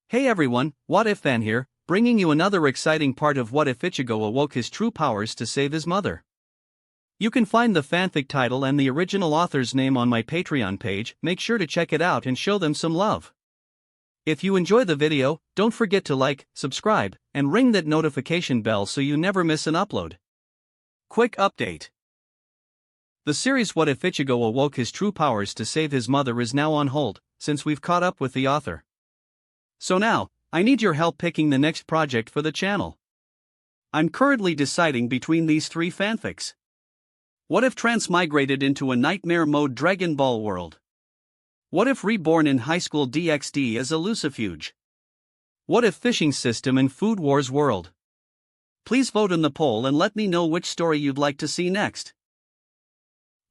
Hey everyone, What If Fan here, bringing you another exciting part of What If Ichigo awoke his true powers to save his mother. You can find the fanfic title and the original author's name on my Patreon page. Make sure to check it out and show them some love. If you enjoy the video, don't forget to like, subscribe, and ring that notification bell so you never miss an upload. Quick update. The series What If Ichigo awoke his true powers to save his mother is now on hold, since we've caught up with the author. So now, I need your help picking the next project for the channel. I'm currently deciding between these three fanfics. What if Transmigrated into a nightmare mode Dragon Ball world? What if Reborn in Highschool DxD as a Lucifuge? What if Fishing System in Food Wars world? Please vote in the poll and let me know which story you'd like to see next.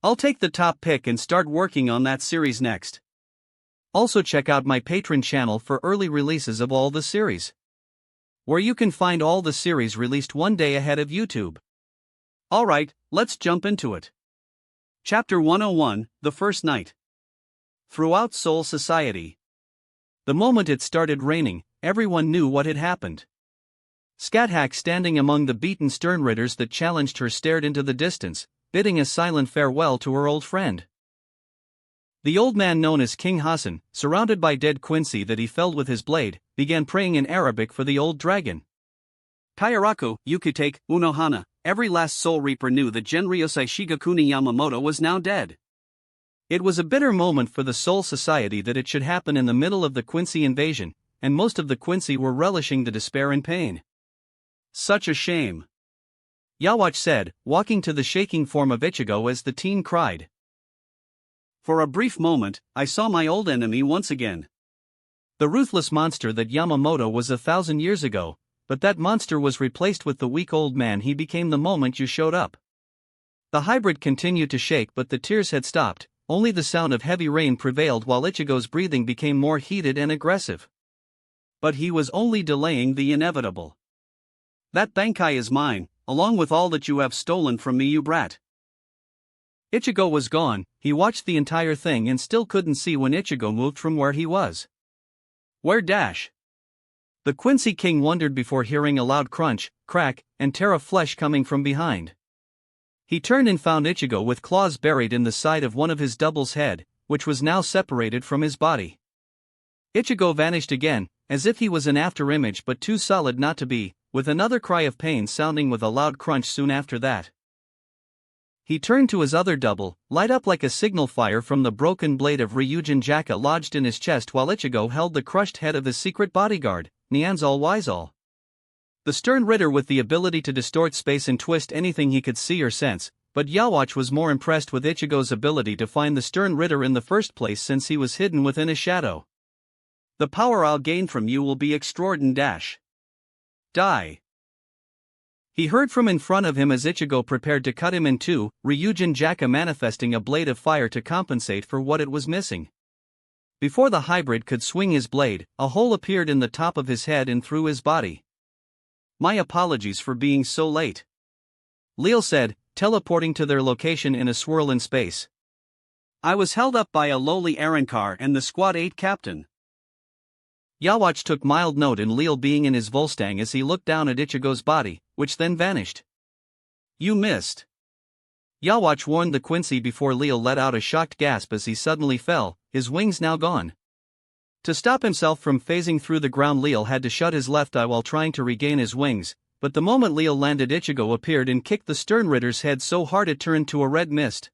I'll take the top pick and start working on that series next. Also check out my Patreon channel for early releases of all the series, where you can find all the series released one day ahead of YouTube. Alright, let's jump into it. Chapter 101, The First Night. Throughout Soul Society. The moment it started raining, everyone knew what had happened. Scathach, standing among the beaten Sternritters that challenged her, stared into the distance, bidding a silent farewell to her old friend. The old man, known as King Hassan, surrounded by dead Quincy that he felled with his blade, began praying in Arabic for the old dragon. Kairaku, Yukutake, Unohana, every last Soul Reaper knew that Genryosei Shigakuni Yamamoto was now dead. It was a bitter moment for the Soul Society that it should happen in the middle of the Quincy invasion, and most of the Quincy were relishing the despair and pain. Such a shame, Yawatch said, walking to the shaking form of Ichigo as the teen cried. For a brief moment, I saw my old enemy once again. The ruthless monster that Yamamoto was 1,000 years ago, but that monster was replaced with the weak old man he became the moment you showed up. The hybrid continued to shake, but the tears had stopped, only the sound of heavy rain prevailed while Ichigo's breathing became more heated and aggressive. But he was only delaying the inevitable. That Bankai is mine, along with all that you have stolen from me, you brat. Ichigo was gone. He watched the entire thing and still couldn't see when Ichigo moved from where he was. Where dash? The Quincy King wondered before hearing a loud crunch, crack, and tear of flesh coming from behind. He turned and found Ichigo with claws buried in the side of one of his double's head, which was now separated from his body. Ichigo vanished again, as if he was an afterimage but too solid not to be, with another cry of pain sounding with a loud crunch soon after that. He turned to his other double, light up like a signal fire from the broken blade of Ryujin Jaka lodged in his chest, while Ichigo held the crushed head of his secret bodyguard, Nyanzal Wiseall. The stern Ritter with the ability to distort space and twist anything he could see or sense, but Yawatch was more impressed with Ichigo's ability to find the stern Ritter in the first place since he was hidden within a shadow. The power I'll gain from you will be extraordinary. Die. He heard from in front of him as Ichigo prepared to cut him in two, Ryujin Jaka manifesting a blade of fire to compensate for what it was missing. Before the hybrid could swing his blade, a hole appeared in the top of his head and through his body. My apologies for being so late, Leal said, teleporting to their location in a swirl in space. I was held up by a lowly Arrancar and the Squad 8 captain. Yawatch took mild note in Leal being in his Volstang as he looked down at Ichigo's body, which then vanished. You missed. Yawatch warned the Quincy before Leal let out a shocked gasp as he suddenly fell, his wings now gone. To stop himself from phasing through the ground, Leal had to shut his left eye while trying to regain his wings, but the moment Leal landed, Ichigo appeared and kicked the stern Ritter's head so hard it turned to a red mist.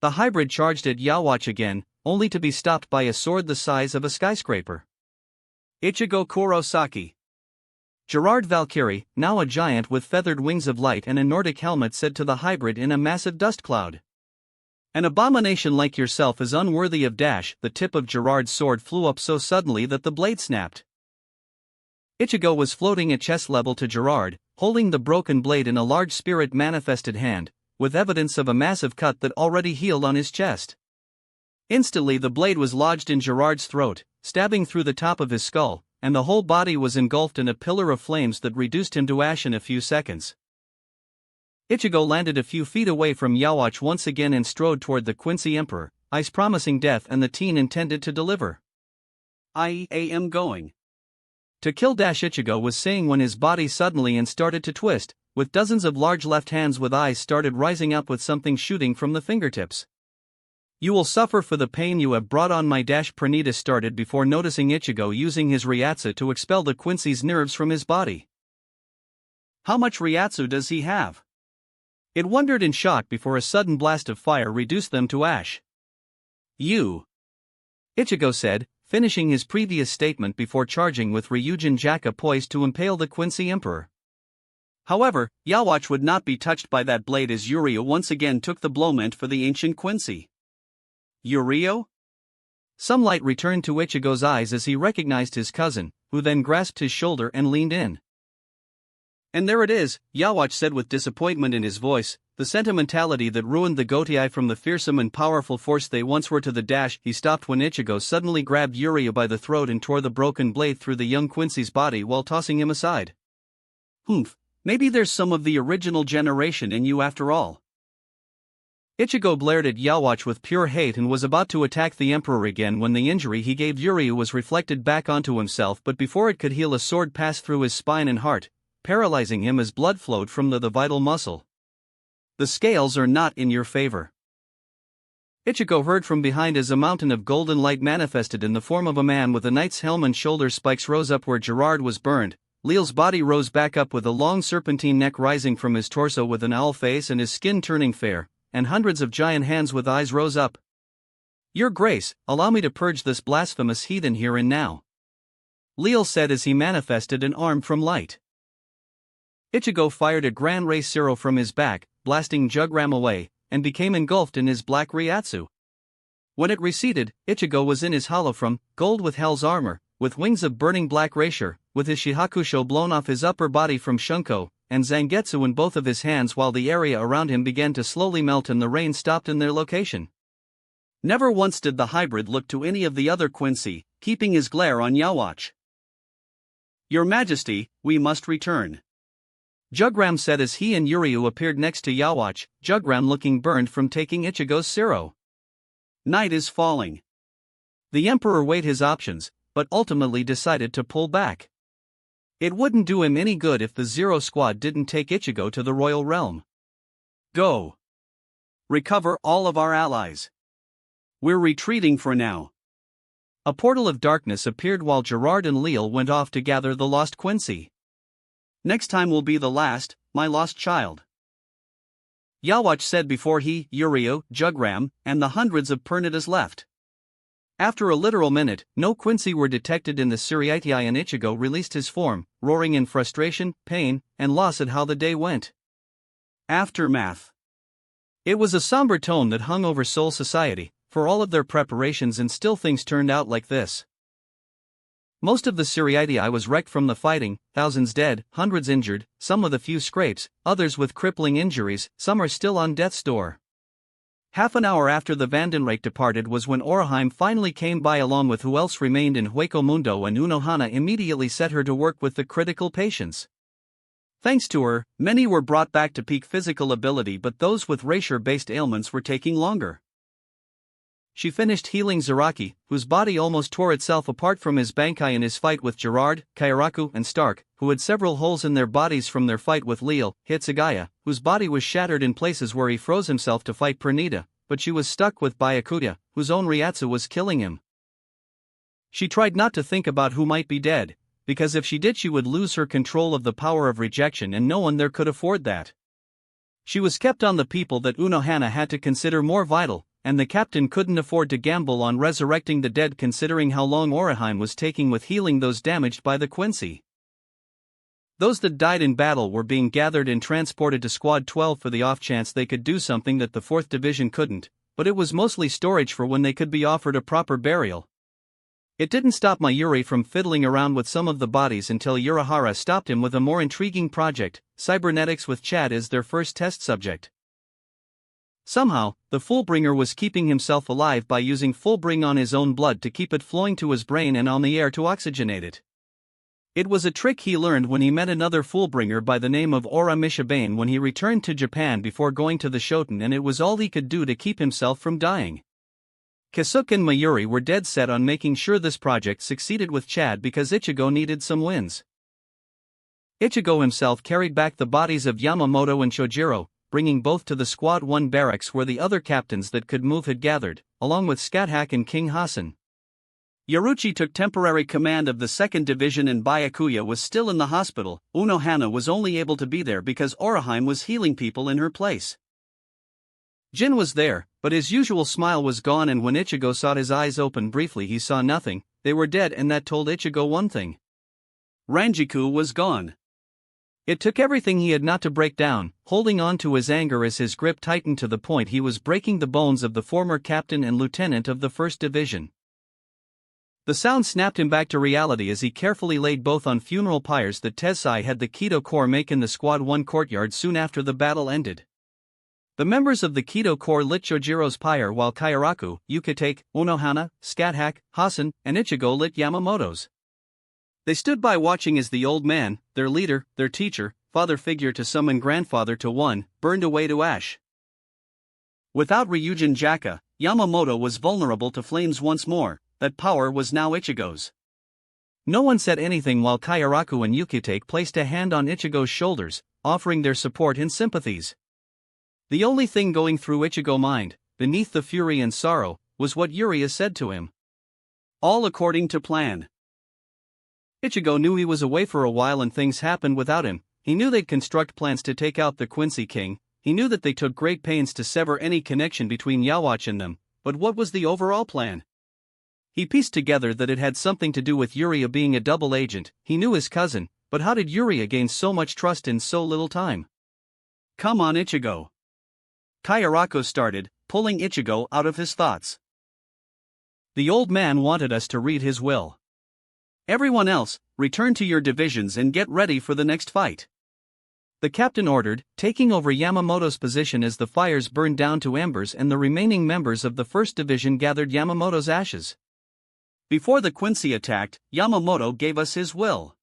The hybrid charged at Yawatch again, only to be stopped by a sword the size of a skyscraper. Ichigo Kurosaki. Gerard Valkyrie, now a giant with feathered wings of light and a Nordic helmet, said to the hybrid in a massive dust cloud. An abomination like yourself is unworthy of dash. The tip of Gerard's sword flew up so suddenly that the blade snapped. Ichigo was floating at chest level to Gerard, holding the broken blade in a large spirit manifested hand, with evidence of a massive cut that already healed on his chest. Instantly the blade was lodged in Gerard's throat, stabbing through the top of his skull, and the whole body was engulfed in a pillar of flames that reduced him to ash in a few seconds. Ichigo landed a few feet away from Yawatch once again and strode toward the Quincy Emperor, ice promising death, and the teen intended to deliver. I am going to kill. Ichigo was saying when his body suddenly and started to twist, with dozens of large left hands with eyes started rising up with something shooting from the fingertips. You will suffer for the pain you have brought on my. Pranita started before noticing Ichigo using his Ryatsu to expel the Quincy's nerves from his body. How much Ryatsu does he have? It wondered in shock before a sudden blast of fire reduced them to ash. You. Ichigo said, finishing his previous statement before charging with Ryujin Jaka poised to impale the Quincy Emperor. However, Yawatch would not be touched by that blade as Yurio once again took the blow meant for the ancient Quincy. Yurio? Some light returned to Ichigo's eyes as he recognized his cousin, who then grasped his shoulder and leaned in. And there it is, Yawatch said with disappointment in his voice, the sentimentality that ruined the Gotii from the fearsome and powerful force they once were to the dash. He stopped when Ichigo suddenly grabbed Yurio by the throat and tore the broken blade through the young Quincy's body while tossing him aside. Humph, maybe there's some of the original generation in you after all. Ichigo blared at Yawatch with pure hate and was about to attack the Emperor again when the injury he gave Yurio was reflected back onto himself, but before it could heal a sword passed through his spine and heart, paralyzing him as blood flowed from the vital muscle. The scales are not in your favor. Ichigo heard from behind as a mountain of golden light manifested in the form of a man with a knight's helm and shoulder spikes rose up where Gerard was burned. Leal's body rose back up with a long serpentine neck rising from his torso with an owl face and his skin turning fair, and hundreds of giant hands with eyes rose up. Your Grace, allow me to purge this blasphemous heathen here and now. Leal said as he manifested an arm from light. Ichigo fired a Grand Ray Zero from his back, blasting Jugram away, and became engulfed in his black Ryatsu. When it receded, Ichigo was in his hollow from gold with Hell's armor, with wings of burning black rapier, with his Shihakusho blown off his upper body from Shunko, and Zangetsu in both of his hands while the area around him began to slowly melt and the rain stopped in their location. Never once did the hybrid look to any of the other Quincy, keeping his glare on Yawatch. Your Majesty, we must return. Jugram said as he and Yurio appeared next to Yawatch, Jugram looking burned from taking Ichigo's Zero. Night is falling. The Emperor weighed his options, but ultimately decided to pull back. It wouldn't do him any good if the Zero Squad didn't take Ichigo to the royal realm. Go. Recover all of our allies. We're retreating for now. A portal of darkness appeared while Gerard and Leal went off to gather the lost Quincy. Next time will be the last, my lost child. Yawatch said before he, Yurio, Jugram, and the hundreds of Pernitas left. After a literal minute, no Quincy were detected in the Suriitii and Ichigo released his form, roaring in frustration, pain, and loss at how the day went. Aftermath. It was a somber tone that hung over Soul Society, for all of their preparations and still things turned out like this. Most of the Suriitii was wrecked from the fighting, thousands dead, hundreds injured, some with a few scrapes, others with crippling injuries, some are still on death's door. Half an hour after the Vandenrake departed was when Oraheim finally came by along with who else remained in Hueco Mundo, and Unohana immediately set her to work with the critical patients. Thanks to her, many were brought back to peak physical ability, but those with Raisher-based ailments were taking longer. She finished healing Zaraki, whose body almost tore itself apart from his Bankai in his fight with Gerard, Kairaku, and Stark, who had several holes in their bodies from their fight with Leal, Hitsugaya, whose body was shattered in places where he froze himself to fight Pernita, but she was stuck with Byakuya, whose own Ryatsu was killing him. She tried not to think about who might be dead, because if she did she would lose her control of the power of rejection, and no one there could afford that. She was kept on the people that Unohana had to consider more vital, and the captain couldn't afford to gamble on resurrecting the dead considering how long Oraheim was taking with healing those damaged by the Quincy. Those that died in battle were being gathered and transported to Squad 12 for the off chance they could do something that the 4th Division couldn't, but it was mostly storage for when they could be offered a proper burial. It didn't stop Mayuri from fiddling around with some of the bodies until Urahara stopped him with a more intriguing project, cybernetics with Chad as their first test subject. Somehow, the Fullbringer was keeping himself alive by using Fullbring on his own blood to keep it flowing to his brain and on the air to oxygenate it. It was a trick he learned when he met another Fullbringer by the name of Ora Mishabane when he returned to Japan before going to the Shoten, and it was all he could do to keep himself from dying. Kasuke and Mayuri were dead set on making sure this project succeeded with Chad because Ichigo needed some wins. Ichigo himself carried back the bodies of Yamamoto and Chojiro, bringing both to the Squad 1 barracks where the other captains that could move had gathered, along with Scathach and King Hassan. Yaruchi took temporary command of the 2nd Division and Byakuya was still in the hospital. Unohana was only able to be there because Oraheim was healing people in her place. Jin was there, but his usual smile was gone, and when Ichigo saw his eyes open briefly he saw nothing. They were dead, and that told Ichigo one thing. Ranjiku was gone. It took everything he had not to break down, holding on to his anger as his grip tightened to the point he was breaking the bones of the former captain and lieutenant of the 1st Division. The sound snapped him back to reality as he carefully laid both on funeral pyres that Tensai had the Kido Corps make in the Squad 1 courtyard soon after the battle ended. The members of the Kido Corps lit Chojiro's pyre while Kairaku, Yukitake, Unohana, Scathach, Hassan, and Ichigo lit Yamamoto's. They stood by watching as the old man, their leader, their teacher, father figure to some and grandfather to one, burned away to ash. Without Ryujin Jaka, Yamamoto was vulnerable to flames once more. That power was now Ichigo's. No one said anything while Kairaku and Yukitake placed a hand on Ichigo's shoulders, offering their support and sympathies. The only thing going through Ichigo's mind, beneath the fury and sorrow, was what Yuria said to him. All according to plan. Ichigo knew he was away for a while and things happened without him. He knew they'd construct plans to take out the Quincy King. He knew that they took great pains to sever any connection between Yhwach and them, but what was the overall plan? He pieced together that it had something to do with Yuria being a double agent. He knew his cousin, but how did Yuria gain so much trust in so little time? Come on, Ichigo. Kairaku started, pulling Ichigo out of his thoughts. The old man wanted us to read his will. Everyone else, return to your divisions and get ready for the next fight. The captain ordered, taking over Yamamoto's position as the fires burned down to embers and the remaining members of the 1st Division gathered Yamamoto's ashes. Before the Quincy attacked, Yamamoto gave us his will.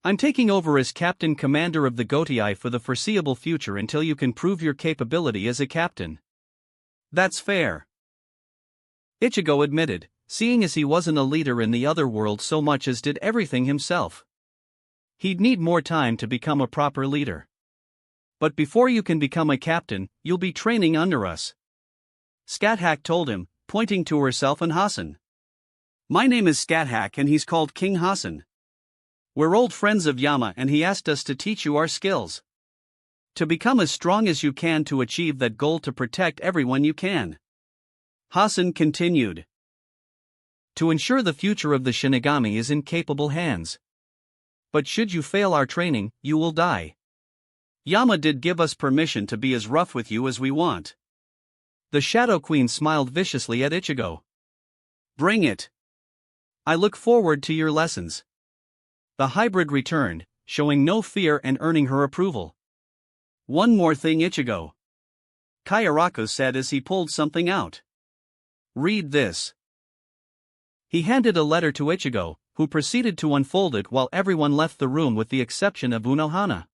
I'm taking over as captain commander of the Gotii for the foreseeable future until you can prove your capability as a captain. That's fair. Ichigo admitted, seeing as he wasn't a leader in the other world so much as did everything himself. He'd need more time to become a proper leader. But before you can become a captain, you'll be training under us. Scathach told him, pointing to herself and Hassan. My name is Scathach and he's called King Hassan. We're old friends of Yama and he asked us to teach you our skills. To become as strong as you can to achieve that goal to protect everyone you can. Hassan continued. To ensure the future of the Shinigami is in capable hands. But should you fail our training, you will die. Yama did give us permission to be as rough with you as we want. The Shadow Queen smiled viciously at Ichigo. Bring it. I look forward to your lessons. The hybrid returned, showing no fear and earning her approval. One more thing, Ichigo. Kairaku said as he pulled something out. Read this. He handed a letter to Ichigo, who proceeded to unfold it while everyone left the room with the exception of Unohana.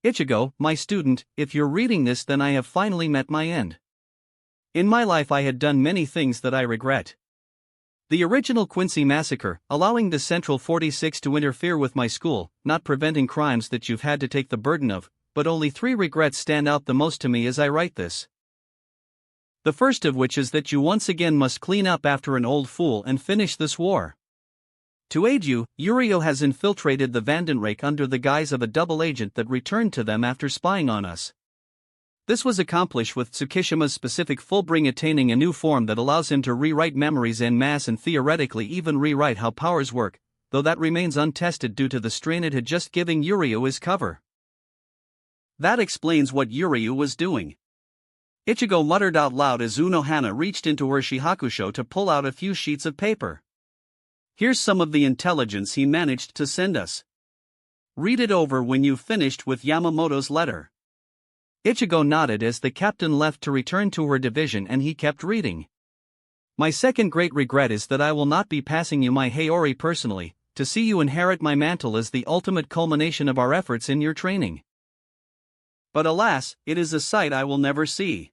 Ichigo, my student, if you're reading this, then I have finally met my end. In my life I had done many things that I regret. The original Quincy massacre, allowing the Central 46 to interfere with my school, not preventing crimes that you've had to take the burden of, but only 3 regrets stand out the most to me as I write this. The first of which is that you once again must clean up after an old fool and finish this war. To aid you, Yurio has infiltrated the Vandenrake under the guise of a double agent that returned to them after spying on us. This was accomplished with Tsukishima's specific Fullbring attaining a new form that allows him to rewrite memories en masse and theoretically even rewrite how powers work, though that remains untested due to the strain it had just giving Yurio his cover. That explains what Yurio was doing. Ichigo muttered out loud as Unohana reached into her shihakusho to pull out a few sheets of paper. Here's some of the intelligence he managed to send us. Read it over when you've finished with Yamamoto's letter. Ichigo nodded as the captain left to return to her division and he kept reading. My second great regret is that I will not be passing you my Haori personally. To see you inherit my mantle is the ultimate culmination of our efforts in your training. But alas, it is a sight I will never see.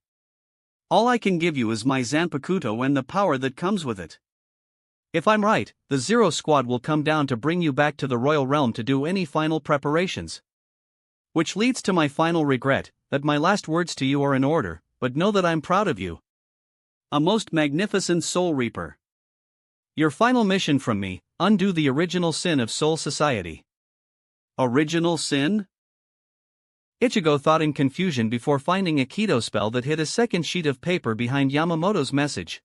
All I can give you is my Zanpakuto and the power that comes with it. If I'm right, the Zero Squad will come down to bring you back to the Royal Realm to do any final preparations. Which leads to my final regret, that my last words to you are in order, but know that I'm proud of you. A most magnificent Soul Reaper. Your final mission from me, undo the original sin of Soul Society. Original sin? Ichigo thought in confusion before finding a Kido spell that hid a second sheet of paper behind Yamamoto's message.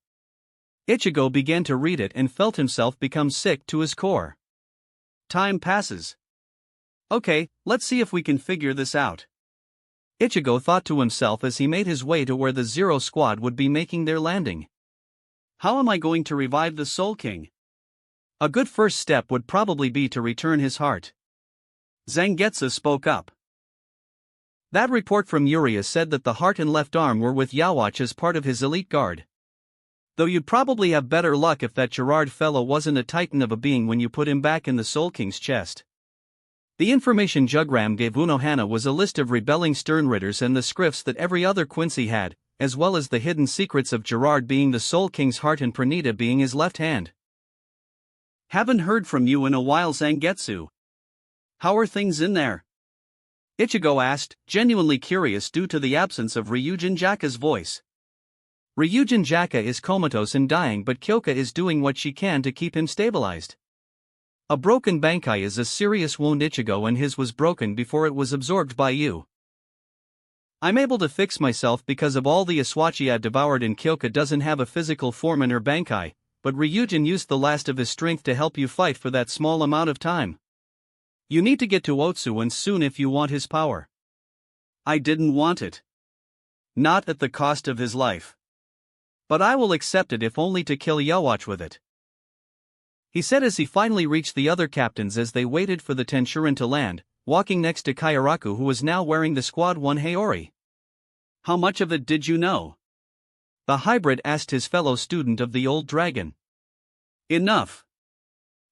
Ichigo began to read it and felt himself become sick to his core. Time passes. Okay, let's see if we can figure this out. Ichigo thought to himself as he made his way to where the Zero Squad would be making their landing. How am I going to revive the Soul King? A good first step would probably be to return his heart. Zangetsu spoke up. That report from Urias said that the heart and left arm were with Yawatch as part of his elite guard. Though you'd probably have better luck if that Gerard fellow wasn't a titan of a being when you put him back in the Soul King's chest. The information Jugram gave Unohana was a list of rebelling Sternritters and the scripts that every other Quincy had, as well as the hidden secrets of Gerard being the Soul King's heart and Pranita being his left hand. Haven't heard from you in a while, Zangetsu. How are things in there? Ichigo asked, genuinely curious due to the absence of Ryujin Jaka's voice. Ryujin Jaka is comatose and dying, but Kyoka is doing what she can to keep him stabilized. A broken Bankai is a serious wound, Ichigo, and his was broken before it was absorbed by you. I'm able to fix myself because of all the Aswachi I devoured, and Kyoka doesn't have a physical form in her Bankai, but Ryujin used the last of his strength to help you fight for that small amount of time. You need to get to Otsu and soon if you want his power. I didn't want it. Not at the cost of his life. But I will accept it if only to kill Yawatch with it. He said as he finally reached the other captains as they waited for the Tenshurin to land, walking next to Kairaku, who was now wearing the Squad 1 Haori. How much of it did you know? The hybrid asked his fellow student of the old dragon. Enough.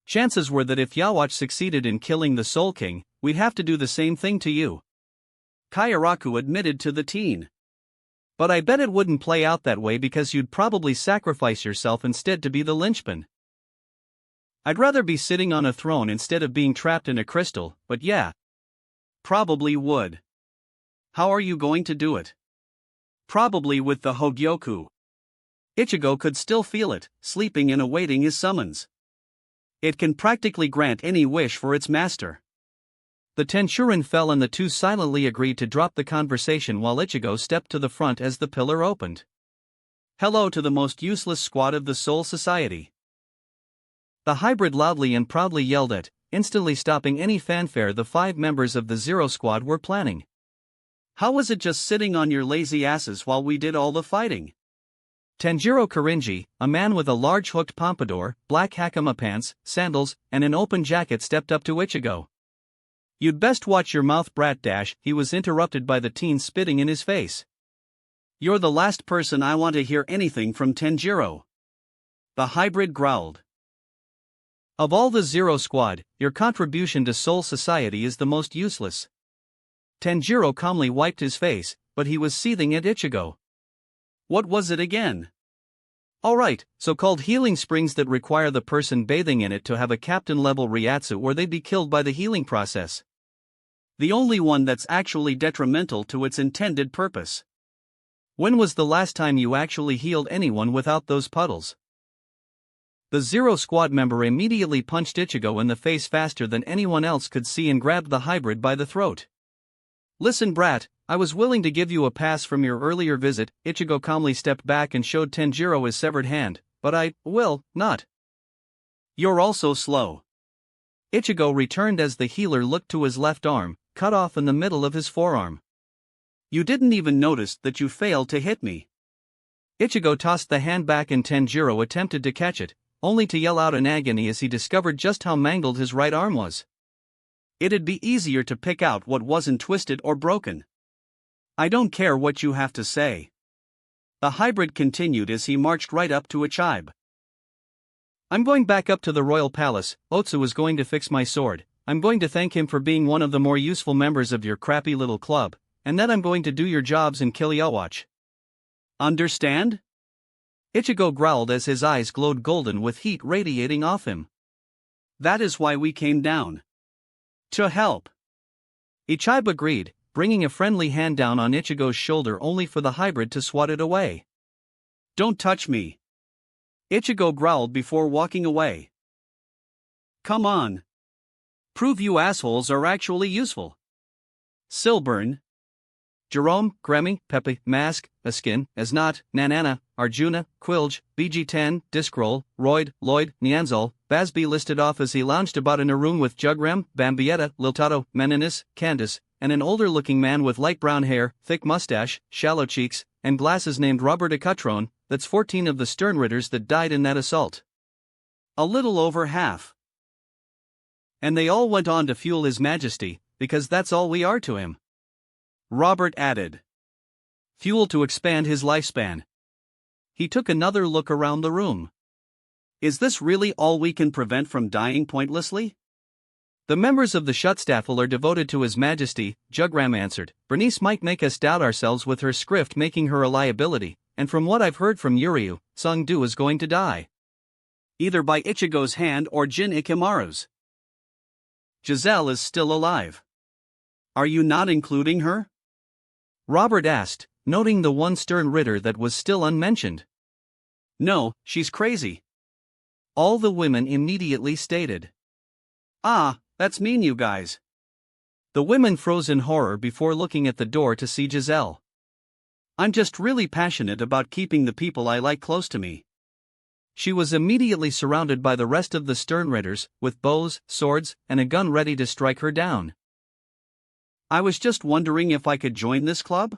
Chances were that if Yawatch succeeded in killing the Soul King, we'd have to do the same thing to you. Kairaku admitted to the teen. But I bet it wouldn't play out that way because you'd probably sacrifice yourself instead to be the linchpin. I'd rather be sitting on a throne instead of being trapped in a crystal, but yeah. Probably would. How are you going to do it? Probably with the Hogyoku. Ichigo could still feel it, sleeping and awaiting his summons. It can practically grant any wish for its master. The Tenshurin fell and the two silently agreed to drop the conversation while Ichigo stepped to the front as the pillar opened. Hello to the most useless squad of the Soul Society. The hybrid loudly and proudly yelled at, instantly stopping any fanfare the 5 members of the Zero Squad were planning. How was it just sitting on your lazy asses while we did all the fighting? Tanjiro Karinji, a man with a large hooked pompadour, black hakama pants, sandals, and an open jacket stepped up to Ichigo. You'd best watch your mouth, brat dash, he was interrupted by the teen spitting in his face. You're the last person I want to hear anything from, Tanjiro. The hybrid growled. Of all the Zero Squad, your contribution to Soul Society is the most useless. Tanjiro calmly wiped his face, but he was seething at Ichigo. What was it again? Alright, so-called healing springs that require the person bathing in it to have a captain-level Ryatsu or they'd be killed by the healing process. The only one that's actually detrimental to its intended purpose. When was the last time you actually healed anyone without those puddles? The Zero Squad member immediately punched Ichigo in the face faster than anyone else could see and grabbed the hybrid by the throat. Listen, brat, I was willing to give you a pass from your earlier visit. Ichigo calmly stepped back and showed Tanjiro his severed hand, but I will not. You're also slow. Ichigo returned as the healer looked to his left arm, cut off in the middle of his forearm. You didn't even notice that you failed to hit me. Ichigo tossed the hand back and Tanjiro attempted to catch it, only to yell out in agony as he discovered just how mangled his right arm was. It'd be easier to pick out what wasn't twisted or broken. I don't care what you have to say. The hybrid continued as he marched right up to Ichibe. I'm going back up to the royal palace. Otsu is going to fix my sword. I'm going to thank him for being one of the more useful members of your crappy little club, and then I'm going to do your jobs and kill Yawatch. Understand? Ichigo growled as his eyes glowed golden with heat radiating off him. That is why we came down. To help. Ichigo agreed, bringing a friendly hand down on Ichigo's shoulder only for the hybrid to swat it away. Don't touch me. Ichigo growled before walking away. Come on. Prove you assholes are actually useful. Silburn. Jerome, Grammy, Pepe, Mask, Askin, Asnot, Nanana, Arjuna, Quilge, BG10, Discroll, Royd, Lloyd, Nianzal, Basby listed off as he lounged about in a room with Jugram, Bambietta, Liltato, Meninis, Candace, and an older-looking man with light brown hair, thick mustache, shallow cheeks, and glasses named Robert Acutron. That's 14 of the Sternritters that died in that assault. A little over half. And they all went on to fuel His Majesty, because that's all we are to him. Robert added. Fuel to expand his lifespan. He took another look around the room. Is this really all we can prevent from dying pointlessly? The members of the Schutzstaffel are devoted to His Majesty, Jugram answered. Bernice might make us doubt ourselves with her script making her a liability, and from what I've heard from Yuryu, Sung-Du is going to die. Either by Ichigo's hand or Jin Ikimaru's. Giselle is still alive. Are you not including her? Robert asked, noting the one Stern Ritter that was still unmentioned. No, she's crazy. All the women immediately stated. Ah, that's mean, you guys. The women froze in horror before looking at the door to see Giselle. I'm just really passionate about keeping the people I like close to me. She was immediately surrounded by the rest of the Stern Ritters, with bows, swords, and a gun ready to strike her down. I was just wondering if I could join this club?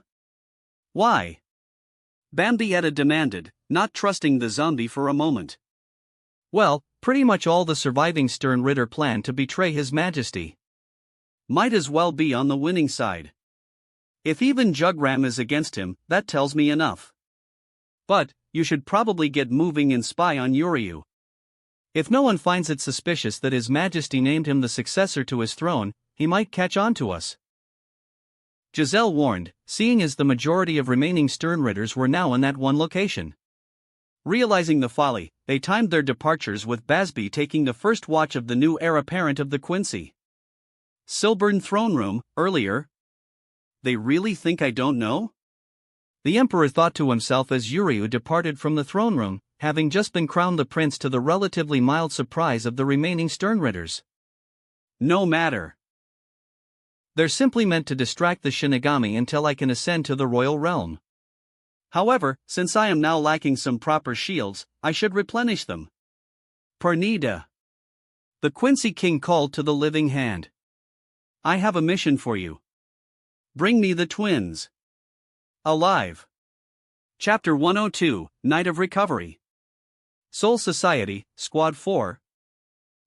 Why? Bambietta demanded, not trusting the zombie for a moment. Well, pretty much all the surviving Stern Ritter plan to betray His Majesty. Might as well be on the winning side. If even Jugram is against him, that tells me enough. But, you should probably get moving and spy on Yuryu. If no one finds it suspicious that His Majesty named him the successor to his throne, he might catch on to us. Giselle warned, seeing as the majority of remaining Sternritters were now in that one location. Realizing the folly, they timed their departures with Basby taking the first watch of the new heir apparent of the Quincy. Silburn throne room, earlier. They really think I don't know? The Emperor thought to himself as Yuryu departed from the throne room, having just been crowned the prince to the relatively mild surprise of the remaining Sternritters. No matter. They're simply meant to distract the Shinigami until I can ascend to the royal realm. However, since I am now lacking some proper shields, I should replenish them. Pernida. The Quincy King called to the living hand. I have a mission for you. Bring me the twins. Alive. Chapter 102, Night of Recovery. Soul Society, Squad 4.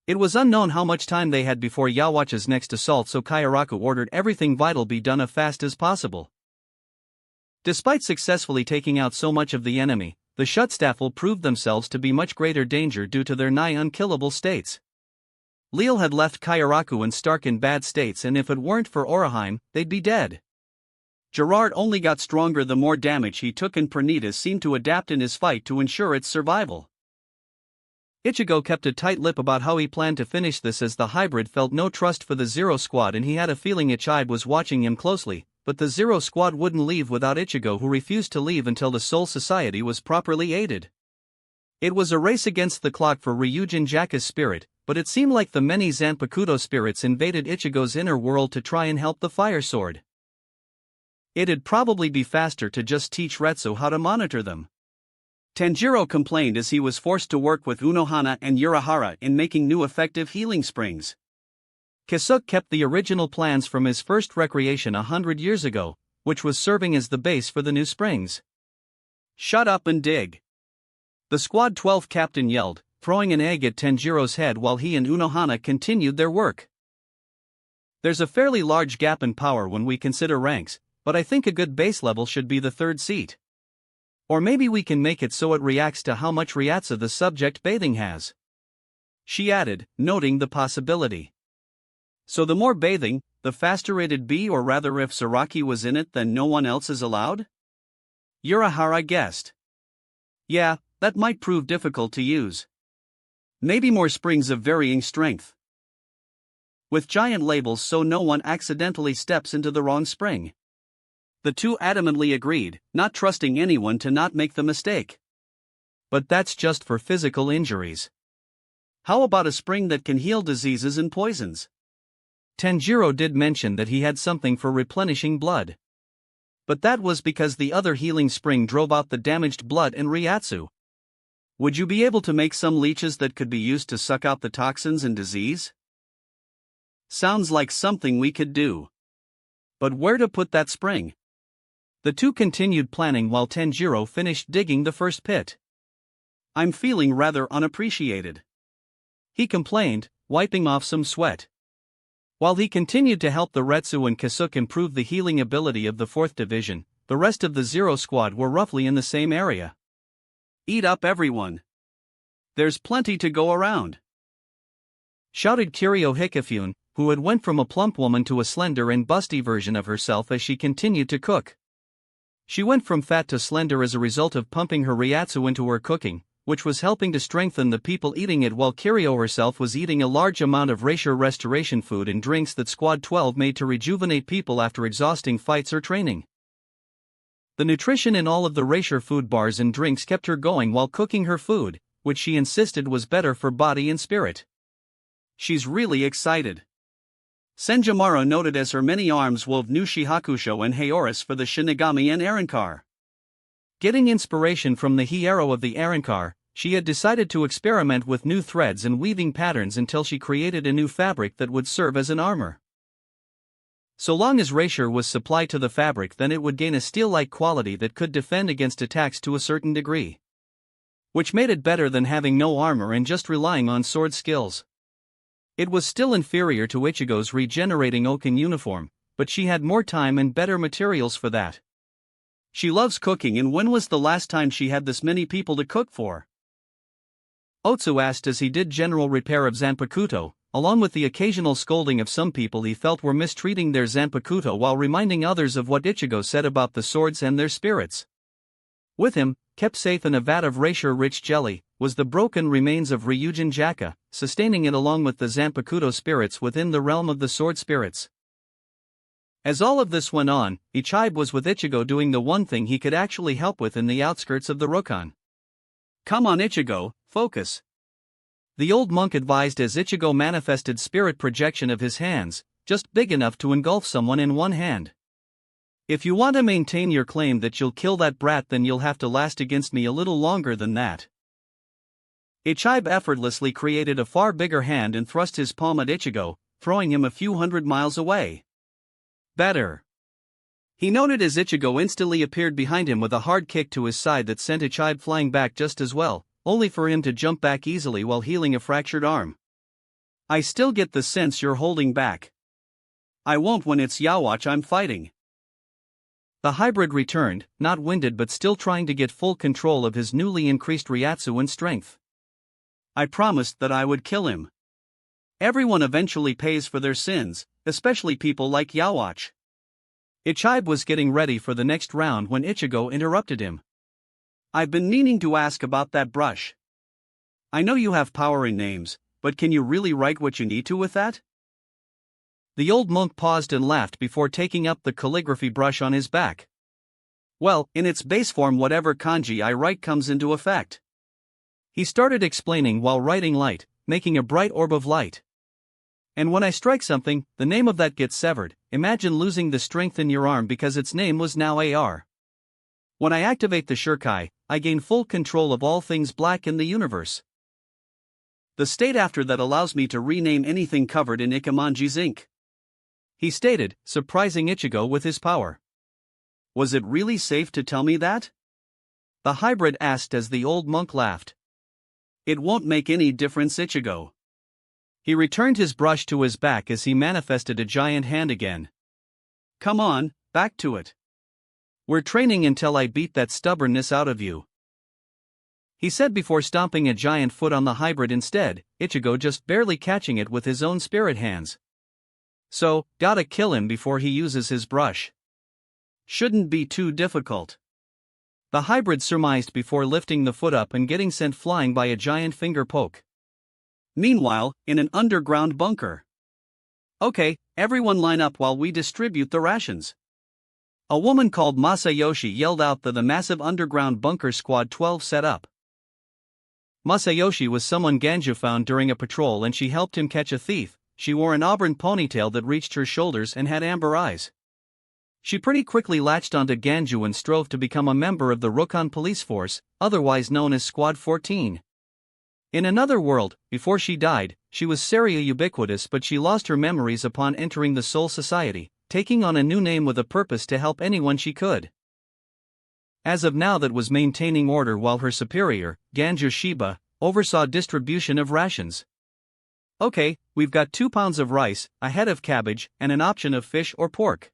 It was unknown how much time they had before Yhwach's next assault, so Kairaku ordered everything vital be done as fast as possible. Despite successfully taking out so much of the enemy, the Schutzstaffel proved themselves to be much greater danger due to their nigh unkillable states. Leal had left Kairaku and Stark in bad states, and if it weren't for Oraheim, they'd be dead. Gerard only got stronger the more damage he took, and Pernida seemed to adapt in his fight to ensure its survival. Ichigo kept a tight lip about how he planned to finish this, as the hybrid felt no trust for the Zero Squad, and he had a feeling Ichigo was watching him closely, but the Zero Squad wouldn't leave without Ichigo, who refused to leave until the Soul Society was properly aided. It was a race against the clock for Ryujin Jaka's spirit, but it seemed like the many Zanpakuto spirits invaded Ichigo's inner world to try and help the Fire Sword. It'd probably be faster to just teach Retsu how to monitor them. Tanjiro complained as he was forced to work with Unohana and Urahara in making new effective healing springs. Kisuke kept the original plans from his first recreation 100 years ago, which was serving as the base for the new springs. Shut up and dig. The Squad 12 captain yelled, throwing an egg at Tanjiro's head while he and Unohana continued their work. There's a fairly large gap in power when we consider ranks, but I think a good base level should be the third seat. Or maybe we can make it so it reacts to how much Ryatsu the subject bathing has. She added, noting the possibility. So the more bathing, the faster it'd be, or rather if Saraki was in it then no one else is allowed? Urahara guessed. Yeah, that might prove difficult to use. Maybe more springs of varying strength. With giant labels so no one accidentally steps into the wrong spring. The two adamantly agreed, not trusting anyone to not make the mistake. But that's just for physical injuries. How about a spring that can heal diseases and poisons? Tanjiro did mention that he had something for replenishing blood. But that was because the other healing spring drove out the damaged blood in Ryatsu. Would you be able to make some leeches that could be used to suck out the toxins and disease? Sounds like something we could do. But where to put that spring? The two continued planning while Tanjiro finished digging the first pit. I'm feeling rather unappreciated, he complained, wiping off some sweat. While he continued to help the Retsu and Kasuke improve the healing ability of the 4th Division, the rest of the Zero Squad were roughly in the same area. Eat up everyone. There's plenty to go around, shouted Kiryu Hikifune, who had went from a plump woman to a slender and busty version of herself as she continued to cook. She went from fat to slender as a result of pumping her Ryatsu into her cooking, which was helping to strengthen the people eating it, while Kiryu herself was eating a large amount of racial restoration food and drinks that Squad 12 made to rejuvenate people after exhausting fights or training. The nutrition in all of the racial food bars and drinks kept her going while cooking her food, which she insisted was better for body and spirit. She's really excited. Senjimaro noted as her many arms wove new Shihakusho and Haoris for the Shinigami and Arrancar. Getting inspiration from the Hiero of the Arrancar, she had decided to experiment with new threads and weaving patterns until she created a new fabric that would serve as an armor. So long as Racier was supplied to the fabric, then it would gain a steel-like quality that could defend against attacks to a certain degree, which made it better than having no armor and just relying on sword skills. It was still inferior to Ichigo's regenerating Oken uniform, but she had more time and better materials for that. She loves cooking, and when was the last time she had this many people to cook for? Otsu asked as he did general repair of Zanpakuto, along with the occasional scolding of some people he felt were mistreating their Zanpakuto while reminding others of what Ichigo said about the swords and their spirits. With him, kept safe in a vat of Racier-rich jelly, was the broken remains of Ryujin Jaka, sustaining it along with the Zanpakuto spirits within the realm of the sword spirits. As all of this went on, Ichigo was with Ichigo doing the one thing he could actually help with in the outskirts of the Rokkan. Come on Ichigo, focus. The old monk advised as Ichigo manifested spirit projection of his hands, just big enough to engulf someone in one hand. If you want to maintain your claim that you'll kill that brat, then you'll have to last against me a little longer than that. Ichigo effortlessly created a far bigger hand and thrust his palm at Ichigo, throwing him a few hundred miles away. Better. He noted as Ichigo instantly appeared behind him with a hard kick to his side that sent Ichigo flying back just as well, only for him to jump back easily while healing a fractured arm. I still get the sense you're holding back. I won't when it's Yhwach I'm fighting. The hybrid returned, not winded but still trying to get full control of his newly increased Ryatsu and strength. I promised that I would kill him. Everyone eventually pays for their sins, especially people like Yhwach. Ichigo was getting ready for the next round when Ichigo interrupted him. I've been meaning to ask about that brush. I know you have power in names, but can you really write what you need to with that? The old monk paused and laughed before taking up the calligraphy brush on his back. Well, in its base form, whatever kanji I write comes into effect. He started explaining while writing light, making a bright orb of light. And when I strike something, the name of that gets severed. Imagine losing the strength in your arm because its name was now AR. When I activate the Shurkai, I gain full control of all things black in the universe. The state after that allows me to rename anything covered in Ikemanji's ink, he stated, surprising Ichigo with his power. Was it really safe to tell me that? The hybrid asked as the old monk laughed. It won't make any difference, Ichigo. He returned his brush to his back as he manifested a giant hand again. Come on, back to it. We're training until I beat that stubbornness out of you, he said before stomping a giant foot on the hybrid instead, Ichigo just barely catching it with his own spirit hands. So, gotta kill him before he uses his brush. Shouldn't be too difficult. the hybrid surmised before lifting the foot up and getting sent flying by a giant finger poke. Meanwhile, in an underground bunker. Okay, everyone line up while we distribute the rations. A woman called Masayoshi yelled out that the massive underground bunker Squad 12 set up. Masayoshi was someone Ganju found during a patrol and she helped him catch a thief. She wore an auburn ponytail that reached her shoulders and had amber eyes. She pretty quickly latched onto Ganju and strove to become a member of the Rokon police force, otherwise known as Squad 14. In another world, before she died, she was Saria ubiquitous, but she lost her memories upon entering the Soul Society, taking on a new name with a purpose to help anyone she could. As of now, that was maintaining order while her superior, Ganju Shiba, oversaw distribution of rations. Okay, we've got 2 pounds of rice, a head of cabbage, and an option of fish or pork.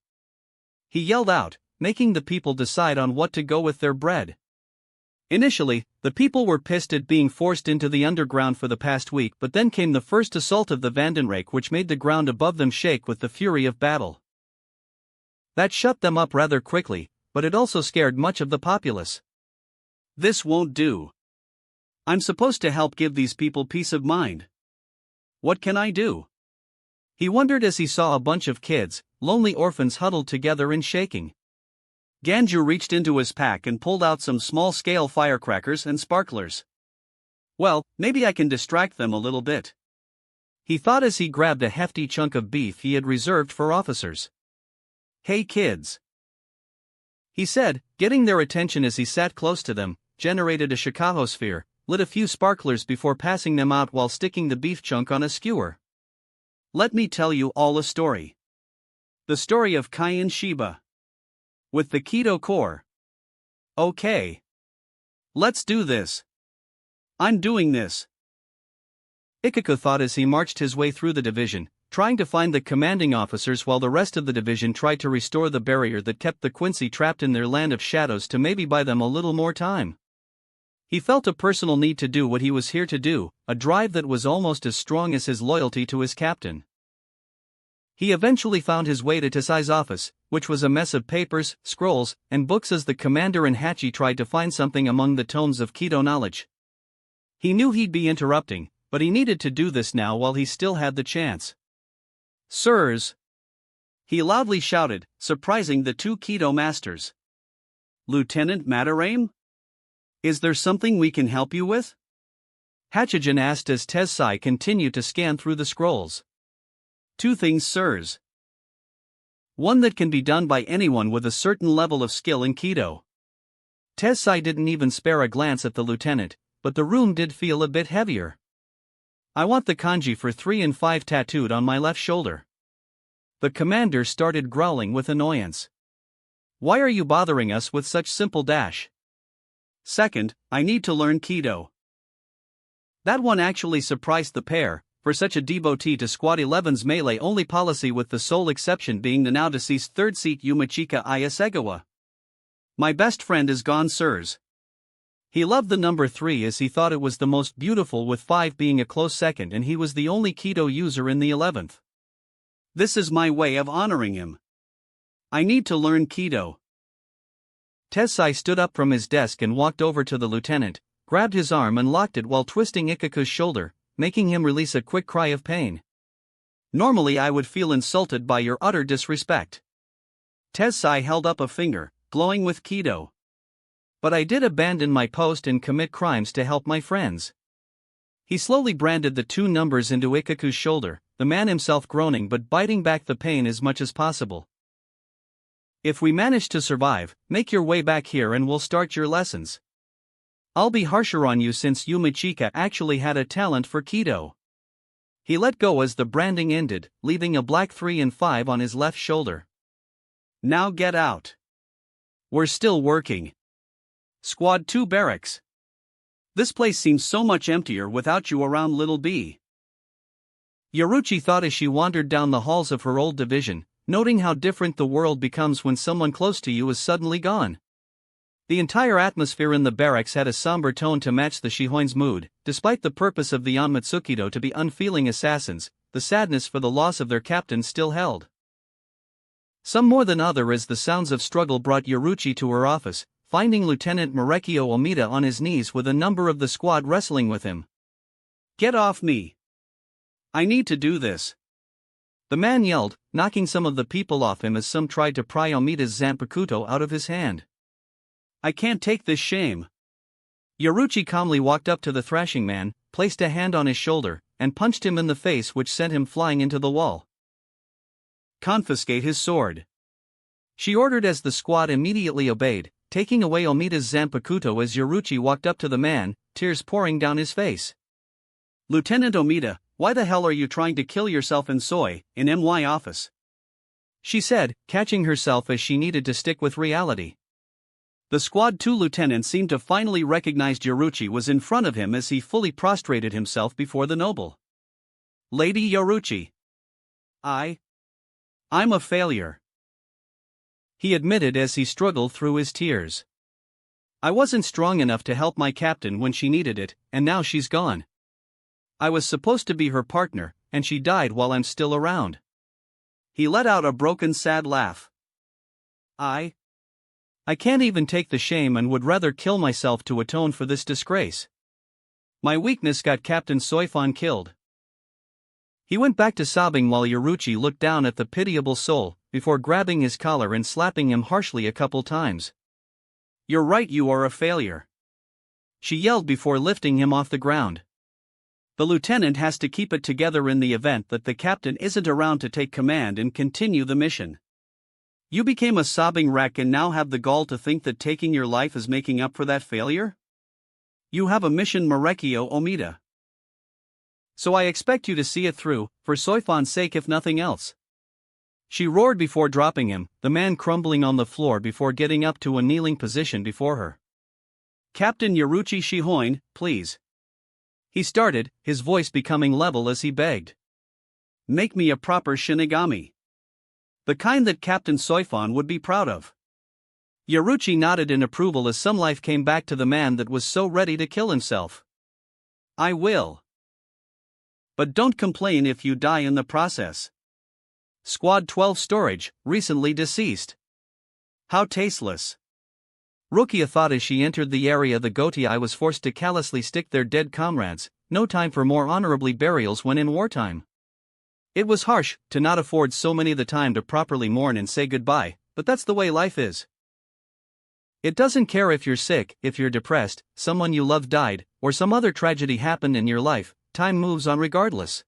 He yelled out, making the people decide on what to go with their bread. Initially, the people were pissed at being forced into the underground for the past week, but then came the first assault of the Vandenrake, which made the ground above them shake with the fury of battle. That shut them up rather quickly, but it also scared much of the populace. This won't do. I'm supposed to help give these people peace of mind. What can I do? He wondered as he saw a bunch of kids, lonely orphans huddled together and shaking. Ganju reached into his pack and pulled out some small-scale firecrackers and sparklers. Well, maybe I can distract them a little bit, he thought as he grabbed a hefty chunk of beef he had reserved for officers. Hey kids, he said, getting their attention as he sat close to them, generated a shikahosphere, lit a few sparklers before passing them out while sticking the beef chunk on a skewer. Let me tell you all a story. The story of Kaiin Shiba. With the Keto Core. Okay. Let's do this. I'm doing this. Ichigo thought as he marched his way through the division, trying to find the commanding officers while the rest of the division tried to restore the barrier that kept the Quincy trapped in their land of shadows to maybe buy them a little more time. He felt a personal need to do what he was here to do, a drive that was almost as strong as his loyalty to his captain. He eventually found his way to Tesai's office, which was a mess of papers, scrolls, and books as the commander and Hachi tried to find something among the tomes of Keto knowledge. He knew he'd be interrupting, but he needed to do this now while he still had the chance. Sirs! He loudly shouted, surprising the 2 Keto masters. Lieutenant Madarame? Is there something we can help you with? Hachigen asked as Tesai continued to scan through the scrolls. 2 things, sirs. One that can be done by anyone with a certain level of skill in Keto. Tesai didn't even spare a glance at the lieutenant, but the room did feel a bit heavier. I want the kanji for 3 and 5 tattooed on my left shoulder. The commander started growling with annoyance. Why are you bothering us with such simple dash? Second, I need to learn Keto. That one actually surprised the pair, for such a devotee to Squad 11's melee-only policy, with the sole exception being the now-deceased third seat Yumichika Ayasegawa. My best friend is gone, sirs. He loved the number 3 as he thought it was the most beautiful, with 5 being a close second, and he was the only Keto user in the 11th. This is my way of honoring him. I need to learn Keto. Tesai stood up from his desk and walked over to the lieutenant, grabbed his arm and locked it while twisting Ikiku's shoulder, making him release a quick cry of pain. Normally I would feel insulted by your utter disrespect. Tesai held up a finger, glowing with Keto. But I did abandon my post and commit crimes to help my friends. He slowly branded the 2 numbers into Ikiku's shoulder, the man himself groaning but biting back the pain as much as possible. If we manage to survive, make your way back here and we'll start your lessons. I'll be harsher on you since Yumichika actually had a talent for Keto. He let go as the branding ended, leaving a black 3 and 5 on his left shoulder. Now get out. We're still working. Squad 2 barracks. This place seems so much emptier without you around, little B. Yoruchi thought as she wandered down the halls of her old division, noting how different the world becomes when someone close to you is suddenly gone. The entire atmosphere in the barracks had a somber tone to match the Shihoin's mood. Despite the purpose of the Onmatsukido to be unfeeling assassins, the sadness for the loss of their captain still held. Some more than other as the sounds of struggle brought Yoruchi to her office, finding Lieutenant Marekio Omida on his knees with a number of the squad wrestling with him. "Get off me! I need to do this!" The man yelled, knocking some of the people off him as some tried to pry Omida's Zanpakuto out of his hand. "I can't take this shame." Yoruchi calmly walked up to the thrashing man, placed a hand on his shoulder, and punched him in the face, which sent him flying into the wall. "Confiscate his sword," she ordered as the squad immediately obeyed, taking away Omida's Zanpakuto as Yoruchi walked up to the man, tears pouring down his face. "Lieutenant Omida, why the hell are you trying to kill yourself in my office?" she said, catching herself as she needed to stick with reality. The Squad 2 lieutenant seemed to finally recognize Yoruchi was in front of him as he fully prostrated himself before the noble. "Lady Yoruchi. I'm a failure," he admitted as he struggled through his tears. "I wasn't strong enough to help my captain when she needed it, and now she's gone. I was supposed to be her partner, and she died while I'm still around." He let out a broken, sad laugh. I can't even take the shame and would rather kill myself to atone for this disgrace. My weakness got Captain Soifan killed." He went back to sobbing while Yoruchi looked down at the pitiable soul, before grabbing his collar and slapping him harshly a couple times. "You're right, you are a failure," she yelled before lifting him off the ground. "The lieutenant has to keep it together in the event that the captain isn't around to take command and continue the mission. You became a sobbing wreck and now have the gall to think that taking your life is making up for that failure? You have a mission, Marekio Omida. So I expect you to see it through, for Soifan's sake if nothing else." She roared before dropping him, the man crumbling on the floor before getting up to a kneeling position before her. "Captain Yoruchi Shihoin, please," he started, his voice becoming level as he begged. "Make me a proper Shinigami. The kind that Captain Soifan would be proud of." Yoruchi nodded in approval as some life came back to the man that was so ready to kill himself. "I will. But don't complain if you die in the process." Squad 12 storage, recently deceased. How tasteless. Rukia thought as she entered the area the Gotii was forced to callously stick their dead comrades, no time for more honorably burials when in wartime. It was harsh to not afford so many the time to properly mourn and say goodbye, but that's the way life is. It doesn't care if you're sick, if you're depressed, someone you love died, or some other tragedy happened in your life, time moves on regardless.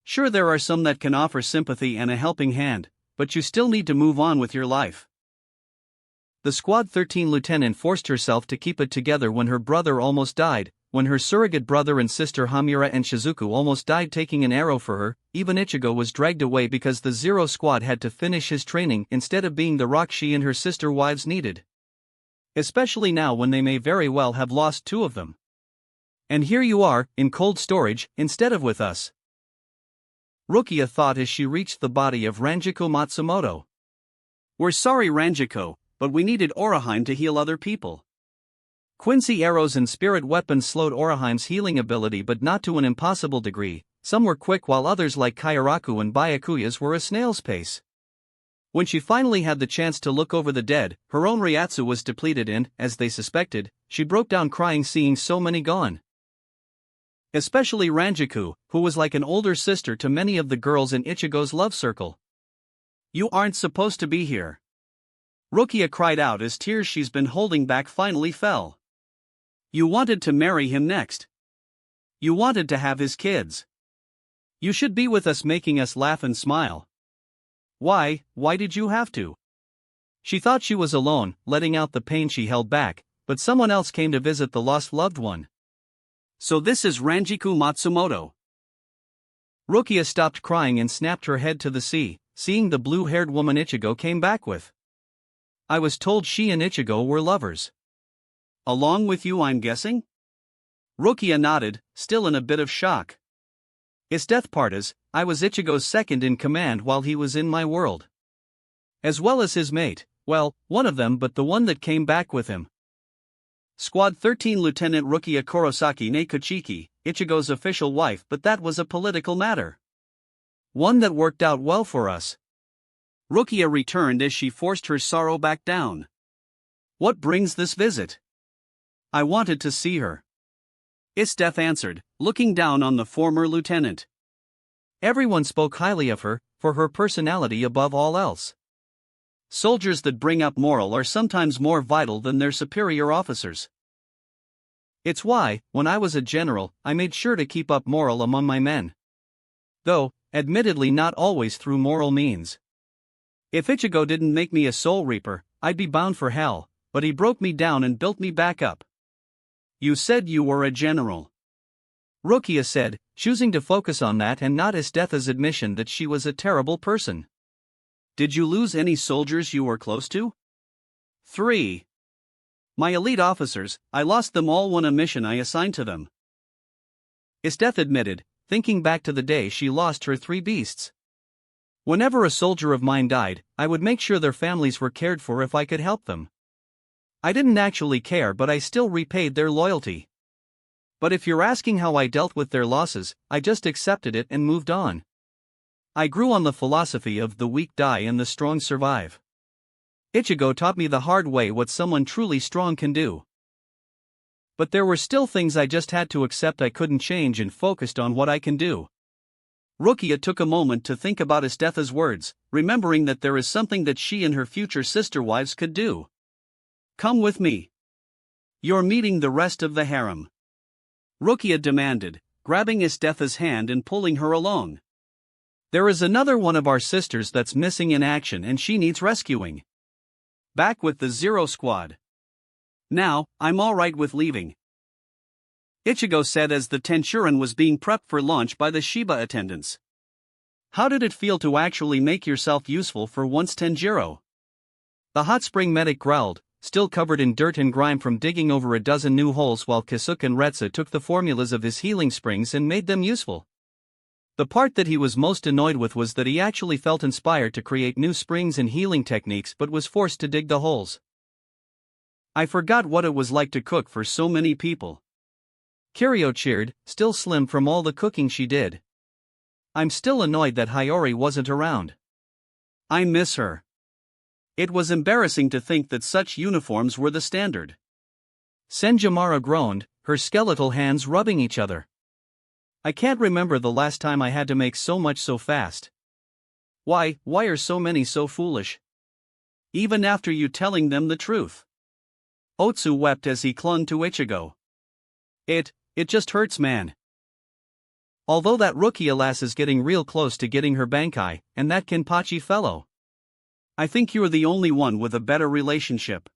Sure, there are some that can offer sympathy and a helping hand, but you still need to move on with your life. The Squad 13 lieutenant forced herself to keep it together when her brother almost died, when her surrogate brother and sister Hamura and Shizuku almost died taking an arrow for her. Even Ichigo was dragged away because the Zero Squad had to finish his training instead of being the rock she and her sister wives needed. Especially now when they may very well have lost two of them. And here you are, in cold storage, instead of with us. Rukia thought as she reached the body of Ranjiko Matsumoto. "We're sorry, Ranjiko, but we needed Oraheim to heal other people." Quincy arrows and spirit weapons slowed Oraheim's healing ability, but not to an impossible degree. Some were quick while others like Kairaku and Byakuya's were a snail's pace. When she finally had the chance to look over the dead, her own Ryatsu was depleted and, as they suspected, she broke down crying seeing so many gone. Especially Ranjiku, who was like an older sister to many of the girls in Ichigo's love circle. "You aren't supposed to be here," Rukia cried out as tears she's been holding back finally fell. "You wanted to marry him next. You wanted to have his kids. You should be with us making us laugh and smile. Why did you have to?" She thought she was alone, letting out the pain she held back, but someone else came to visit the lost loved one. "So this is Ranjiku Matsumoto." Rukia stopped crying and snapped her head to the sea, seeing the blue-haired woman Ichigo came back with. "I was told she and Ichigo were lovers." "Along with you, I'm guessing?" Rukia nodded, still in a bit of shock. "It's death partas, I was Ichigo's second in command while he was in my world. As well as his mate, well, one of them but the one that came back with him." Squad 13 Lieutenant Rukia Kurosaki ne Kuchiki, Ichigo's official wife, but that was a political matter. One that worked out well for us. Rukia returned as she forced her sorrow back down. What brings this visit? I wanted to see her. Isteth answered, looking down on the former lieutenant. Everyone spoke highly of her, for her personality above all else. Soldiers that bring up moral are sometimes more vital than their superior officers. It's why, when I was a general, I made sure to keep up moral among my men. Though, admittedly not always through moral means. If Ichigo didn't make me a soul reaper, I'd be bound for hell, but he broke me down and built me back up. You said you were a general. Rukia said, choosing to focus on that and not Isteth's admission that she was a terrible person. Did you lose any soldiers you were close to? 3. My elite officers, I lost them all when a mission I assigned to them. Isteth admitted, thinking back to the day she lost her 3 beasts. Whenever a soldier of mine died, I would make sure their families were cared for if I could help them. I didn't actually care, but I still repaid their loyalty. But if you're asking how I dealt with their losses, I just accepted it and moved on. I grew on the philosophy of the weak die and the strong survive. Ichigo taught me the hard way what someone truly strong can do. But there were still things I just had to accept I couldn't change and focused on what I can do. Rukia took a moment to think about Isteth's words, remembering that there is something that she and her future sister wives could do. Come with me. You're meeting the rest of the harem. Rukia demanded, grabbing Isteth's hand and pulling her along. There is another one of our sisters that's missing in action and she needs rescuing. Back with the Zero Squad. Now, I'm alright with leaving. Ichigo said as the Tenshurin was being prepped for launch by the Shiba attendants. How did it feel to actually make yourself useful for once, Tenjiro? The hot spring medic growled, still covered in dirt and grime from digging over a dozen new holes, while Kisuke and Retsu took the formulas of his healing springs and made them useful. The part that he was most annoyed with was that he actually felt inspired to create new springs and healing techniques but was forced to dig the holes. I forgot what it was like to cook for so many people. Kiryu cheered, still slim from all the cooking she did. I'm still annoyed that Hiyori wasn't around. I miss her. It was embarrassing to think that such uniforms were the standard. Senjimara groaned, her skeletal hands rubbing each other. I can't remember the last time I had to make so much so fast. Why are so many so foolish? Even after you telling them the truth. Otsu wept as he clung to Ichigo. It just hurts, man. Although that Rukia lass is getting real close to getting her Bankai, and that Kenpachi fellow. I think you're the only one with a better relationship.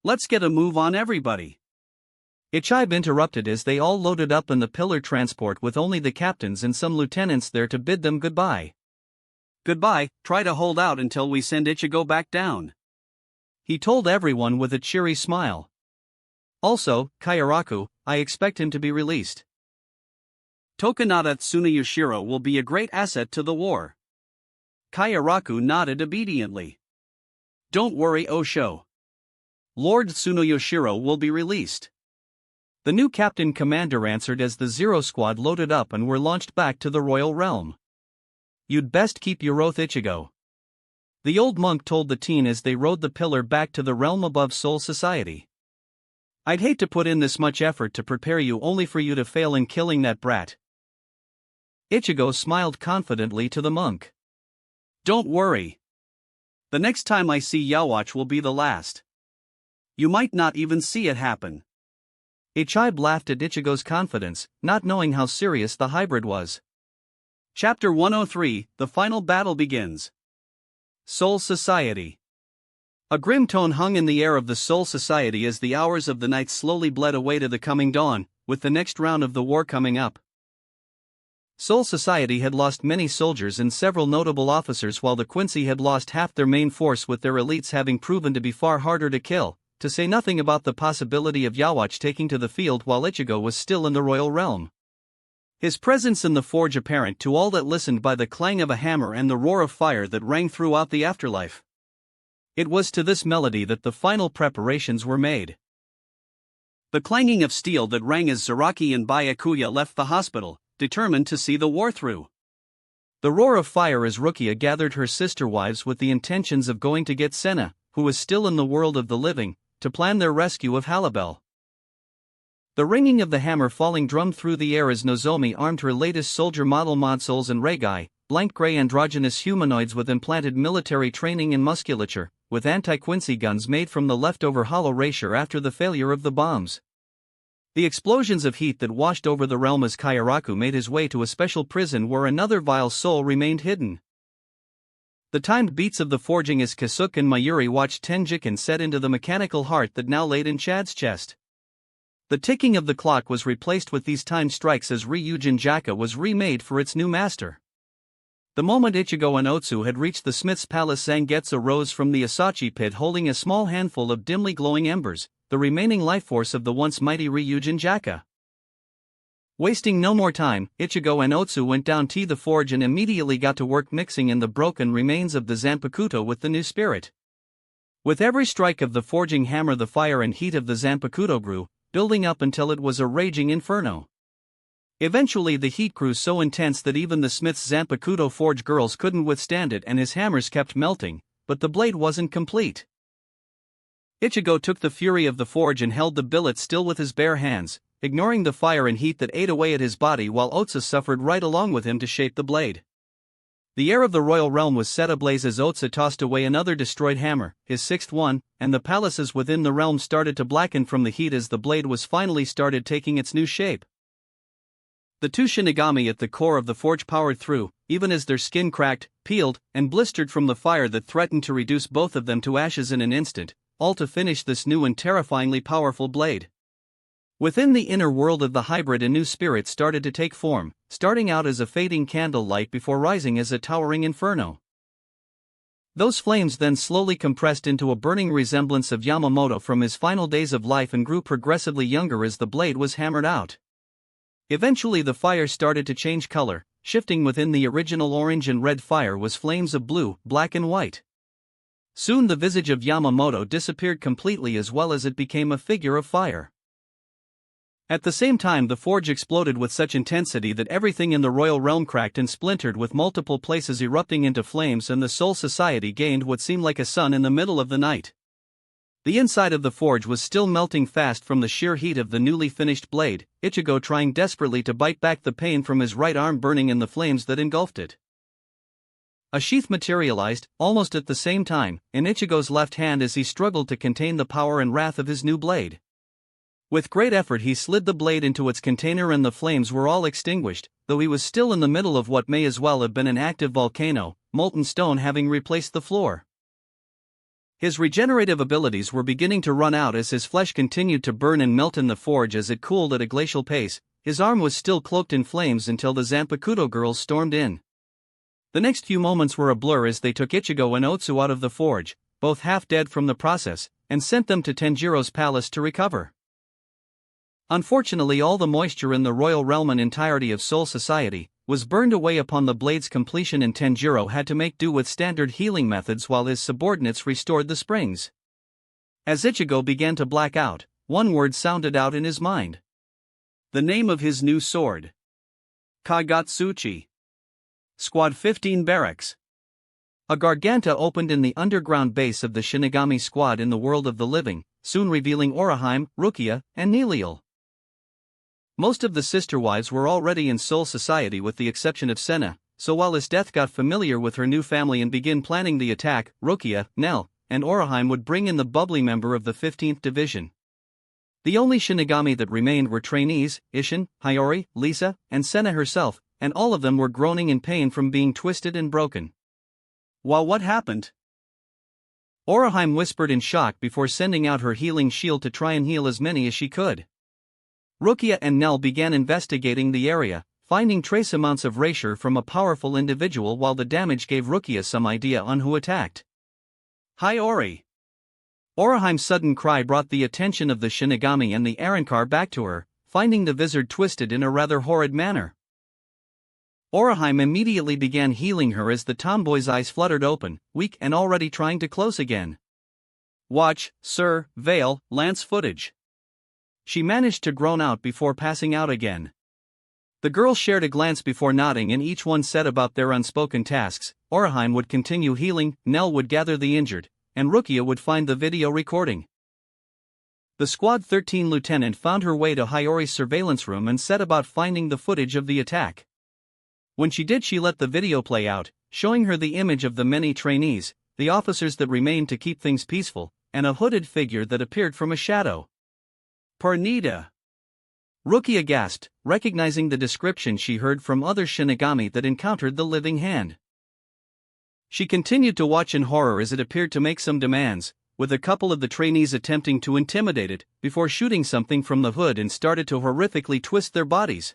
Let's get a move on, everybody. Ichibe interrupted as they all loaded up in the pillar transport with only the captains and some lieutenants there to bid them goodbye. Goodbye, try to hold out until we send Ichigo back down. He told everyone with a cheery smile. Also, Kairaku, I expect him to be released. Tokunada Tsunoyoshiro will be a great asset to the war. Kairaku nodded obediently. Don't worry, Osho. Lord Tsunoyoshiro will be released. The new captain commander answered as the Zero Squad loaded up and were launched back to the royal realm. You'd best keep your oath, Ichigo. The old monk told the teen as they rode the pillar back to the realm above Soul Society. I'd hate to put in this much effort to prepare you only for you to fail in killing that brat. Ichigo smiled confidently to the monk. Don't worry. The next time I see Yawatch will be the last. You might not even see it happen. Ichibe laughed at Ichigo's confidence, not knowing how serious the hybrid was. Chapter 103, The Final Battle Begins. Soul Society. A grim tone hung in the air of the Soul Society as the hours of the night slowly bled away to the coming dawn, with the next round of the war coming up. Soul Society had lost many soldiers and several notable officers, while the Quincy had lost half their main force, with their elites having proven to be far harder to kill, to say nothing about the possibility of Yawatch taking to the field while Ichigo was still in the royal realm. His presence in the forge apparent to all that listened by the clang of a hammer and the roar of fire that rang throughout the afterlife. It was to this melody that the final preparations were made. The clanging of steel that rang as Zaraki and Byakuya left the hospital, determined to see the war through. The roar of fire as Rukia gathered her sister wives with the intentions of going to get Senna, who was still in the world of the living, to plan their rescue of Halibel. The ringing of the hammer falling drummed through the air as Nozomi armed her latest soldier model Modsouls and Regai, blank grey androgynous humanoids with implanted military training and musculature, with anti-Quincy guns made from the leftover hollow erasure after the failure of the bombs. The explosions of heat that washed over the realm as Kairaku made his way to a special prison where another vile soul remained hidden. The timed beats of the forging as Kasuke and Mayuri watched Tenjikin set into the mechanical heart that now laid in Chad's chest. The ticking of the clock was replaced with these timed strikes as Ryujin Jaka was remade for its new master. The moment Ichigo and Otsu had reached the smith's palace, Zangetsu rose from the Asachi pit holding a small handful of dimly glowing embers, the remaining life force of the once mighty Ryujin Jaka. Wasting no more time, Ichigo and Otsu went down to the forge and immediately got to work mixing in the broken remains of the Zanpakuto with the new spirit. With every strike of the forging hammer, the fire and heat of the Zanpakuto grew, building up until it was a raging inferno. Eventually the heat grew so intense that even the smith's Zanpakuto forge girls couldn't withstand it and his hammers kept melting, but the blade wasn't complete. Ichigo took the fury of the forge and held the billet still with his bare hands, ignoring the fire and heat that ate away at his body, while Otsu suffered right along with him to shape the blade. The air of the royal realm was set ablaze as Otsu tossed away another destroyed hammer, his sixth one, and the palaces within the realm started to blacken from the heat as the blade was finally started taking its new shape. The two Shinigami at the core of the forge powered through, even as their skin cracked, peeled, and blistered from the fire that threatened to reduce both of them to ashes in an instant, all to finish this new and terrifyingly powerful blade. Within the inner world of the hybrid, a new spirit started to take form, starting out as a fading candle light before rising as a towering inferno. Those flames then slowly compressed into a burning resemblance of Yamamoto from his final days of life and grew progressively younger as the blade was hammered out. Eventually the fire started to change color, shifting within the original orange and red fire was flames of blue, black and white. Soon the visage of Yamamoto disappeared completely as well as it became a figure of fire. At the same time the forge exploded with such intensity that everything in the royal realm cracked and splintered, with multiple places erupting into flames, and the Soul Society gained what seemed like a sun in the middle of the night. The inside of the forge was still melting fast from the sheer heat of the newly finished blade, Ichigo trying desperately to bite back the pain from his right arm burning in the flames that engulfed it. A sheath materialized, almost at the same time, in Ichigo's left hand as he struggled to contain the power and wrath of his new blade. With great effort he slid the blade into its container and the flames were all extinguished, though he was still in the middle of what may as well have been an active volcano, molten stone having replaced the floor. His regenerative abilities were beginning to run out as his flesh continued to burn and melt in the forge as it cooled at a glacial pace. His arm was still cloaked in flames until the Zanpakuto girls stormed in. The next few moments were a blur as they took Ichigo and Otsu out of the forge, both half dead from the process, and sent them to Tenjiro's palace to recover. Unfortunately, all the moisture in the royal realm and entirety of Soul Society was burned away upon the blade's completion, and Tenjiro had to make do with standard healing methods while his subordinates restored the springs. As Ichigo began to black out, one word sounded out in his mind. The name of his new sword. Kagatsuchi. Squad 15 Barracks. A Garganta opened in the underground base of the Shinigami squad in the world of the living, soon revealing Oraheim, Rukia, and Neliel. Most of the sister wives were already in Soul Society with the exception of Senna, so while his death got familiar with her new family and began planning the attack, Rukia, Nell, and Oraheim would bring in the bubbly member of the 15th Division. The only Shinigami that remained were trainees, Ishin, Hiyori, Lisa, and Senna herself, and all of them were groaning in pain from being twisted and broken. Well, what happened? Oraheim whispered in shock before sending out her healing shield to try and heal as many as she could. Rukia and Nell began investigating the area, finding trace amounts of erasure from a powerful individual, while the damage gave Rukia some idea on who attacked. Hiyori! Oraheim's sudden cry brought the attention of the Shinigami and the Arrancar back to her, finding the wizard twisted in a rather horrid manner. Oraheim immediately began healing her as the tomboy's eyes fluttered open, weak and already trying to close again. Watch, sir, Veil, Lance footage. She managed to groan out before passing out again. The girls shared a glance before nodding, and each one said about their unspoken tasks. Oraheim would continue healing, Nell would gather the injured, and Rukia would find the video recording. The Squad 13 lieutenant found her way to Hiyori's surveillance room and set about finding the footage of the attack. When she did, she let the video play out, showing her the image of the many trainees, the officers that remained to keep things peaceful, and a hooded figure that appeared from a shadow. Pernita! Rukia gasped, recognizing the description she heard from other Shinigami that encountered the living hand. She continued to watch in horror as it appeared to make some demands, with a couple of the trainees attempting to intimidate it, before shooting something from the hood and started to horrifically twist their bodies.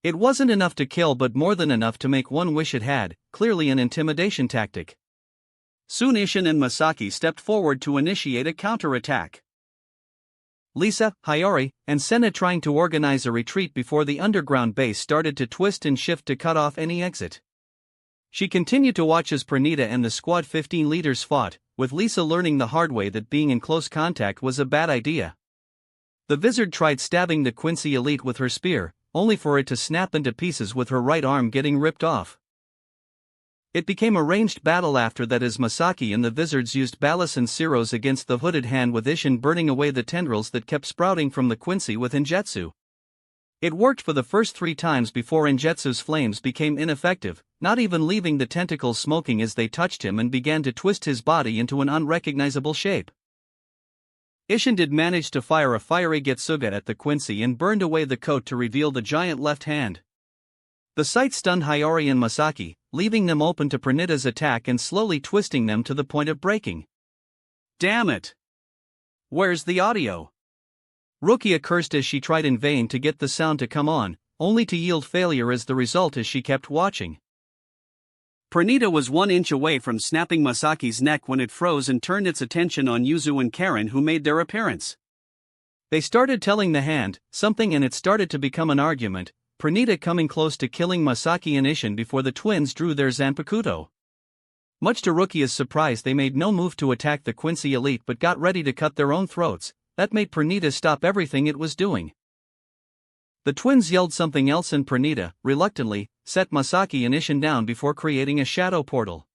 It wasn't enough to kill, but more than enough to make one wish it had, clearly an intimidation tactic. Soon Ishin and Masaki stepped forward to initiate a counterattack. Lisa, Hiyori, and Senna trying to organize a retreat before the underground base started to twist and shift to cut off any exit. She continued to watch as Pernita and the Squad 15 leaders fought, with Lisa learning the hard way that being in close contact was a bad idea. The Wizard tried stabbing the Quincy elite with her spear, only for it to snap into pieces with her right arm getting ripped off. It became a ranged battle after that as Masaki and the Wizards used Ballas and Siros against the hooded hand, with Ishin burning away the tendrils that kept sprouting from the Quincy with Injetsu. It worked for the first 3 times before Injetsu's flames became ineffective, not even leaving the tentacles smoking as they touched him and began to twist his body into an unrecognizable shape. Ishin did manage to fire a fiery Getsuga at the Quincy and burned away the coat to reveal the giant left hand. The sight stunned Hiyori and Masaki, leaving them open to Pernita's attack and slowly twisting them to the point of breaking. Damn it! Where's the audio? Rukia cursed as she tried in vain to get the sound to come on, only to yield failure as the result as she kept watching. Pernita was 1 inch away from snapping Masaki's neck when it froze and turned its attention on Yuzu and Karen, who made their appearance. They started telling the hand something and it started to become an argument, Pernita coming close to killing Masaki and Ishin before the twins drew their Zanpakuto. Much to Rukia's surprise, they made no move to attack the Quincy elite but got ready to cut their own throats. That made Pernita stop everything it was doing. The twins yelled something else and Pernita, reluctantly, set Masaki and Ishin down before creating a shadow portal.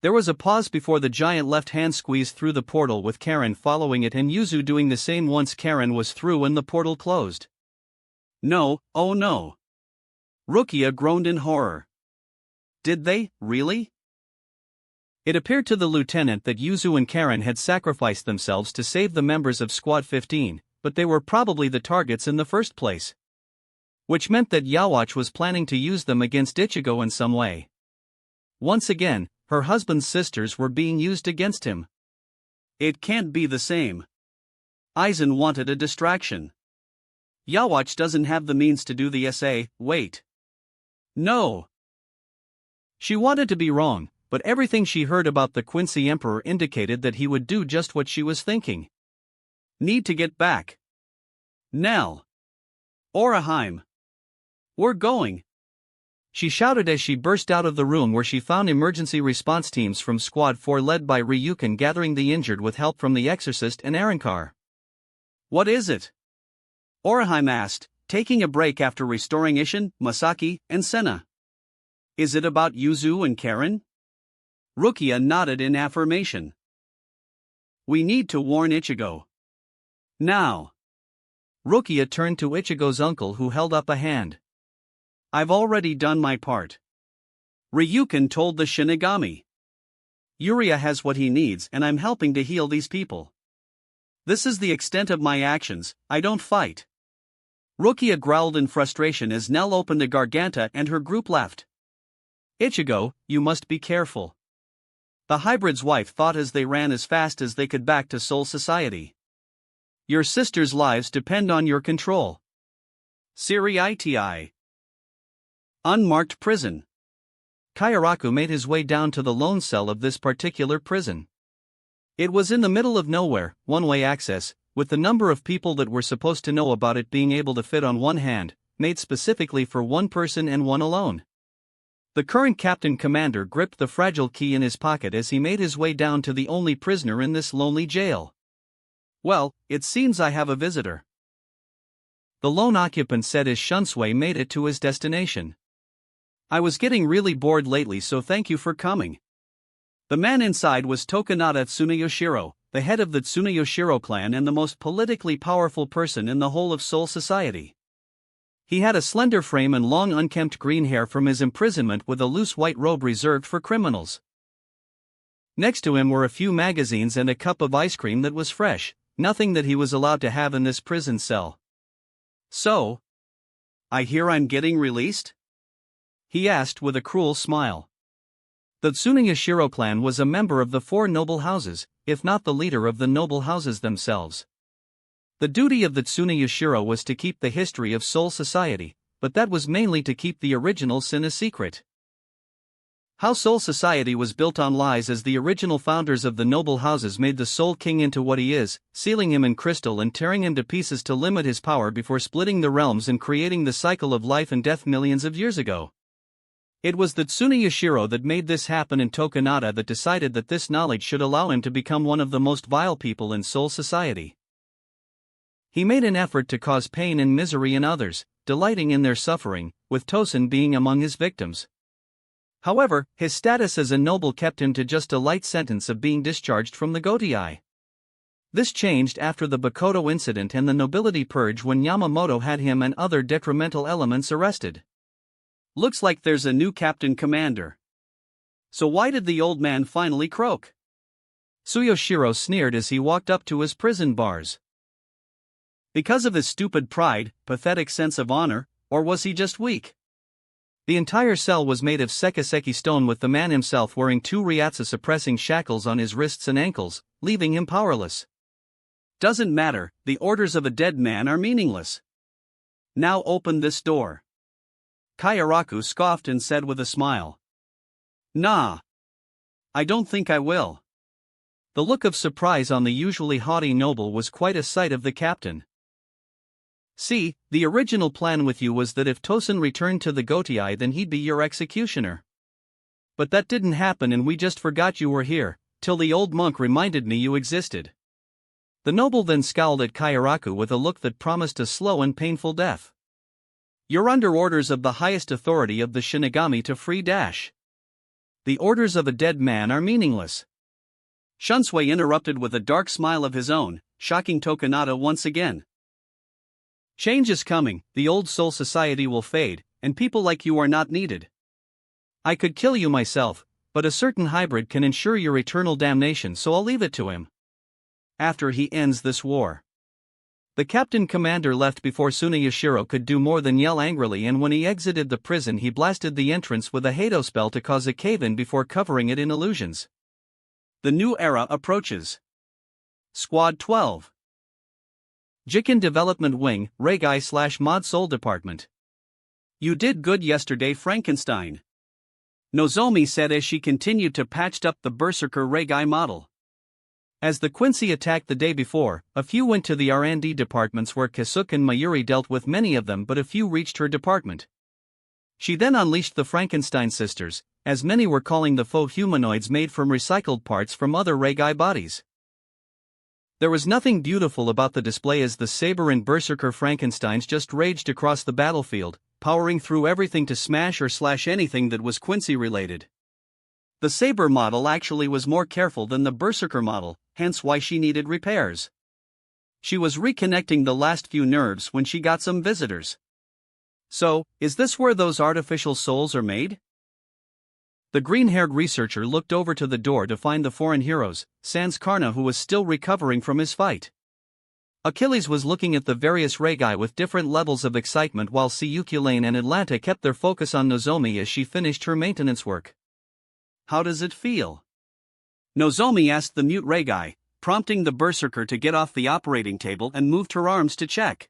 There was a pause before the giant left hand squeezed through the portal, with Karen following it and Yuzu doing the same once Karen was through and the portal closed. No, oh no. Rukia groaned in horror. Did they, really? It appeared to the lieutenant that Yuzu and Karen had sacrificed themselves to save the members of Squad 15, but they were probably the targets in the first place. Which meant that Yawatch was planning to use them against Ichigo in some way. Once again, her husband's sisters were being used against him. It can't be the same. Aizen wanted a distraction. Yawatch doesn't have the means to do the SA, wait. No. She wanted to be wrong, but everything she heard about the Quincy Emperor indicated that he would do just what she was thinking. Need to get back. Nell. Oraheim. We're going. She shouted as she burst out of the room, where she found emergency response teams from Squad 4 led by Ryukin gathering the injured with help from the Exorcist and Arankar. What is it? Oraheim asked, taking a break after restoring Ishin, Masaki, and Senna. Is it about Yuzu and Karen? Rukia nodded in affirmation. We need to warn Ichigo. Now. Rukia turned to Ichigo's uncle, who held up a hand. I've already done my part. Ryukin told the Shinigami. Yuria has what he needs and I'm helping to heal these people. This is the extent of my actions, I don't fight. Rukia growled in frustration as Nell opened a Garganta and her group left. Ichigo, you must be careful. The hybrid's wife thought as they ran as fast as they could back to Soul Society. Your sisters' lives depend on your control. Siri Iti. Unmarked prison. Kayaraku made his way down to the lone cell of this particular prison. It was in the middle of nowhere, one-way access, with the number of people that were supposed to know about it being able to fit on one hand, made specifically for one person and one alone. The current captain commander gripped the fragile key in his pocket as he made his way down to the only prisoner in this lonely jail. Well, it seems I have a visitor. The lone occupant said as Shunsui made it to his destination. I was getting really bored lately, so thank you for coming. The man inside was Tokunada Tsuneyoshiro, the head of the Tsunayoshiro clan and the most politically powerful person in the whole of Seoul society. He had a slender frame and long unkempt green hair from his imprisonment with a loose white robe reserved for criminals. Next to him were a few magazines and a cup of ice cream that was fresh, nothing that he was allowed to have in this prison cell. "So, I hear I'm getting released?" he asked with a cruel smile. The Tsunayoshiro clan was a member of the four noble houses, if not the leader of the noble houses themselves. The duty of the Tsunayoshiro was to keep the history of Seoul society, but that was mainly to keep the original sin a secret. How Seoul society was built on lies, as the original founders of the noble houses made the Seoul king into what he is, sealing him in crystal and tearing him to pieces to limit his power before splitting the realms and creating the cycle of life and death millions of years ago. It was the Tsunayoshiro that made this happen, and Tokunada that decided that this knowledge should allow him to become one of the most vile people in Seoul society. He made an effort to cause pain and misery in others, delighting in their suffering, with Tosen being among his victims. However, his status as a noble kept him to just a light sentence of being discharged from the Gotiai. This changed after the Bakoto incident and the nobility purge, when Yamamoto had him and other detrimental elements arrested. "Looks like there's a new captain commander. So why did the old man finally croak?" Tsuyoshiro sneered as he walked up to his prison bars. Because of his stupid pride, pathetic sense of honor, or was he just weak? The entire cell was made of sekiseki stone, with the man himself wearing 2 ryatsu suppressing shackles on his wrists and ankles, leaving him powerless. "Doesn't matter, the orders of a dead man are meaningless. Now open this door." Kayaraku scoffed and said with a smile. "Nah. I don't think I will." The look of surprise on the usually haughty noble was quite a sight of the captain. "See, the original plan with you was that if Tosen returned to the Gotiai, then he'd be your executioner. But that didn't happen, and we just forgot you were here, till the old monk reminded me you existed." The noble then scowled at Kayaraku with a look that promised a slow and painful death. "You're under orders of the highest authority of the Shinigami to free dash. The orders of a dead man are meaningless." Shunsui interrupted with a dark smile of his own, shocking Tokunada once again. "Change is coming, the old Seoul society will fade, and people like you are not needed. I could kill you myself, but a certain hybrid can ensure your eternal damnation, so I'll leave it to him. After he ends this war." The captain commander left before Tsunayoshiro could do more than yell angrily, and when he exited the prison he blasted the entrance with a Hado spell to cause a cave-in before covering it in illusions. The new era approaches. Squad 12. Jiken Development Wing, Reigai/Mod Soul Department. "You did good yesterday, Frankenstein," Nozomi said as she continued to patch up the Berserker Reigai model. As the Quincy attacked the day before, a few went to the R&D departments where Kasuke and Mayuri dealt with many of them, but a few reached her department. She then unleashed the Frankenstein sisters, as many were calling the faux humanoids made from recycled parts from other Reigai bodies. There was nothing beautiful about the display, as the Saber and Berserker Frankensteins just raged across the battlefield, powering through everything to smash or slash anything that was Quincy related. The Saber model actually was more careful than the Berserker model, hence why she needed repairs. She was reconnecting the last few nerves when she got some visitors. "So, is this where those artificial souls are made?" The green-haired researcher looked over to the door to find the foreign heroes, sans Karna, who was still recovering from his fight. Achilles was looking at the various Reigai with different levels of excitement, while Tsuyuki and Atlanta kept their focus on Nozomi as she finished her maintenance work. "How does it feel?" Nozomi asked the mute Reigai, prompting the Berserker to get off the operating table and moved her arms to check.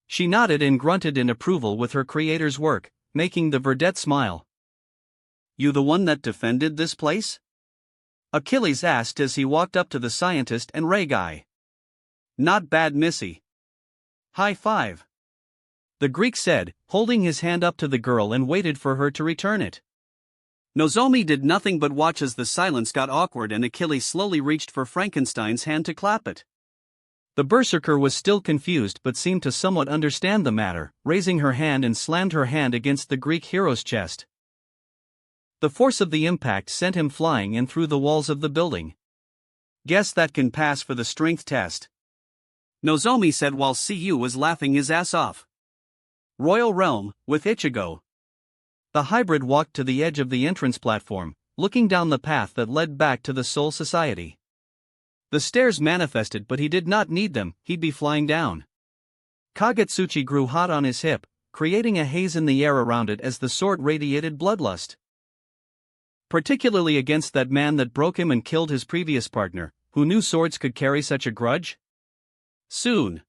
She nodded and grunted in approval with her creator's work, making the Verdette smile. "You the one that defended this place?" Achilles asked as he walked up to the scientist and Reigai. "Not bad, missy. High five," the Greek said, holding his hand up to the girl, and waited for her to return it. Nozomi did nothing but watch as the silence got awkward and Achilles slowly reached for Frankenstein's hand to clap it. The Berserker was still confused but seemed to somewhat understand the matter, raising her hand and slammed her hand against the Greek hero's chest. The force of the impact sent him flying and through the walls of the building. Guess that can pass for the strength test, Nozomi said while Cu was laughing his ass off. Royal Realm, with Ichigo. The hybrid walked to the edge of the entrance platform, looking down the path that led back to the Soul Society. The stairs manifested, but he did not need them, he'd be flying down. Kagetsuchi grew hot on his hip, creating a haze in the air around it as the sword radiated bloodlust. Particularly against that man that broke him and killed his previous partner, who knew swords could carry such a grudge? Soon.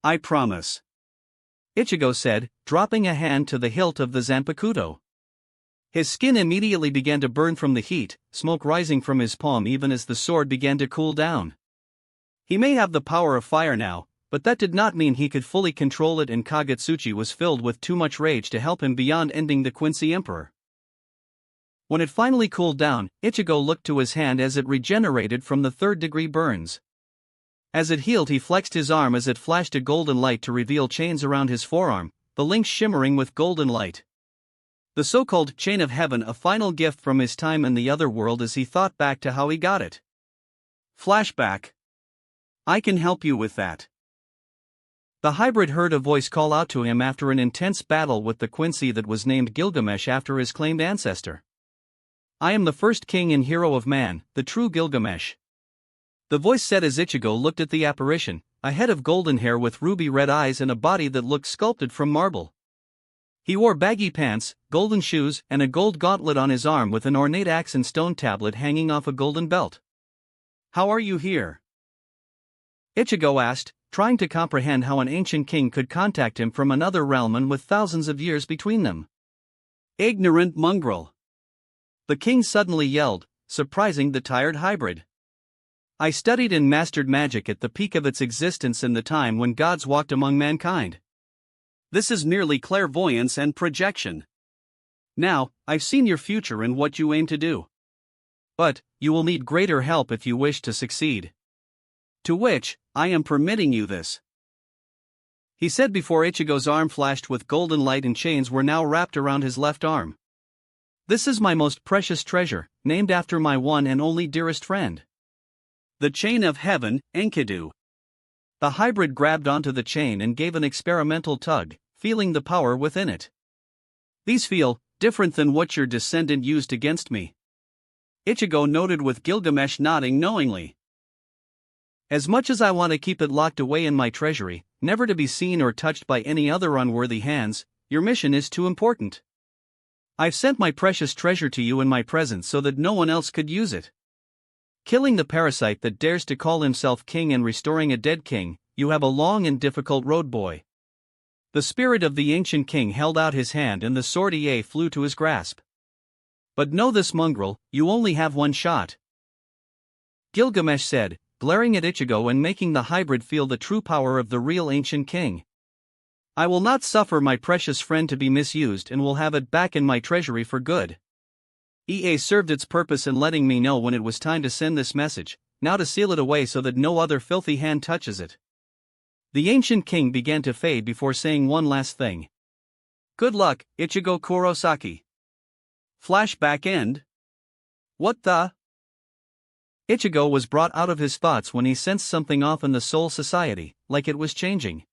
I promise, Ichigo said, dropping a hand to the hilt of the Zanpakuto. His skin immediately began to burn from the heat, smoke rising from his palm even as the sword began to cool down. He may have the power of fire now, but that did not mean he could fully control it, and Kagetsuchi was filled with too much rage to help him beyond ending the Quincy Emperor. When it finally cooled down, Ichigo looked to his hand as it regenerated from the third-degree burns. As it healed, he flexed his arm as it flashed a golden light to reveal chains around his forearm, the links shimmering with golden light. The so-called Chain of Heaven, a final gift from his time in the other world as he thought back to how he got it. Flashback. I can help you with that. The hybrid heard a voice call out to him after an intense battle with the Quincy that was named Gilgamesh after his claimed ancestor. I am the first king and hero of man, the true Gilgamesh. The voice said as Ichigo looked at the apparition, a head of golden hair with ruby red eyes and a body that looked sculpted from marble. He wore baggy pants, golden shoes, and a gold gauntlet on his arm with an ornate axe and stone tablet hanging off a golden belt. How are you here? Ichigo asked, trying to comprehend how an ancient king could contact him from another realm and with thousands of years between them. Ignorant mongrel! The king suddenly yelled, surprising the tired hybrid. I studied and mastered magic at the peak of its existence in the time when gods walked among mankind. This is merely clairvoyance and projection. Now, I've seen your future and what you aim to do. But, you will need greater help if you wish to succeed. To which, I am permitting you this. He said before Ichigo's arm flashed with golden light and chains were now wrapped around his left arm. This is my most precious treasure, named after my one and only dearest friend. The Chain of Heaven, Enkidu. The hybrid grabbed onto the chain and gave an experimental tug, feeling the power within it. These feel different than what your descendant used against me, Ichigo noted with Gilgamesh nodding knowingly. As much as I want to keep it locked away in my treasury, never to be seen or touched by any other unworthy hands, your mission is too important. I've sent my precious treasure to you in my presence so that no one else could use it. Killing the parasite that dares to call himself king and restoring a dead king, you have a long and difficult road, boy. The spirit of the ancient king held out his hand and the sword Ie flew to his grasp. But know this, mongrel, you only have one shot. Gilgamesh said, glaring at Ichigo and making the hybrid feel the true power of the real ancient king. I will not suffer my precious friend to be misused and will have it back in my treasury for good. EA served its purpose in letting me know when it was time to send this message, now to seal it away so that no other filthy hand touches it. The ancient king began to fade before saying one last thing. Good luck, Ichigo Kurosaki. Flashback end? What the? Ichigo was brought out of his thoughts when he sensed something off in the Soul Society, like it was changing.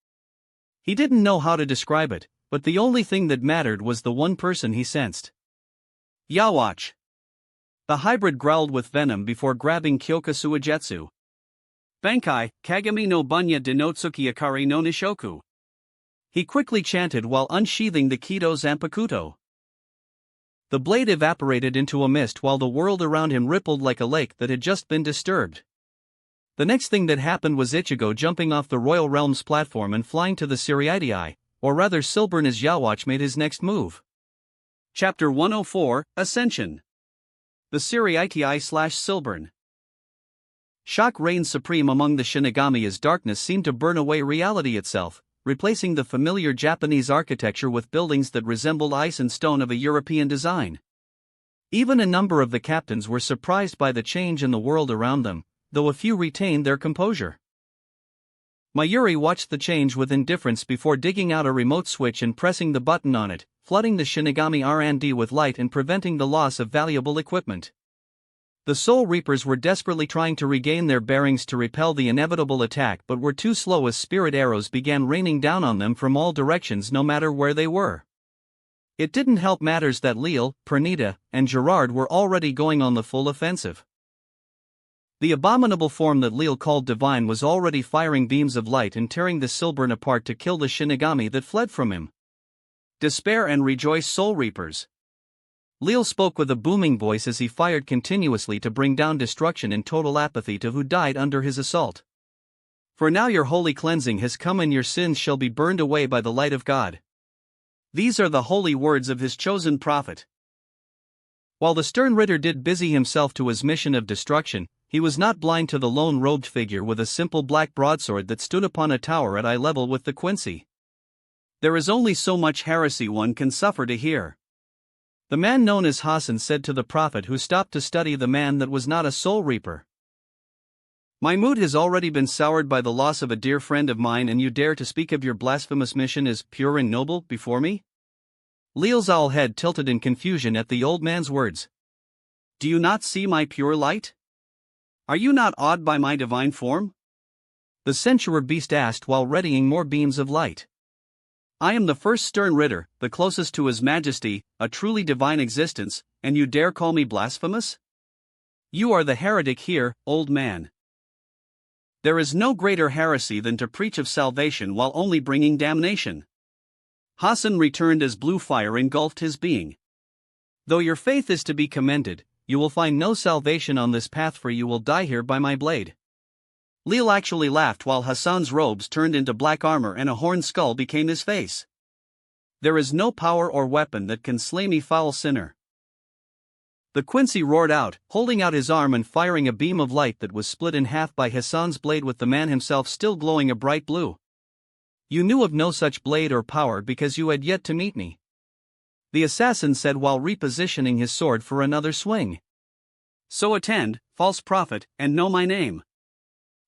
He didn't know how to describe it, but the only thing that mattered was the one person he sensed. Yawatch. The hybrid growled with venom before grabbing Kyoka Suigetsu. Bankai, Kagami no Bunya Denotsuki Akari no Nishoku. He quickly chanted while unsheathing the Kido Zanpakuto. The blade evaporated into a mist while the world around him rippled like a lake that had just been disturbed. The next thing that happened was Ichigo jumping off the Royal Realms platform and flying to the Siriitii, or rather Silburn as Yawatch made his next move. Chapter 104, Ascension. The Siriitii/Silburn. Shock reigned supreme among the Shinigami as darkness seemed to burn away reality itself, replacing the familiar Japanese architecture with buildings that resembled ice and stone of a European design. Even a number of the captains were surprised by the change in the world around them, though a few retained their composure. Mayuri watched the change with indifference before digging out a remote switch and pressing the button on it, flooding the Shinigami R&D with light and preventing the loss of valuable equipment. The Soul Reapers were desperately trying to regain their bearings to repel the inevitable attack but were too slow as spirit arrows began raining down on them from all directions no matter where they were. It didn't help matters that Leal, Pernita, and Gerard were already going on the full offensive. The abominable form that Leal called divine was already firing beams of light and tearing the Silburn apart to kill the Shinigami that fled from him. Despair and rejoice, Soul Reapers! Leal spoke with a booming voice as he fired continuously to bring down destruction and total apathy to who died under his assault. For now your holy cleansing has come and your sins shall be burned away by the light of God. These are the holy words of his chosen prophet. While the stern Ritter did busy himself to his mission of destruction, he was not blind to the lone robed figure with a simple black broadsword that stood upon a tower at eye level with the Quincy. There is only so much heresy one can suffer to hear. The man known as Hassan said to the prophet who stopped to study the man that was not a soul reaper. My mood has already been soured by the loss of a dear friend of mine and you dare to speak of your blasphemous mission as pure and noble before me? Leal's owl head tilted in confusion at the old man's words. Do you not see my pure light? Are you not awed by my divine form? The censurer beast asked while readying more beams of light. I am the first stern Ritter, the closest to His Majesty, a truly divine existence, and you dare call me blasphemous? You are the heretic here, old man. There is no greater heresy than to preach of salvation while only bringing damnation. Hassan returned as blue fire engulfed his being. Though your faith is to be commended, you will find no salvation on this path for you will die here by my blade. Leal actually laughed while Hassan's robes turned into black armor and a horned skull became his face. There is no power or weapon that can slay me, foul sinner. The Quincy roared out, holding out his arm and firing a beam of light that was split in half by Hassan's blade with the man himself still glowing a bright blue. You knew of no such blade or power because you had yet to meet me. The assassin said while repositioning his sword for another swing. So attend, false prophet, and know my name.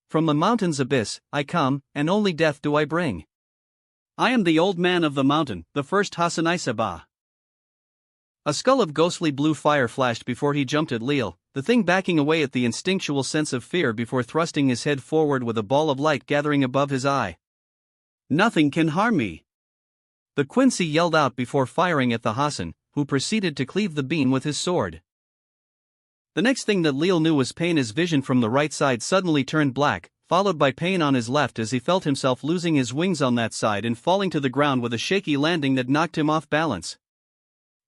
From the mountain's abyss, I come, and only death do I bring. I am the old man of the mountain, the first Hassan Isaba. A skull of ghostly blue fire flashed before he jumped at Leal, the thing backing away at the instinctual sense of fear before thrusting his head forward with a ball of light gathering above his eye. Nothing can harm me. The Quincy yelled out before firing at the Hassan, who proceeded to cleave the beam with his sword. The next thing that Leal knew was pain. His vision from the right side suddenly turned black, followed by pain on his left as he felt himself losing his wings on that side and falling to the ground with a shaky landing that knocked him off balance.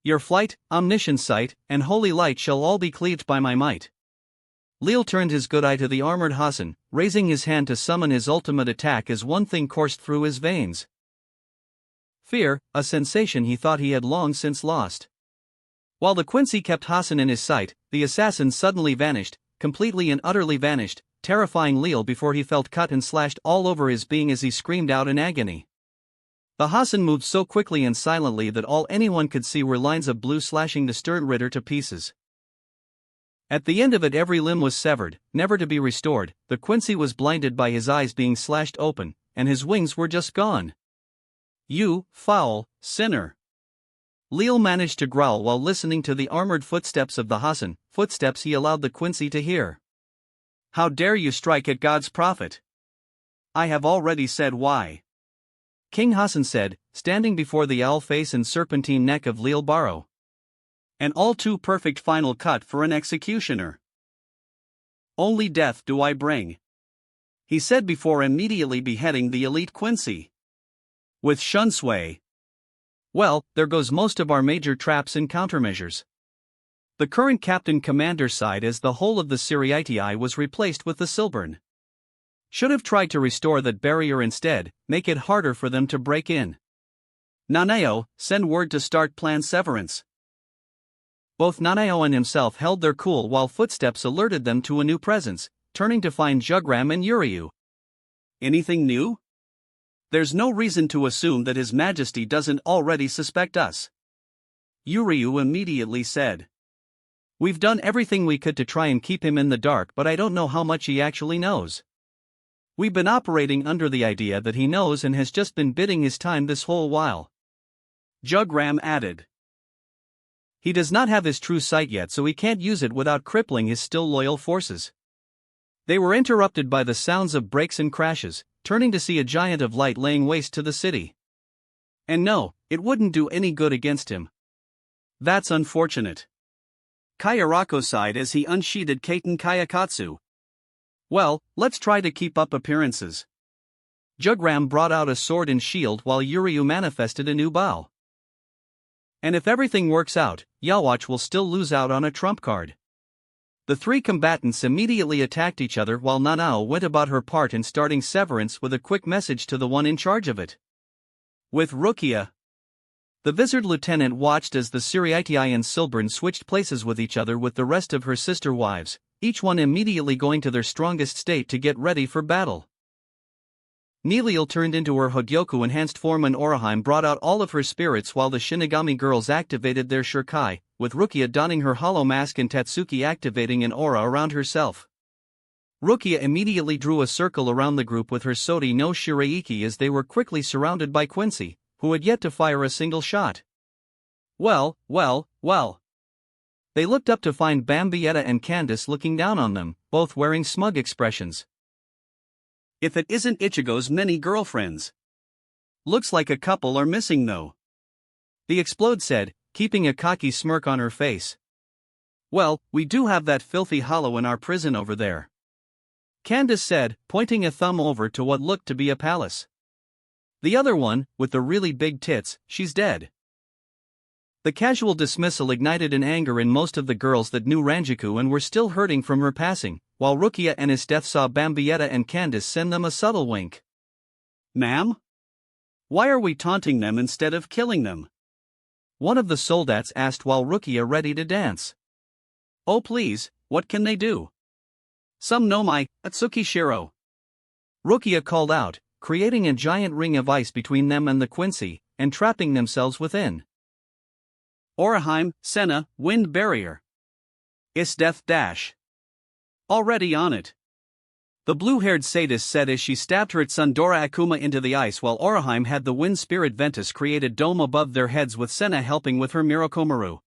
Your flight, omniscient sight, and holy light shall all be cleaved by my might. Leal turned his good eye to the armored Hassan, raising his hand to summon his ultimate attack as one thing coursed through his veins. Fear, a sensation he thought he had long since lost. While the Quincy kept Hassan in his sight, the assassin suddenly vanished, completely and utterly vanished, terrifying Leal before he felt cut and slashed all over his being as he screamed out in agony. The Hassan moved so quickly and silently that all anyone could see were lines of blue slashing the stern Ritter to pieces. At the end of it every limb was severed, never to be restored. The Quincy was blinded by his eyes being slashed open, and his wings were just gone. You, foul sinner! Leal managed to growl while listening to the armored footsteps of the Hassan, footsteps he allowed the Quincy to hear. How dare you strike at God's prophet? I have already said why. King Hassan said, standing before the owl face and serpentine neck of Leal Barrow. An all too perfect final cut for an executioner. Only death do I bring, he said before immediately beheading the elite Quincy. With Shunsway. Well, there goes most of our major traps and countermeasures. The current Captain Commander side as the whole of the Siriitii was replaced with the Silburn. Should have tried to restore that barrier instead, make it harder for them to break in. Nanao, send word to start Plan Severance. Both Nanao and himself held their cool while footsteps alerted them to a new presence, turning to find Jugram and Yuryu. Anything new? There's no reason to assume that His Majesty doesn't already suspect us. Yuryu immediately said. We've done everything we could to try and keep him in the dark, but I don't know how much he actually knows. We've been operating under the idea that he knows and has just been biding his time this whole while. Jugram added. He does not have his true sight yet, so he can't use it without crippling his still loyal forces. They were interrupted by the sounds of brakes and crashes, turning to see a giant of light laying waste to the city. And no, it wouldn't do any good against him. That's unfortunate. Kayarako sighed as he unsheathed Kaiten Kayakatsu. Well, let's try to keep up appearances. Jugram brought out a sword and shield while Yuryu manifested a new bow. And if everything works out, Yawatch will still lose out on a trump card. The three combatants immediately attacked each other while Nanao went about her part in starting Severance with a quick message to the one in charge of it. With Rukia, the Vizard Lieutenant watched as the Suriitii and Silburn switched places with each other with the rest of her sister wives, each one immediately going to their strongest state to get ready for battle. Nilil turned into her Hogyoku enhanced form and Oraheim brought out all of her spirits while the Shinigami girls activated their Shurkai, with Rukia donning her hollow mask and Tatsuki activating an aura around herself. Rukia immediately drew a circle around the group with her Sodi no Shiraiki as they were quickly surrounded by Quincy, who had yet to fire a single shot. Well. They looked up to find Bambietta and Candace looking down on them, both wearing smug expressions. If it isn't Ichigo's many girlfriends. Looks like a couple are missing though. The Explode said, keeping a cocky smirk on her face. Well, we do have that filthy hollow in our prison over there. Candace said, pointing a thumb over to what looked to be a palace. The other one, with the really big tits, she's dead. The casual dismissal ignited an anger in most of the girls that knew Ranjaku and were still hurting from her passing, while Rukia and his death saw Bambietta and Candace send them a subtle wink. Ma'am? Why are we taunting them instead of killing them? One of the soldats asked while Rukia ready to dance. Oh please, what can they do? Some know my Atsuki Shiro. Rukia called out, creating a giant ring of ice between them and the Quincy, and trapping themselves within. Oraheim, Senna, Wind Barrier. Isdeath Dash. Already on it. The blue-haired sadist said as she stabbed her Tsundora Akuma into the ice while Oraheim had the Wind Spirit Ventus create a dome above their heads with Senna helping with her Mirokomaru.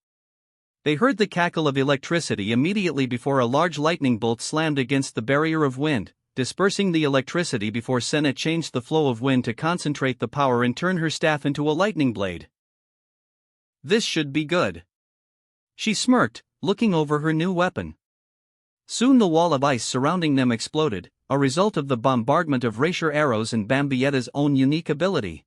They heard the cackle of electricity immediately before a large lightning bolt slammed against the barrier of wind, dispersing the electricity before Senna changed the flow of wind to concentrate the power and turn her staff into a lightning blade. This should be good. She smirked, looking over her new weapon. Soon the wall of ice surrounding them exploded, a result of the bombardment of Racier arrows and Bambietta's own unique ability.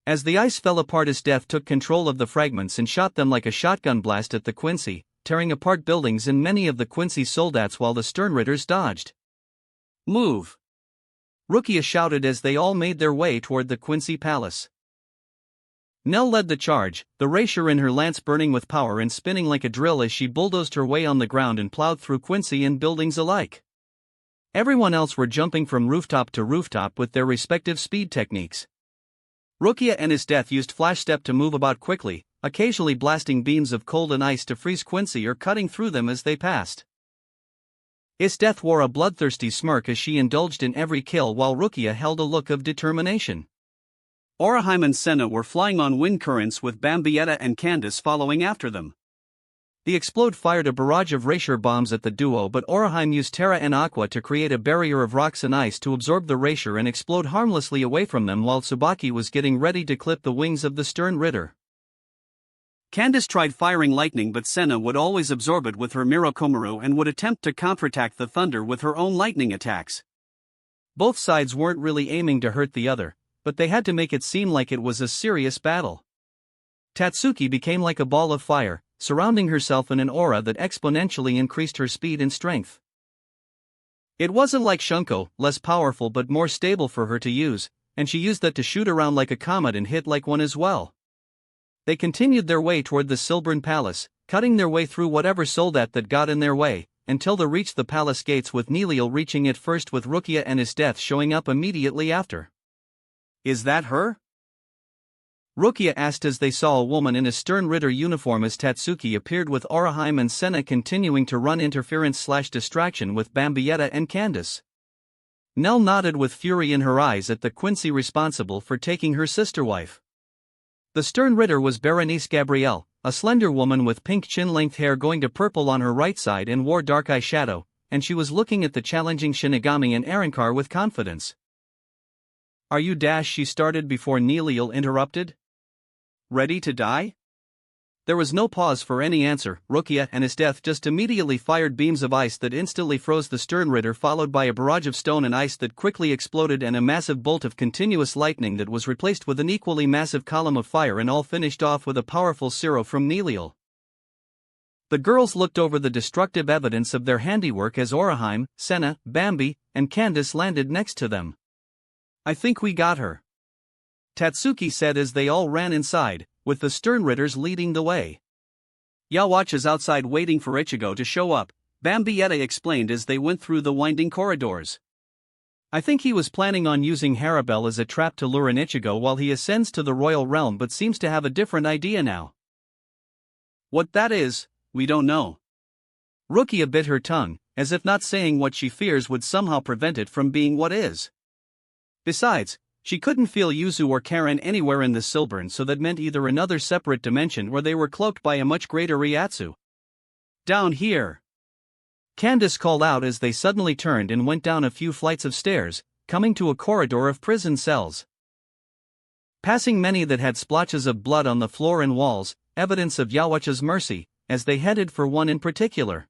As the ice fell apart, Isdeath took control of the fragments and shot them like a shotgun blast at the Quincy, tearing apart buildings and many of the Quincy soldats while the Sternritters dodged. Move! Rukia shouted as they all made their way toward the Quincy Palace. Nell led the charge, the Racier in her lance burning with power and spinning like a drill as she bulldozed her way on the ground and plowed through Quincy and buildings alike. Everyone else were jumping from rooftop to rooftop with their respective speed techniques. Rukia and Isdeath used Flash Step to move about quickly, occasionally blasting beams of cold and ice to freeze Quincy or cutting through them as they passed. Isdeath wore a bloodthirsty smirk as she indulged in every kill while Rukia held a look of determination. Oraheim and Senna were flying on wind currents with Bambietta and Candace following after them. The Explode fired a barrage of Racier bombs at the duo, but Oraheim used Terra and Aqua to create a barrier of rocks and ice to absorb the Racier and explode harmlessly away from them while Tsubaki was getting ready to clip the wings of the Stern Ritter. Candace tried firing lightning, but Senna would always absorb it with her Mirokomaru and would attempt to counterattack the thunder with her own lightning attacks. Both sides weren't really aiming to hurt the other, but they had to make it seem like it was a serious battle. Tatsuki became like a ball of fire, surrounding herself in an aura that exponentially increased her speed and strength. It wasn't like Shunko, less powerful but more stable for her to use, and she used that to shoot around like a comet and hit like one as well. They continued their way toward the Silburn Palace, cutting their way through whatever soldat that got in their way, until they reached the palace gates with Nilil reaching it first with Rukia and Isdeath showing up immediately after. Is that her? Rukia asked as they saw a woman in a Stern Ritter uniform as Tatsuki appeared with Oraheim and Senna continuing to run interference/distraction with Bambietta and Candace. Nell nodded with fury in her eyes at the Quincy responsible for taking her sister wife. The Stern Ritter was Berenice Gabrielle, a slender woman with pink chin-length hair going to purple on her right side and wore dark eyeshadow, and she was looking at the challenging Shinigami and Arrancar with confidence. "Are you dash?" she started before Neliel interrupted. "Ready to die?" There was no pause for any answer. Rukia and his death just immediately fired beams of ice that instantly froze the Sternritter, followed by a barrage of stone and ice that quickly exploded, and a massive bolt of continuous lightning that was replaced with an equally massive column of fire, and all finished off with a powerful Siro from Neliel. The girls looked over the destructive evidence of their handiwork as Oraheim, Senna, Bambi, and Candace landed next to them. "I think we got her," Tatsuki said as they all ran inside, with the Sternritters leading the way. "Yawatch is outside waiting for Ichigo to show up," Bambietta explained as they went through the winding corridors. "I think he was planning on using Harabel as a trap to lure in Ichigo while he ascends to the royal realm, but seems to have a different idea now. What that is, we don't know." Rukia bit her tongue, as if not saying what she fears would somehow prevent it from being what is. Besides, she couldn't feel Yuzu or Karen anywhere in the Silburn, so that meant either another separate dimension or they were cloaked by a much greater Ryatsu. "Down here!" Candace called out as they suddenly turned and went down a few flights of stairs, coming to a corridor of prison cells. Passing many that had splotches of blood on the floor and walls, evidence of Yawatch's mercy, as they headed for one in particular.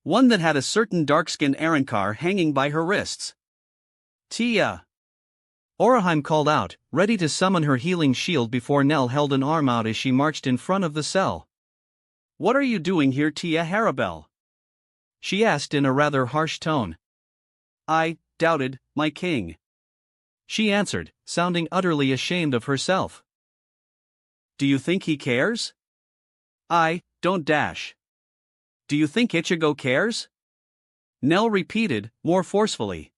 One that had a certain dark-skinned Arrancar hanging by her wrists. "Tia!" Oraheim called out, ready to summon her healing shield before Nell held an arm out as she marched in front of the cell. "What are you doing here, Tia Harabel?" she asked in a rather harsh tone. "I doubted my king," she answered, sounding utterly ashamed of herself. "Do you think he cares?" "I don't dash." "Do you think Ichigo cares?" Nell repeated, more forcefully.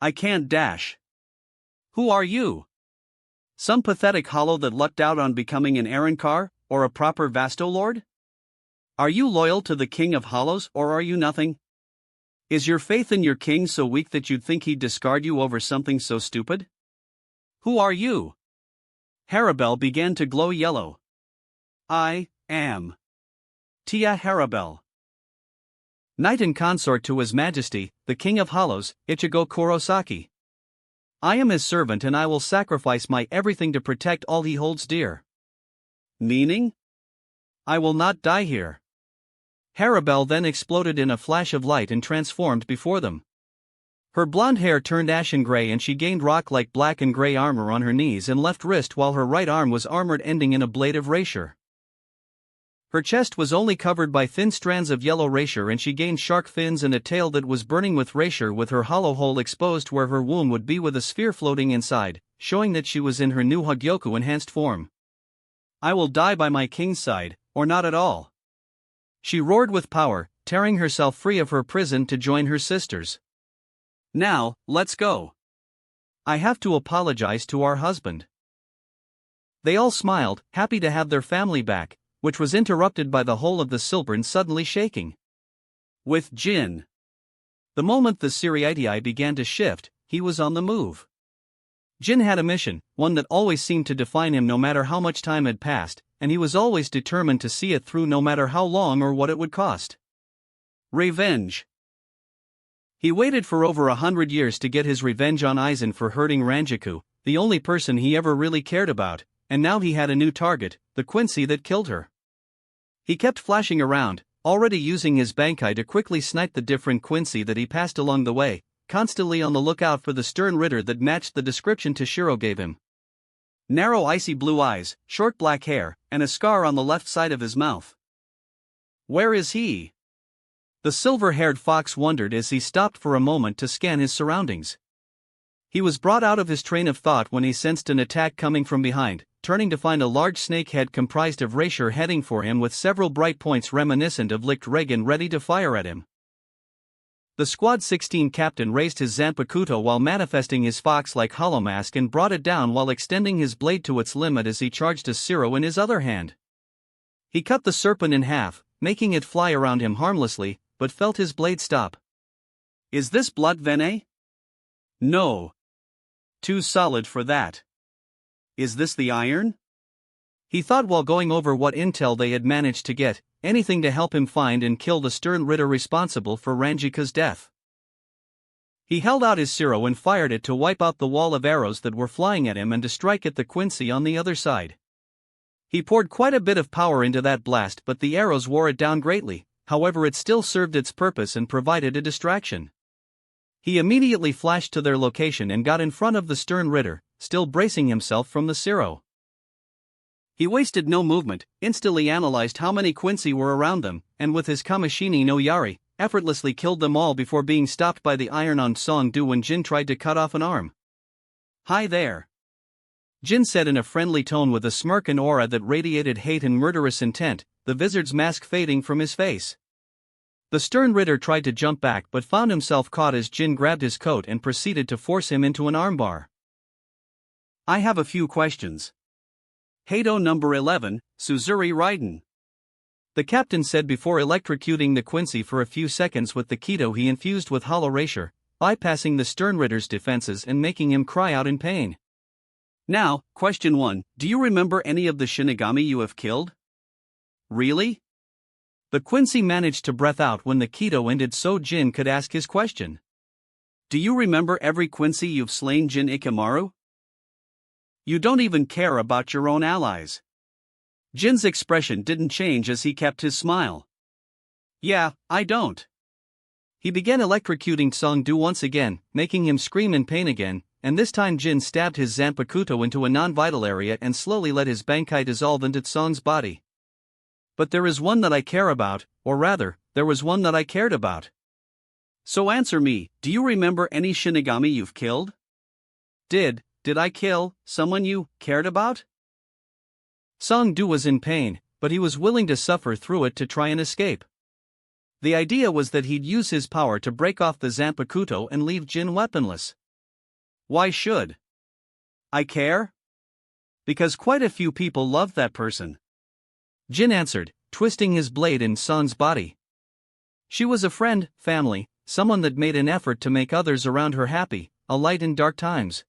"I can't dash." "Who are you? Some pathetic hollow that lucked out on becoming an Arrancar, or a proper Vastolord? Are you loyal to the king of hollows, or are you nothing? Is your faith in your king so weak that you'd think he'd discard you over something so stupid? Who are you?" Harabel began to glow yellow. "I am Tia Harabel, knight and consort to His Majesty, the King of Hollows, Ichigo Kurosaki. I am his servant and I will sacrifice my everything to protect all he holds dear." "Meaning?" "I will not die here." Harabel then exploded in a flash of light and transformed before them. Her blonde hair turned ashen gray and she gained rock-like black and gray armor on her knees and left wrist, while her right arm was armored, ending in a blade of rapier. Her chest was only covered by thin strands of yellow rapier, and she gained shark fins and a tail that was burning with rapier, with her hollow hole exposed where her womb would be, with a sphere floating inside, showing that she was in her new Hogyoku enhanced form. "I will die by my king's side, or not at all," she roared with power, tearing herself free of her prison to join her sisters. "Now, let's go. I have to apologize to our husband." They all smiled, happy to have their family back, which was interrupted by the whole of the Silburn suddenly shaking. With Jin. The moment the Siriitii began to shift, he was on the move. Jin had a mission, one that always seemed to define him no matter how much time had passed, and he was always determined to see it through no matter how long or what it would cost. Revenge. He waited for over 100 years to get his revenge on Aizen for hurting Ranjaku, the only person he ever really cared about, and now he had a new target, the Quincy that killed her. He kept flashing around, already using his Bankai to quickly snipe the different Quincy that he passed along the way, constantly on the lookout for the Sternritter that matched the description Toshiro gave him. Narrow icy blue eyes, short black hair, and a scar on the left side of his mouth. Where is he? The silver-haired fox wondered as he stopped for a moment to scan his surroundings. He was brought out of his train of thought when he sensed an attack coming from behind, turning to find a large snake head comprised of rapier heading for him, with several bright points reminiscent of licked Reagan ready to fire at him. The Squad 16 captain raised his Zanpakuto while manifesting his fox-like hollow mask and brought it down while extending his blade to its limit as he charged a Siro in his other hand. He cut the serpent in half, making it fly around him harmlessly, but felt his blade stop. Is this blood venet? No. Too solid for that. Is this the iron? He thought while going over what intel they had managed to get, anything to help him find and kill the stern Ritter responsible for Ranjika's death. He held out his Siro and fired it to wipe out the wall of arrows that were flying at him and to strike at the Quincy on the other side. He poured quite a bit of power into that blast, but the arrows wore it down greatly. However, it still served its purpose and provided a distraction. He immediately flashed to their location and got in front of the stern Ritter, still bracing himself from the Siro. He wasted no movement, instantly analyzed how many Quincy were around them, and with his Kamishini no Yari, effortlessly killed them all before being stopped by the iron on Song Du when Jin tried to cut off an arm. "Hi there," Jin said in a friendly tone with a smirk and aura that radiated hate and murderous intent, the wizard's mask fading from his face. The stern Ritter tried to jump back but found himself caught as Jin grabbed his coat and proceeded to force him into an armbar. "I have a few questions." Heido number 11, Suzuri Raiden. The captain said before electrocuting the Quincy for a few seconds with the Kido he infused with hollow Racier, bypassing the stern Ritter's defenses and making him cry out in pain. "Now, question 1, do you remember any of the Shinigami you have killed?" "Really?" The Quincy managed to breath out when the Kido ended so Jin could ask his question. "Do you remember every Quincy you've slain, Jin Ikamaru? You don't even care about your own allies." Jin's expression didn't change as he kept his smile. "Yeah, I don't." He began electrocuting Song Du once again, making him scream in pain again, and this time Jin stabbed his Zanpakuto into a non-vital area and slowly let his Bankai dissolve into Song's body. "But there is one that I care about, or rather, there was one that I cared about." "So answer me, do you remember any Shinigami you've killed?" Did I kill someone you cared about?" Song Du was in pain, but he was willing to suffer through it to try and escape. The idea was that he'd use his power to break off the Zanpakuto and leave Jin weaponless. "Why should I care?" "Because quite a few people loved that person," Jin answered, twisting his blade in Song's body. "She was a friend, family, someone that made an effort to make others around her happy, a light in dark times."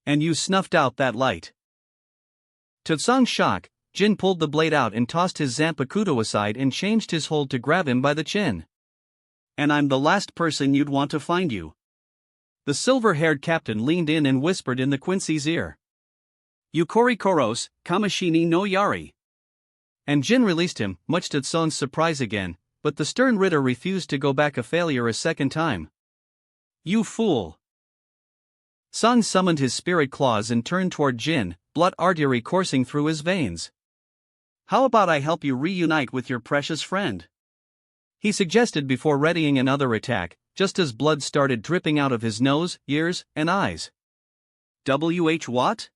"And you snuffed out that light?" To Song's shock, Jin pulled the blade out and tossed his Zanpakuto aside and changed his hold to grab him by the chin. "And I'm the last person you'd want to find you." The silver-haired captain leaned in and whispered in the Quincy's ear. "Yukori Koros, Kamishini no Yari." And Jin released him, much to Song's surprise again, but the stern Ritter refused to go back a failure a second time. "You fool." Song summoned his spirit claws and turned toward Jin, blood artery coursing through his veins. "How about I help you reunite with your precious friend?" he suggested before readying another attack, just as blood started dripping out of his nose, ears, and eyes. What?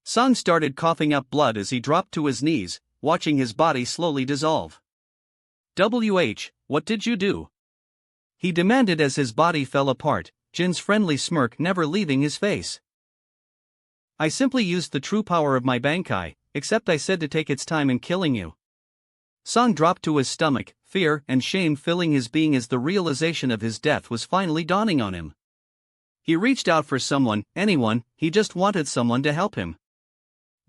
Song started coughing up blood as he dropped to his knees, watching his body slowly dissolve. What did you do?" he demanded as his body fell apart, Jin's friendly smirk never leaving his face. "I simply used the true power of my Bankai, except I said to take its time in killing you." Song dropped to his stomach, fear and shame filling his being as the realization of his death was finally dawning on him. He reached out for someone, anyone, he just wanted someone to help him.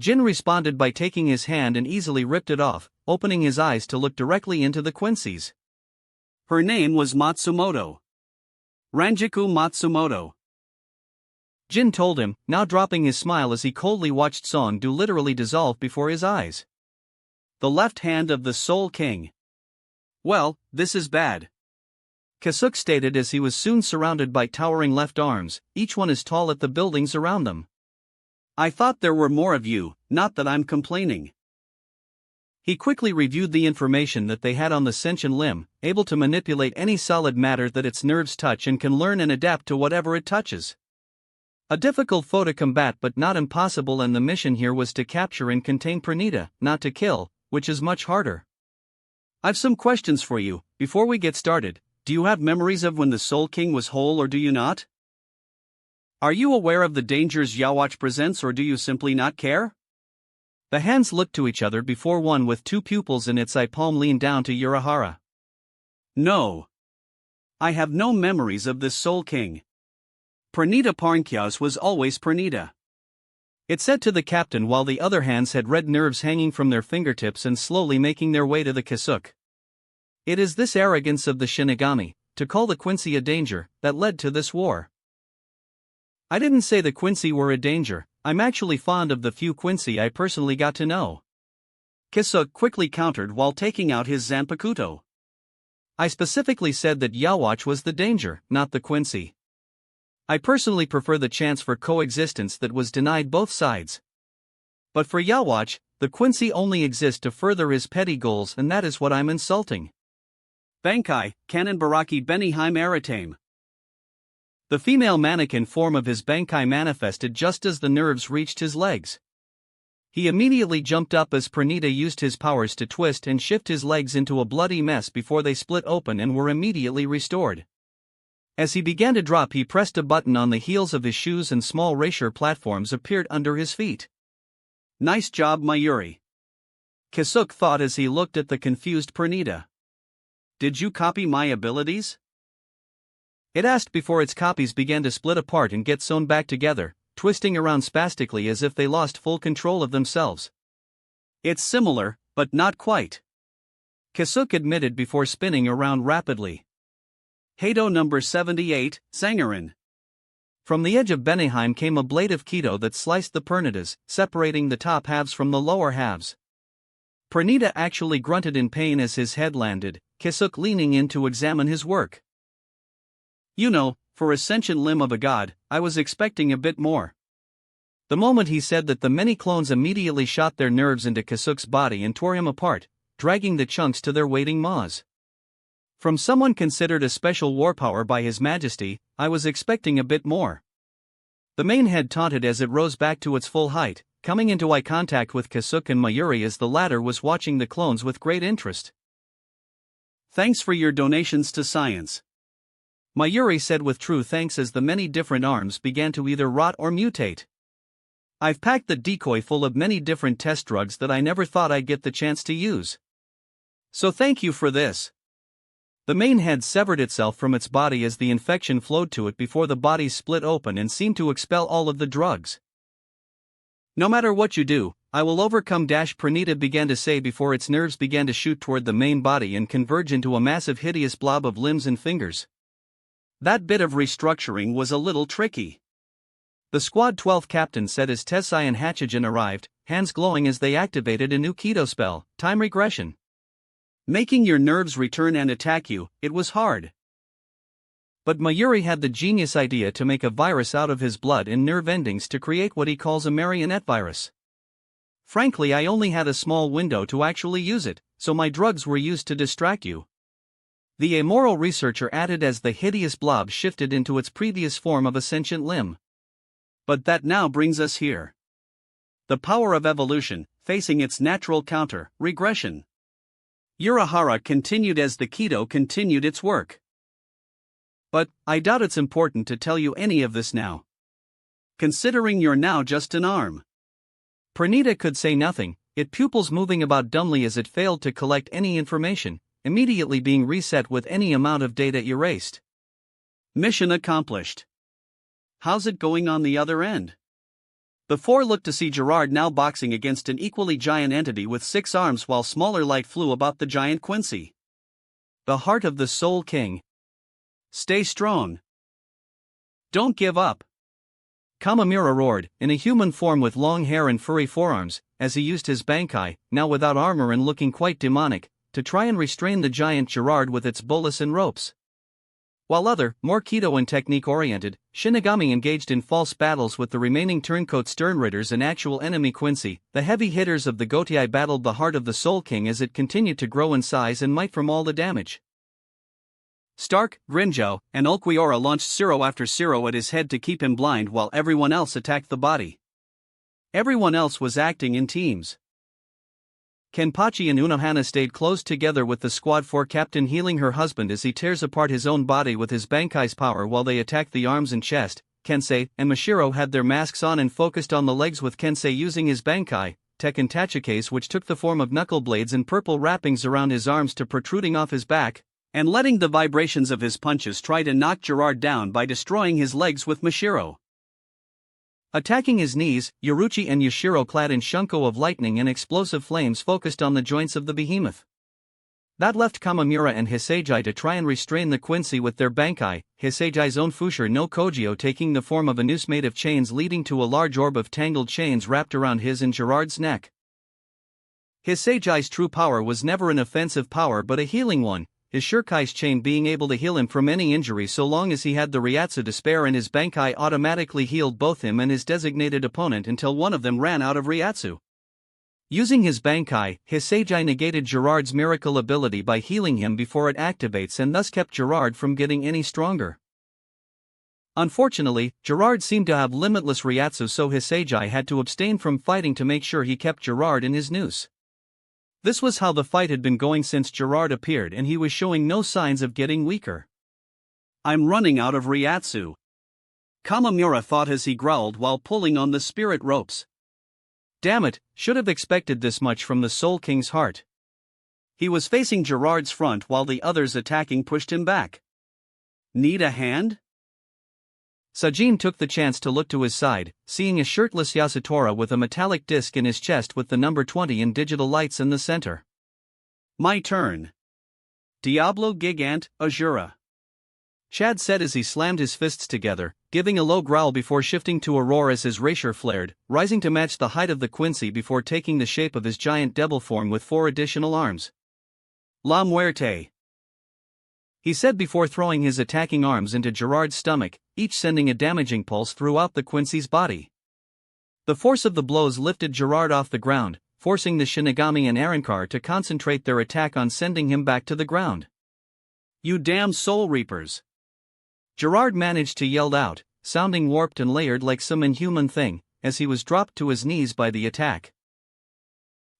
Jin responded by taking his hand and easily ripped it off, opening his eyes to look directly into the Quincy's. Her name was Matsumoto. Ranjiku Matsumoto. Jin told him, now dropping his smile as he coldly watched Song Du literally dissolve before his eyes. "The left hand of the Soul King." "Well, this is bad," Kasuk stated as he was soon surrounded by towering left arms, each one as tall as the buildings around them. "I thought there were more of you, not that I'm complaining." He quickly reviewed the information that they had on the sentient limb, able to manipulate any solid matter that its nerves touch and can learn and adapt to whatever it touches. A difficult foe to combat but not impossible, and the mission here was to capture and contain Pranita, not to kill, which is much harder. "I've some questions for you. Before we get started, do you have memories of when the Soul King was whole or do you not? Are you aware of the dangers Yawatch presents or do you simply not care?" The hands looked to each other before one with two pupils in its eye palm leaned down to Urahara. "No. I have no memories of this Soul King. Pranita Parnkyas was always Pranita. It said to the captain while the other hands had red nerves hanging from their fingertips and slowly making their way to the Kisuke. It is this arrogance of the Shinigami, to call the Quincy a danger, that led to this war. I didn't say the Quincy were a danger, I'm actually fond of the few Quincy I personally got to know. Kisuke quickly countered while taking out his Zanpakuto. I specifically said that Yhwach was the danger, not the Quincy. I personally prefer the chance for coexistence that was denied both sides. But for Yhwach, the Quincy only exists to further his petty goals, and that is what I'm insulting. Bankai, Kanon Baraki Benihime Aratame. The female mannequin form of his Bankai manifested just as the nerves reached his legs. He immediately jumped up as Pranita used his powers to twist and shift his legs into a bloody mess before they split open and were immediately restored. As he began to drop, he pressed a button on the heels of his shoes and small erasure platforms appeared under his feet. Nice job, Mayuri. Kisuke thought as he looked at the confused Pranita. Did you copy my abilities? It asked before its copies began to split apart and get sewn back together, twisting around spastically as if they lost full control of themselves. It's similar, but not quite. Kisuke admitted before spinning around rapidly. Heido number 78, Sangarin. From the edge of Benihime came a blade of Kido that sliced the Pernitas, separating the top halves from the lower halves. Pranita actually grunted in pain as his head landed, Kisuke leaning in to examine his work. You know, for a sentient limb of a god, I was expecting a bit more. The moment he said that, the many clones immediately shot their nerves into Kisuke's body and tore him apart, dragging the chunks to their waiting maws. From someone considered a special war power by His Majesty, I was expecting a bit more. The main head taunted as it rose back to its full height, coming into eye contact with Kisuke and Mayuri as the latter was watching the clones with great interest. Thanks for your donations to science. Mayuri said with true thanks as the many different arms began to either rot or mutate. I've packed the decoy full of many different test drugs that I never thought I'd get the chance to use. So thank you for this. The main head severed itself from its body as the infection flowed to it before the body split open and seemed to expel all of the drugs. No matter what you do, I will overcome. Pranita began to say before its nerves began to shoot toward the main body and converge into a massive hideous blob of limbs and fingers. That bit of restructuring was a little tricky. The Squad 12 captain said as Tessai and Hachigen arrived, hands glowing as they activated a new Kido spell, Time Regression. Making your nerves return and attack you, it was hard. But Mayuri had the genius idea to make a virus out of his blood and nerve endings to create what he calls a marionette virus. Frankly, I only had a small window to actually use it, so my drugs were used to distract you. The amoral researcher added as the hideous blob shifted into its previous form of a sentient limb. But that now brings us here. The power of evolution, facing its natural counter, regression. Urahara continued as the Kido continued its work. But, I doubt it's important to tell you any of this now. Considering you're now just an arm. Pranita could say nothing, its pupils moving about dumbly as it failed to collect any information, immediately being reset with any amount of data erased. Mission accomplished. How's it going on the other end? The four looked to see Gerard now boxing against an equally giant entity with 6 arms while smaller light flew about the giant Quincy. The heart of the Soul King. Stay strong. Don't give up. Kamamura roared, in a human form with long hair and furry forearms, as he used his Bankai, now without armor and looking quite demonic, to try and restrain the giant Gerard with its bolus and ropes. While other, more Kido and technique-oriented, Shinigami engaged in false battles with the remaining turncoat Sternritters and actual enemy Quincy, the heavy hitters of the Gotiei battled the heart of the Soul King as it continued to grow in size and might from all the damage. Stark, Grinjo, and Ulquiorra launched Siro after Siro at his head to keep him blind while everyone else attacked the body. Everyone else was acting in teams. Kenpachi and Unohana stayed close together with the Squad 4 captain healing her husband as he tears apart his own body with his Bankai's power while they attacked the arms and chest. Kensei and Mashiro had their masks on and focused on the legs with Kensei using his Bankai, Tekken Tachikase, which took the form of knuckle blades and purple wrappings around his arms to protruding off his back, and letting the vibrations of his punches try to knock Gerard down by destroying his legs with Mashiro. Attacking his knees, Yoruchi and Yashiro, clad in shunko of lightning and explosive flames, focused on the joints of the behemoth. That left Kamamura and Hisagi to try and restrain the Quincy with their bankai, Hisagi's own Fushir no Kojio taking the form of a noose made of chains leading to a large orb of tangled chains wrapped around his and Gerard's neck. Hisagi's true power was never an offensive power but a healing one, his Shurikai's chain being able to heal him from any injury so long as he had the Ryatsu to spare, and his bankai automatically healed both him and his designated opponent until one of them ran out of Ryatsu. Using his bankai, Hisagi negated Gerard's miracle ability by healing him before it activates and thus kept Gerard from getting any stronger. Unfortunately, Gerard seemed to have limitless Ryatsu, so Hisagi had to abstain from fighting to make sure he kept Gerard in his noose. This was how the fight had been going since Gerard appeared, and he was showing no signs of getting weaker. I'm running out of Ryatsu, Kamamura thought as he growled while pulling on the spirit ropes. Damn it, should have expected this much from the Soul King's heart. He was facing Gerard's front while the others attacking pushed him back. Need a hand? Sajin took the chance to look to his side, seeing a shirtless Yasutora with a metallic disc in his chest with the number 20 in digital lights in the center. My turn. Diablo Gigant, Azura. Chad said as he slammed his fists together, giving a low growl before shifting to a roar as his rapier flared, rising to match the height of the Quincy before taking the shape of his giant devil form with 4 additional arms. La muerte, he said before throwing his attacking arms into Gerard's stomach, each sending a damaging pulse throughout the Quincy's body. The force of the blows lifted Gerard off the ground, forcing the Shinigami and Arankar to concentrate their attack on sending him back to the ground. You damn soul reapers! Gerard managed to yell out, sounding warped and layered like some inhuman thing, as he was dropped to his knees by the attack.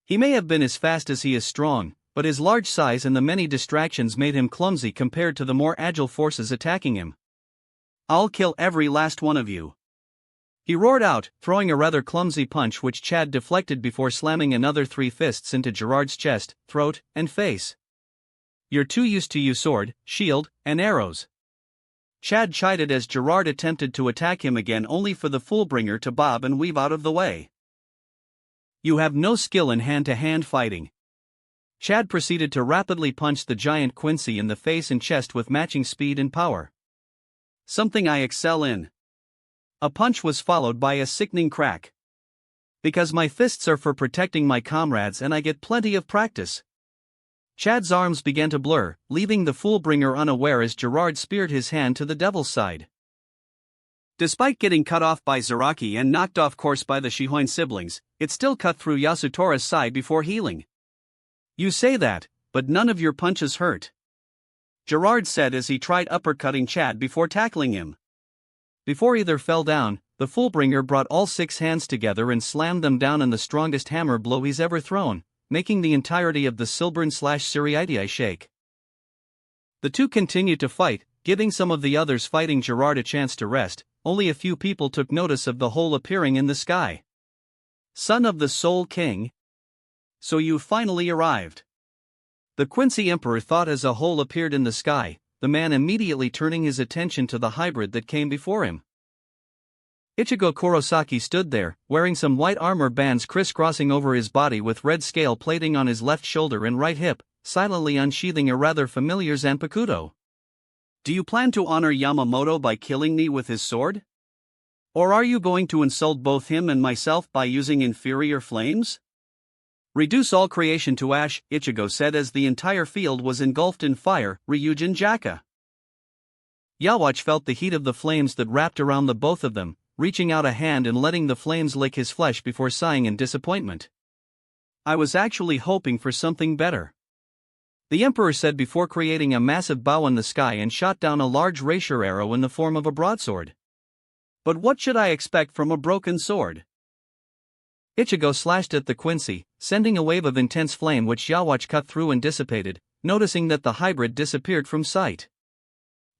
He may have been as fast as he is strong, but his large size and the many distractions made him clumsy compared to the more agile forces attacking him. I'll kill every last one of you, he roared out, throwing a rather clumsy punch which Chad deflected before slamming another 3 fists into Gerard's chest, throat, and face. You're too used to use sword, shield, and arrows, Chad chided as Gerard attempted to attack him again, only for the Fullbringer to bob and weave out of the way. You have no skill in hand-to-hand fighting. Chad proceeded to rapidly punch the giant Quincy in the face and chest with matching speed and power. Something I excel in. A punch was followed by a sickening crack. Because my fists are for protecting my comrades and I get plenty of practice. Chad's arms began to blur, leaving the Fullbringer unaware as Gerard speared his hand to the devil's side. Despite getting cut off by Zaraki and knocked off course by the Shihoin siblings, it still cut through Yasutora's side before healing. You say that, but none of your punches hurt, Gerard said as he tried uppercutting Chad before tackling him. Before either fell down, the Fullbringer brought all 6 hands together and slammed them down in the strongest hammer blow he's ever thrown, making the entirety of the Silburn/Siriidii shake. The two continued to fight, giving some of the others fighting Gerard a chance to rest. Only a few people took notice of the hole appearing in the sky. Son of the Soul King? So you finally arrived. The Quincy Emperor thought as a hole appeared in the sky, the man immediately turning his attention to the hybrid that came before him. Ichigo Kurosaki stood there, wearing some white armor bands crisscrossing over his body with red scale plating on his left shoulder and right hip, silently unsheathing a rather familiar Zanpakuto. Do you plan to honor Yamamoto by killing me with his sword? Or are you going to insult both him and myself by using inferior flames? Reduce all creation to ash, Ichigo said as the entire field was engulfed in fire, Ryujin Jaka. Yawatch felt the heat of the flames that wrapped around the both of them, reaching out a hand and letting the flames lick his flesh before sighing in disappointment. I was actually hoping for something better, the Emperor said before creating a massive bow in the sky and shot down a large rapier arrow in the form of a broadsword. But what should I expect from a broken sword? Ichigo slashed at the Quincy, sending a wave of intense flame which Yawatch cut through and dissipated, noticing that the hybrid disappeared from sight.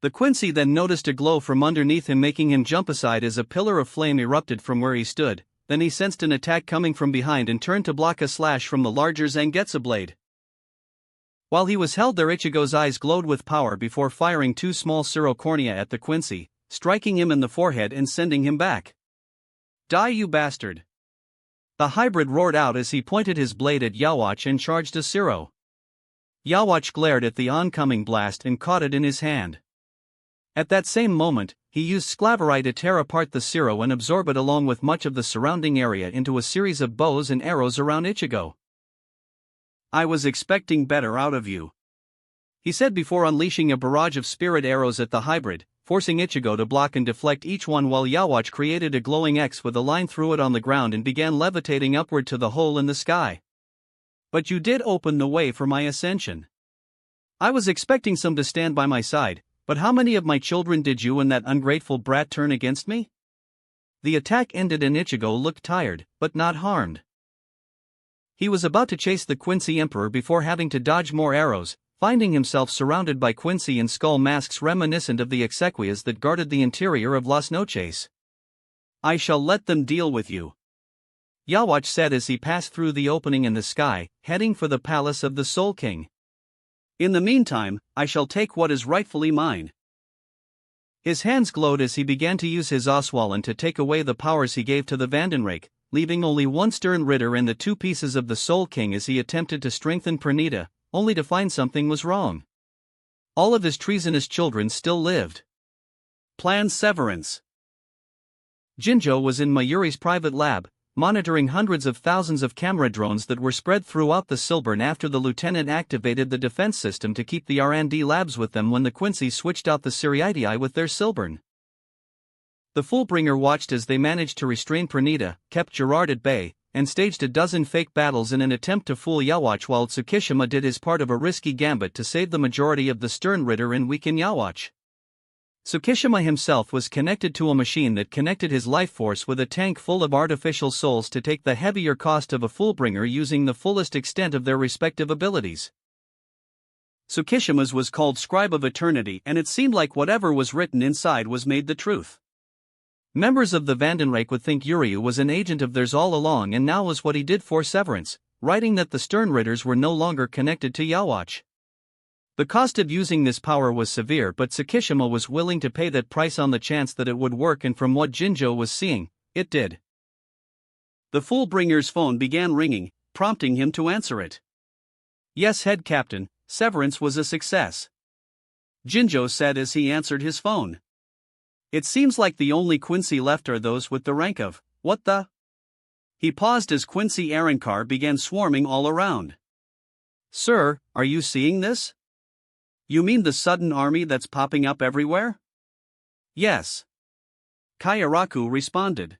The Quincy then noticed a glow from underneath him, making him jump aside as a pillar of flame erupted from where he stood. Then he sensed an attack coming from behind and turned to block a slash from the larger Zangetsu blade. While he was held there, Ichigo's eyes glowed with power before firing 2 small Sirocornea at the Quincy, striking him in the forehead and sending him back. Die, you bastard! The hybrid roared out as he pointed his blade at Yawatch and charged a Zero. Yawatch glared at the oncoming blast and caught it in his hand. At that same moment, he used Sclaverai to tear apart the Zero and absorb it along with much of the surrounding area into a series of bows and arrows around Ichigo. I was expecting better out of you, he said before unleashing a barrage of spirit arrows at the hybrid, forcing Ichigo to block and deflect each one while Yawatch created a glowing X with a line through it on the ground and began levitating upward to the hole in the sky. But you did open the way for my ascension. I was expecting some to stand by my side, but how many of my children did you and that ungrateful brat turn against me? The attack ended and Ichigo looked tired, but not harmed. He was about to chase the Quincy Emperor before having to dodge more arrows, finding himself surrounded by Quincy and skull masks reminiscent of the exequias that guarded the interior of Las Noches. I shall let them deal with you, Yawatch said as he passed through the opening in the sky, heading for the palace of the Soul King. In the meantime, I shall take what is rightfully mine. His hands glowed as he began to use his Oswallen to take away the powers he gave to the Vandenrake, leaving only one Stern Ritter and the 2 pieces of the Soul King as he attempted to strengthen Pernita, only to find something was wrong. All of his treasonous children still lived. Plan Severance. Jinjo was in Mayuri's private lab, monitoring hundreds of thousands of camera drones that were spread throughout the Silburn after the lieutenant activated the defense system to keep the R&D labs with them when the Quincy switched out the Siriitii with their Silburn. The Fullbringer watched as they managed to restrain Pernita, kept Gerard at bay, and staged a dozen fake battles in an attempt to fool Yawatch while Tsukishima did his part of a risky gambit to save the majority of the Stern Ritter and weaken Yawatch. Tsukishima himself was connected to a machine that connected his life force with a tank full of artificial souls to take the heavier cost of a Fullbringer using the fullest extent of their respective abilities. Tsukishima's was called Scribe of Eternity, and it seemed like whatever was written inside was made the truth. Members of the Vandenrake would think Uryu was an agent of theirs all along, and now was what he did for Severance, writing that the Stern Ritters were no longer connected to Yawatch. The cost of using this power was severe, but Tsukishima was willing to pay that price on the chance that it would work, and from what Jinjo was seeing, it did. The Fullbringer's phone began ringing, prompting him to answer it. Yes, head captain, Severance was a success, Jinjo said as he answered his phone. It seems like the only Quincy left are those with the rank of, what the? He paused as Quincy Arrancar began swarming all around. Sir, are you seeing this? You mean the sudden army that's popping up everywhere? Yes. Kayaraku responded.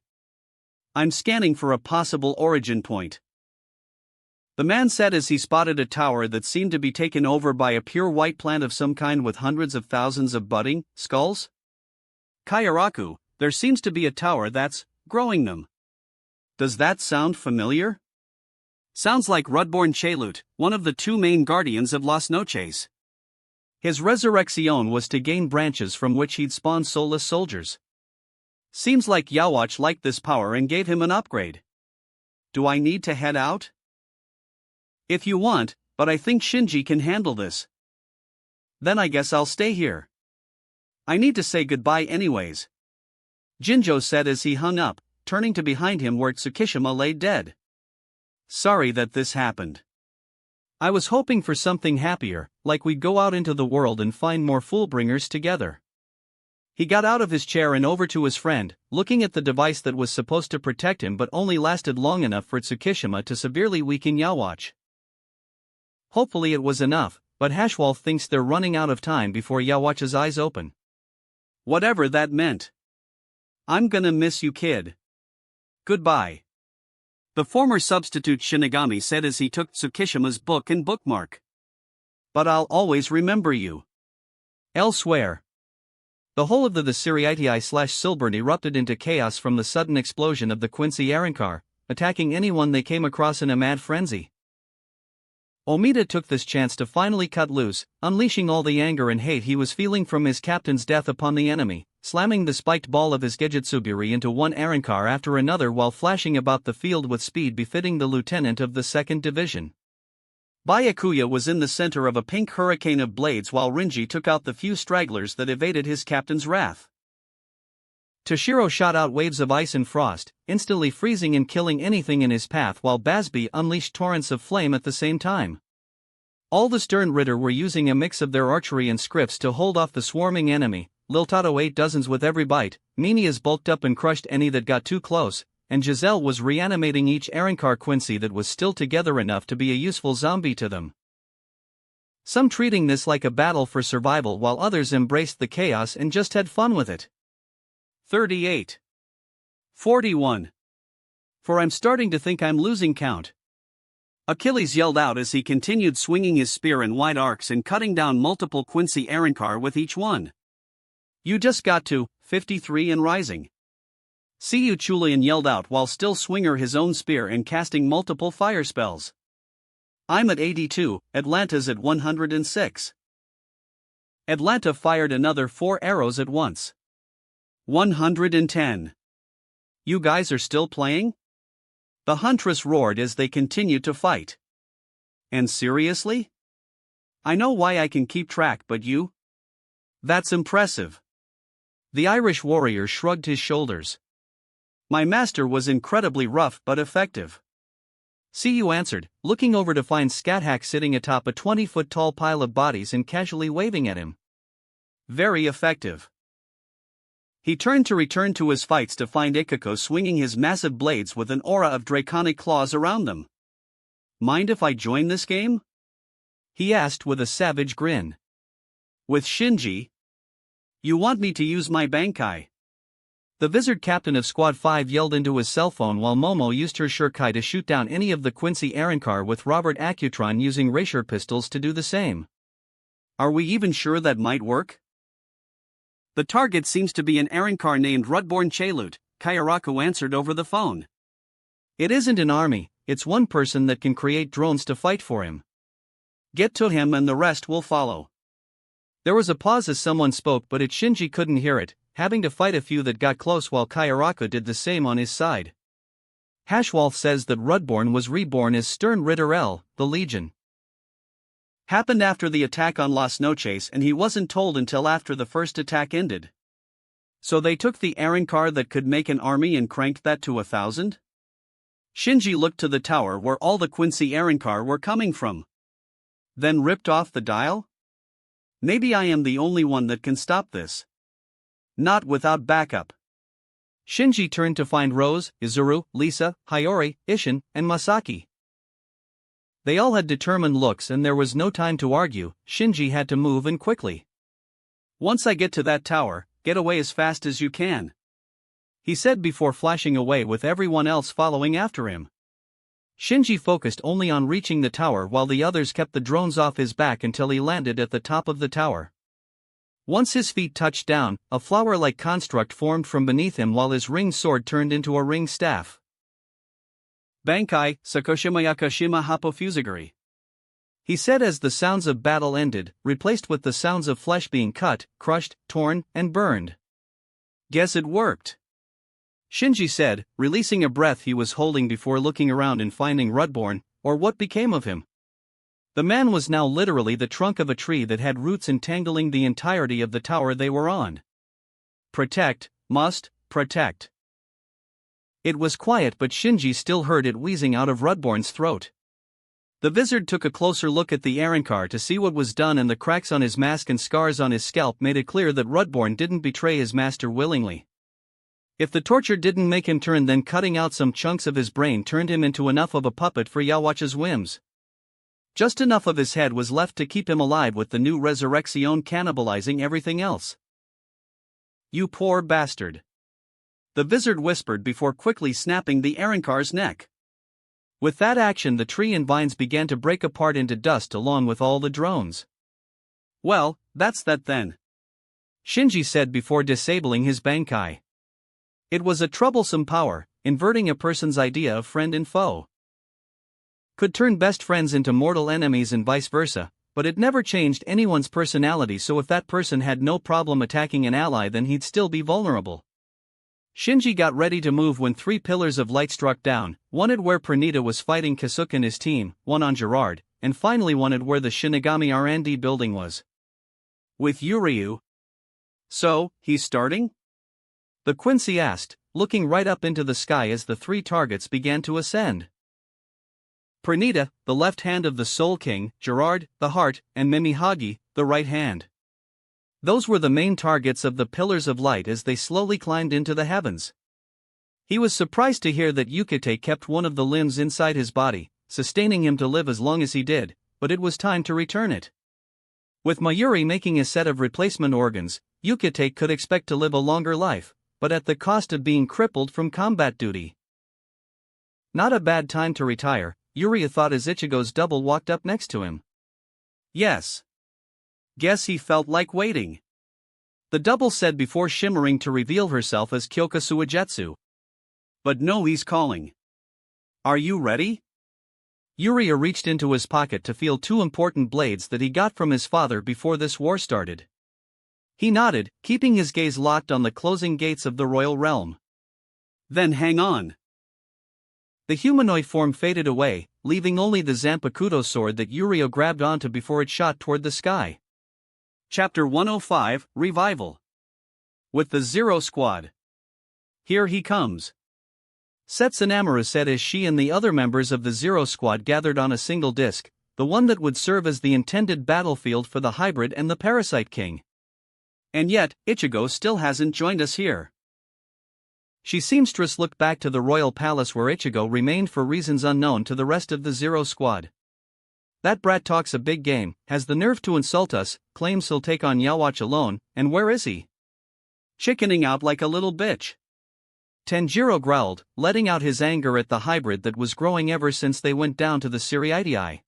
I'm scanning for a possible origin point, the man said as he spotted a tower that seemed to be taken over by a pure white plant of some kind with hundreds of thousands of budding skulls. Kayaraku, there seems to be a tower that's growing them. Does that sound familiar? Sounds like Reborn Chelut, one of the 2 main guardians of Las Noches. His resurrection was to gain branches from which he'd spawn soulless soldiers. Seems like Yawatch liked this power and gave him an upgrade. Do I need to head out? If you want, but I think Shinji can handle this. Then I guess I'll stay here. I need to say goodbye anyways, Jinjo said as he hung up, turning to behind him where Tsukishima lay dead. Sorry that this happened. I was hoping for something happier, like we'd go out into the world and find more Fullbringers together. He got out of his chair and over to his friend, looking at the device that was supposed to protect him but only lasted long enough for Tsukishima to severely weaken Yawatch. Hopefully it was enough, but Hashwolf thinks they're running out of time before Yawatch's eyes open. Whatever that meant. I'm gonna miss you, kid. Goodbye, the former substitute Shinigami said as he took Tsukishima's book and bookmark. But I'll always remember you. Elsewhere, the whole of the Siriitii/Silburn erupted into chaos from the sudden explosion of the Quincy Arrancar, attacking anyone they came across in a mad frenzy. Omida took this chance to finally cut loose, unleashing all the anger and hate he was feeling from his captain's death upon the enemy, slamming the spiked ball of his Gejitsubiri into one Arrancar after another while flashing about the field with speed befitting the lieutenant of the 2nd Division. Byakuya was in the center of a pink hurricane of blades while Rinji took out the few stragglers that evaded his captain's wrath. Toshiro shot out waves of ice and frost, instantly freezing and killing anything in his path, while Basby unleashed torrents of flame at the same time. All the Stern Ritter were using a mix of their archery and scripts to hold off the swarming enemy. Liltato ate dozens with every bite, Ninias bulked up and crushed any that got too close, and Giselle was reanimating each Arrancar Quincy that was still together enough to be a useful zombie to them. Some treating this like a battle for survival, while others embraced the chaos and just had fun with it. 38. 41. For I'm starting to think I'm losing count. Achilles yelled out as he continued swinging his spear in wide arcs and cutting down multiple Quincy Arrancar with each one. You just got to 53 and rising. See you, Chulian yelled out while still swinging his own spear and casting multiple fire spells. I'm at 82, Atlanta's at 106. Atlanta fired another 4 arrows at once. 110. You guys are still playing? The Huntress roared as they continued to fight. And seriously? I know why I can keep track, but you? That's impressive. The Irish warrior shrugged his shoulders. My master was incredibly rough but effective. CU answered, looking over to find Scathack sitting atop a 20-foot-tall pile of bodies and casually waving at him. Very effective. He turned to return to his fights to find Ikako swinging his massive blades with an aura of draconic claws around them. Mind if I join this game? He asked with a savage grin. With Shinji? You want me to use my Bankai? The Vizard captain of Squad 5 yelled into his cell phone while Momo used her Shurkai to shoot down any of the Quincy Arrancar, with Robert Acutron using Rapier pistols to do the same. Are we even sure that might work? The target seems to be an Arrancar named Reborn Chelut, Kayaraku answered over the phone. It isn't an army, it's one person that can create drones to fight for him. Get to him and the rest will follow. There was a pause as someone spoke, but Shinji couldn't hear it, having to fight a few that got close while Kayaraku did the same on his side. Hashwolf says that Reborn was reborn as Stern Ritter L, the Legion. Happened after the attack on Las Noches, and he wasn't told until after the first attack ended. So they took the Arrancar that could make an army and cranked that to 1,000? Shinji looked to the tower where all the Quincy Arrancar were coming from. Then ripped off the dial? Maybe I am the only one that can stop this. Not without backup. Shinji turned to find Rose, Izuru, Lisa, Hiyori, Ishin, and Masaki. They all had determined looks and there was no time to argue. Shinji had to move and quickly. Once I get to that tower, get away as fast as you can, he said before flashing away with everyone else following after him. Shinji focused only on reaching the tower while the others kept the drones off his back until he landed at the top of the tower. Once his feet touched down, a flower-like construct formed from beneath him while his ringed sword turned into a ringed staff. Bankai, Sakoshimayakashima Hapofusagari, he said as the sounds of battle ended, replaced with the sounds of flesh being cut, crushed, torn, and burned. Guess it worked, Shinji said, releasing a breath he was holding before looking around and finding Reborn, or what became of him. The man was now literally the trunk of a tree that had roots entangling the entirety of the tower they were on. Protect, must, protect. It was quiet, but Shinji still heard it wheezing out of Reborn's throat. The Vizard took a closer look at the Arrancar to see what was done, and the cracks on his mask and scars on his scalp made it clear that Reborn didn't betray his master willingly. If the torture didn't make him turn, then cutting out some chunks of his brain turned him into enough of a puppet for Yawatch's whims. Just enough of his head was left to keep him alive, with the new resurrection cannibalizing everything else. You poor bastard, the Vizard whispered before quickly snapping the Arrancar's neck. With that action, the tree and vines began to break apart into dust along with all the drones. Well, that's that then, Shinji said before disabling his Bankai. It was a troublesome power, inverting a person's idea of friend and foe. Could turn best friends into mortal enemies and vice versa, but it never changed anyone's personality, so if that person had no problem attacking an ally, then he'd still be vulnerable. Shinji got ready to move when 3 pillars of light struck down, one at where Pranita was fighting Kasuke and his team, one on Gerard, and finally one at where the Shinigami R&D building was. With Yuryu. So, he's starting? The Quincy asked, looking right up into the sky as the three targets began to ascend. Pranita, the left hand of the Soul King, Gerard, the heart, and Mimihagi, the right hand. Those were the main targets of the pillars of light as they slowly climbed into the heavens. He was surprised to hear that Yukite kept one of the limbs inside his body, sustaining him to live as long as he did, but it was time to return it. With Mayuri making a set of replacement organs, Yukite could expect to live a longer life, but at the cost of being crippled from combat duty. Not a bad time to retire, Yuria thought as Ichigo's double walked up next to him. Yes. Guess he felt like waiting. The double said before shimmering to reveal herself as Kyoka Suigetsu. But no, he's calling. Are you ready? Yuria reached into his pocket to feel two important blades that he got from his father before this war started. He nodded, keeping his gaze locked on the closing gates of the royal realm. Then hang on. The humanoid form faded away, leaving only the Zanpakuto sword that Yuria grabbed onto before it shot toward the sky. Chapter 105, Revival. With the Zero Squad. Here he comes. Setsunamura said as she and the other members of the Zero Squad gathered on a single disc, the one that would serve as the intended battlefield for the Hybrid and the Parasite King. And yet, Ichigo still hasn't joined us here. She seamstress looked back to the royal palace where Ichigo remained for reasons unknown to the rest of the Zero Squad. That brat talks a big game, has the nerve to insult us, claims he'll take on Yawatch alone, and where is he? Chickening out like a little bitch. Tanjiro growled, letting out his anger at the hybrid that was growing ever since they went down to the Siriitii.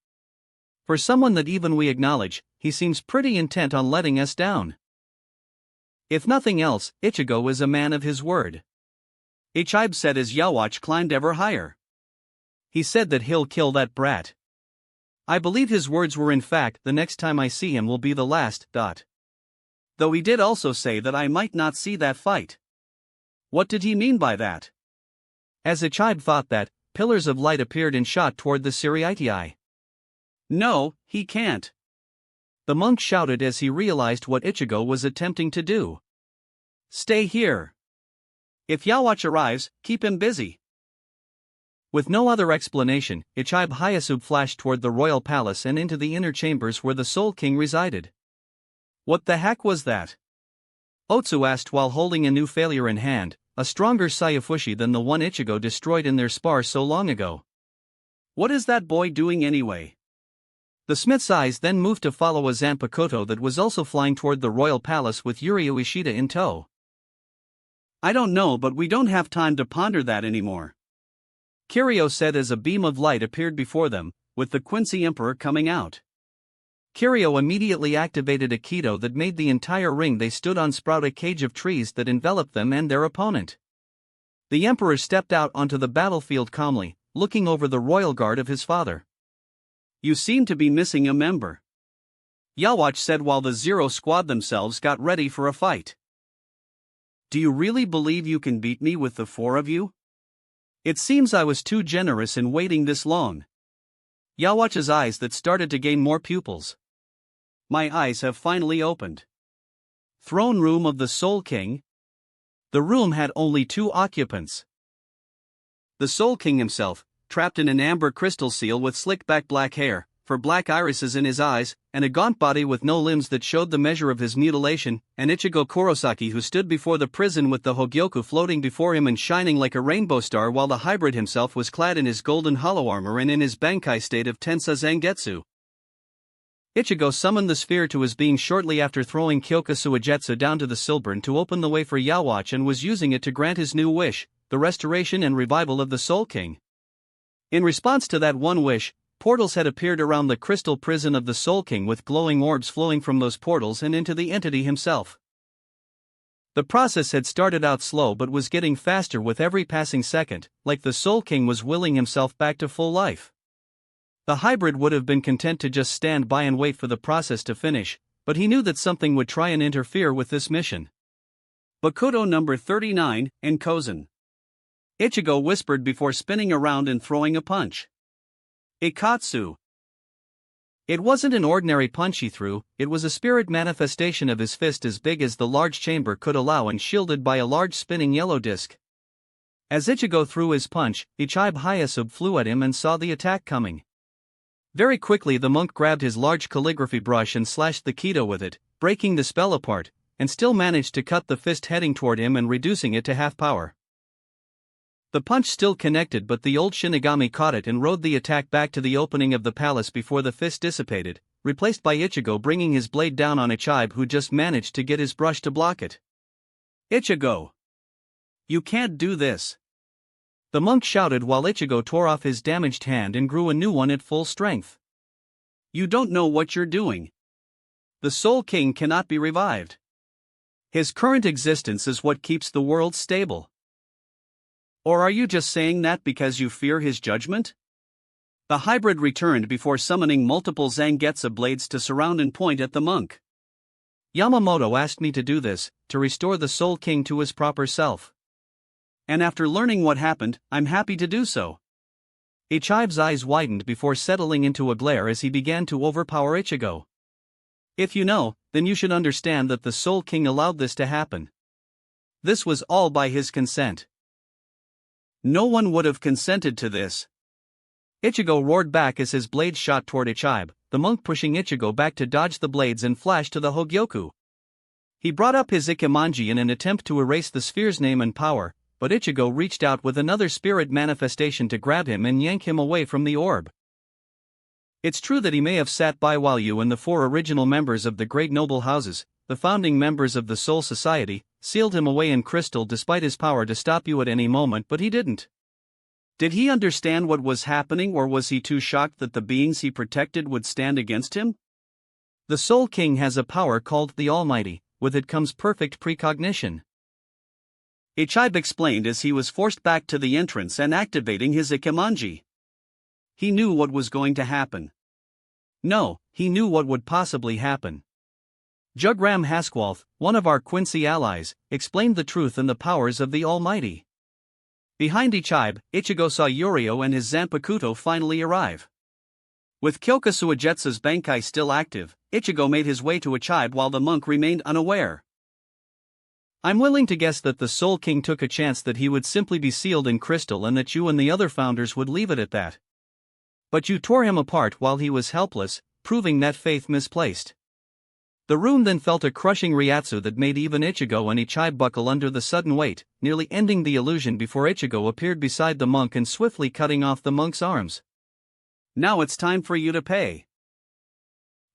For someone that even we acknowledge, he seems pretty intent on letting us down. If nothing else, Ichigo is a man of his word. Ichibe said as Yawatch climbed ever higher. He said that he'll kill that brat. I believe his words were in fact, the next time I see him will be the last. Though he did also say that I might not see that fight. What did he mean by that? As Ichibe thought that, pillars of light appeared and shot toward the Siriitii. No, he can't. The monk shouted as he realized what Ichigo was attempting to do. Stay here. If Yawatch arrives, keep him busy. With no other explanation, Ichibe Hayasube flashed toward the royal palace and into the inner chambers where the Soul King resided. What the heck was that? Otsu asked while holding a new failure in hand, a stronger Saifushi than the one Ichigo destroyed in their spar so long ago. What is that boy doing anyway? The smith's eyes then moved to follow a Zanpakuto that was also flying toward the royal palace with Yurio Ishida in tow. I don't know, but we don't have time to ponder that anymore. Kirio said as a beam of light appeared before them, with the Quincy Emperor coming out. Kirio immediately activated a Kido that made the entire ring they stood on sprout a cage of trees that enveloped them and their opponent. The Emperor stepped out onto the battlefield calmly, looking over the royal guard of his father. You seem to be missing a member. Yawatch said while the Zero Squad themselves got ready for a fight. Do you really believe you can beat me with the four of you? It seems I was too generous in waiting this long. Yawatch's eyes that started to gain more pupils. My eyes have finally opened. Throne room of the Soul King? The room had only 2 occupants. The Soul King himself, trapped in an amber crystal seal with slick-back black hair, for black irises in his eyes, and a gaunt body with no limbs that showed the measure of his mutilation, and Ichigo Kurosaki who stood before the prison with the Hogyoku floating before him and shining like a rainbow star while the hybrid himself was clad in his golden hollow armor and in his Bankai state of Tensa Zangetsu. Ichigo summoned the sphere to his being shortly after throwing Kyoka Suigetsu down to the Silburn to open the way for Yawatch and was using it to grant his new wish, the restoration and revival of the Soul King. In response to that one wish, portals had appeared around the crystal prison of the Soul King with glowing orbs flowing from those portals and into the entity himself. The process had started out slow but was getting faster with every passing second, like the Soul King was willing himself back to full life. The hybrid would have been content to just stand by and wait for the process to finish, but he knew that something would try and interfere with this mission. Bakuto number 39, and Kozen. Ichigo whispered before spinning around and throwing a punch. Ikatsu. It wasn't an ordinary punch he threw, it was a spirit manifestation of his fist as big as the large chamber could allow and shielded by a large spinning yellow disc. As Ichigo threw his punch, Ichigo Awoke flew at him and saw the attack coming. Very quickly the monk grabbed his large calligraphy brush and slashed the Kido with it, breaking the spell apart, and still managed to cut the fist heading toward him and reducing it to half power. The punch still connected, but the old Shinigami caught it and rode the attack back to the opening of the palace before the fist dissipated, replaced by Ichigo bringing his blade down on Ichigo, who just managed to get his brush to block it. "Ichigo! You can't do this!" The monk shouted while Ichigo tore off his damaged hand and grew a new one at full strength. "You don't know what you're doing. The Soul King cannot be revived. His current existence is what keeps the world stable. Or are you just saying that because you fear his judgment?" The hybrid returned before summoning multiple Zangetsu blades to surround and point at the monk. "Yamamoto asked me to do this, to restore the Soul King to his proper self. And after learning what happened, I'm happy to do so." Ichigo's eyes widened before settling into a glare as he began to overpower Ichigo. "If you know, then you should understand that the Soul King allowed this to happen. This was all by his consent." "No one would have consented to this." Ichigo roared back as his blade shot toward Ichigo, the monk pushing Ichigo back to dodge the blades and flash to the Hogyoku. He brought up his Ikemanji in an attempt to erase the sphere's name and power, but Ichigo reached out with another spirit manifestation to grab him and yank him away from the orb. It's true that he may have sat by while you and the 4 original members of the great noble houses, the founding members of the Soul Society, sealed him away in crystal despite his power to stop you at any moment, but he didn't. Did he understand what was happening, or was he too shocked that the beings he protected would stand against him? The Soul King has a power called the Almighty, with it comes perfect precognition. Ichigo explained as he was forced back to the entrance and activating his Ikemanji. He knew what was going to happen. No, he knew what would possibly happen. Jugram Hasqualth, one of our Quincy allies, explained the truth and the powers of the Almighty. Behind Ichigo, Ichigo saw Yurio and his Zanpakuto finally arrive. With Kyoka Suigetsu's Bankai still active, Ichigo made his way to Ichigo while the monk remained unaware. "I'm willing to guess that the Soul King took a chance that he would simply be sealed in crystal and that you and the other founders would leave it at that. But you tore him apart while he was helpless, proving that faith misplaced." The room then felt a crushing ryatsu that made even Ichigo and Ichigo buckle under the sudden weight, nearly ending the illusion before Ichigo appeared beside the monk and swiftly cutting off the monk's arms. "Now it's time for you to pay."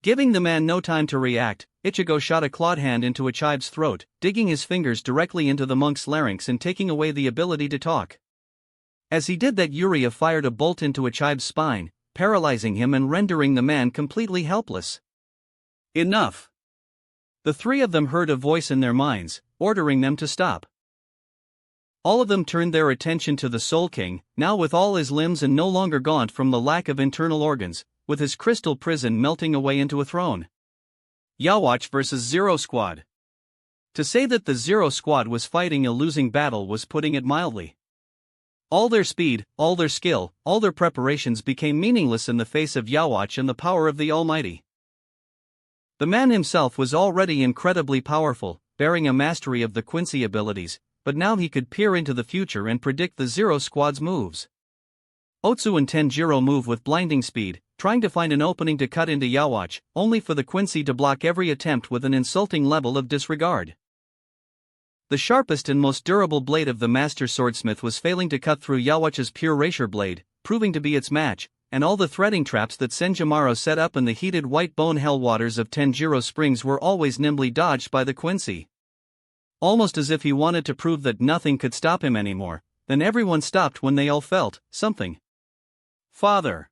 Giving the man no time to react, Ichigo shot a clawed hand into Ichigo's throat, digging his fingers directly into the monk's larynx and taking away the ability to talk. As he did that, Yuria fired a bolt into Ichigo's spine, paralyzing him and rendering the man completely helpless. "Enough." The 3 of them heard a voice in their minds, ordering them to stop. All of them turned their attention to the Soul King, now with all his limbs and no longer gaunt from the lack of internal organs, with his crystal prison melting away into a throne. Yawatch vs. Zero Squad. To say that the Zero Squad was fighting a losing battle was putting it mildly. All their speed, all their skill, all their preparations became meaningless in the face of Yawatch and the power of the Almighty. The man himself was already incredibly powerful, bearing a mastery of the Quincy abilities, but now he could peer into the future and predict the Zero Squad's moves. Otsu and Tenjiro move with blinding speed, trying to find an opening to cut into Yawatch, only for the Quincy to block every attempt with an insulting level of disregard. The sharpest and most durable blade of the master swordsmith was failing to cut through Yawatch's pure Racier blade, proving to be its match, and all the threading traps that Senjimaro set up in the heated white bone hellwaters of Tenjiro Springs were always nimbly dodged by the Quincy. Almost as if he wanted to prove that nothing could stop him anymore, then everyone stopped when they all felt something. "Father!"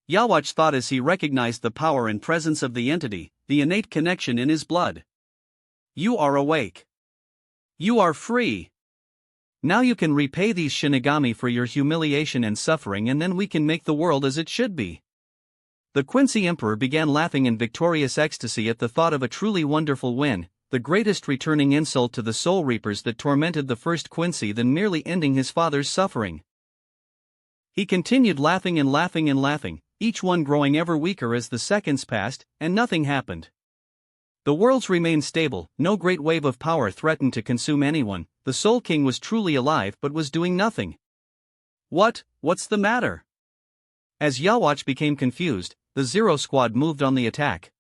Yawatch thought as he recognized the power and presence of the entity, the innate connection in his blood. "You are awake. You are free. Now you can repay these Shinigami for your humiliation and suffering, and then we can make the world as it should be." The Quincy Emperor began laughing in victorious ecstasy at the thought of a truly wonderful win, the greatest returning insult to the Soul Reapers that tormented the first Quincy than merely ending his father's suffering. He continued laughing and laughing and laughing, each one growing ever weaker as the seconds passed, and nothing happened. The worlds remained stable, no great wave of power threatened to consume anyone. The Soul King was truly alive but was doing nothing. What's the matter? As Yawatch became confused, the Zero Squad moved on the attack.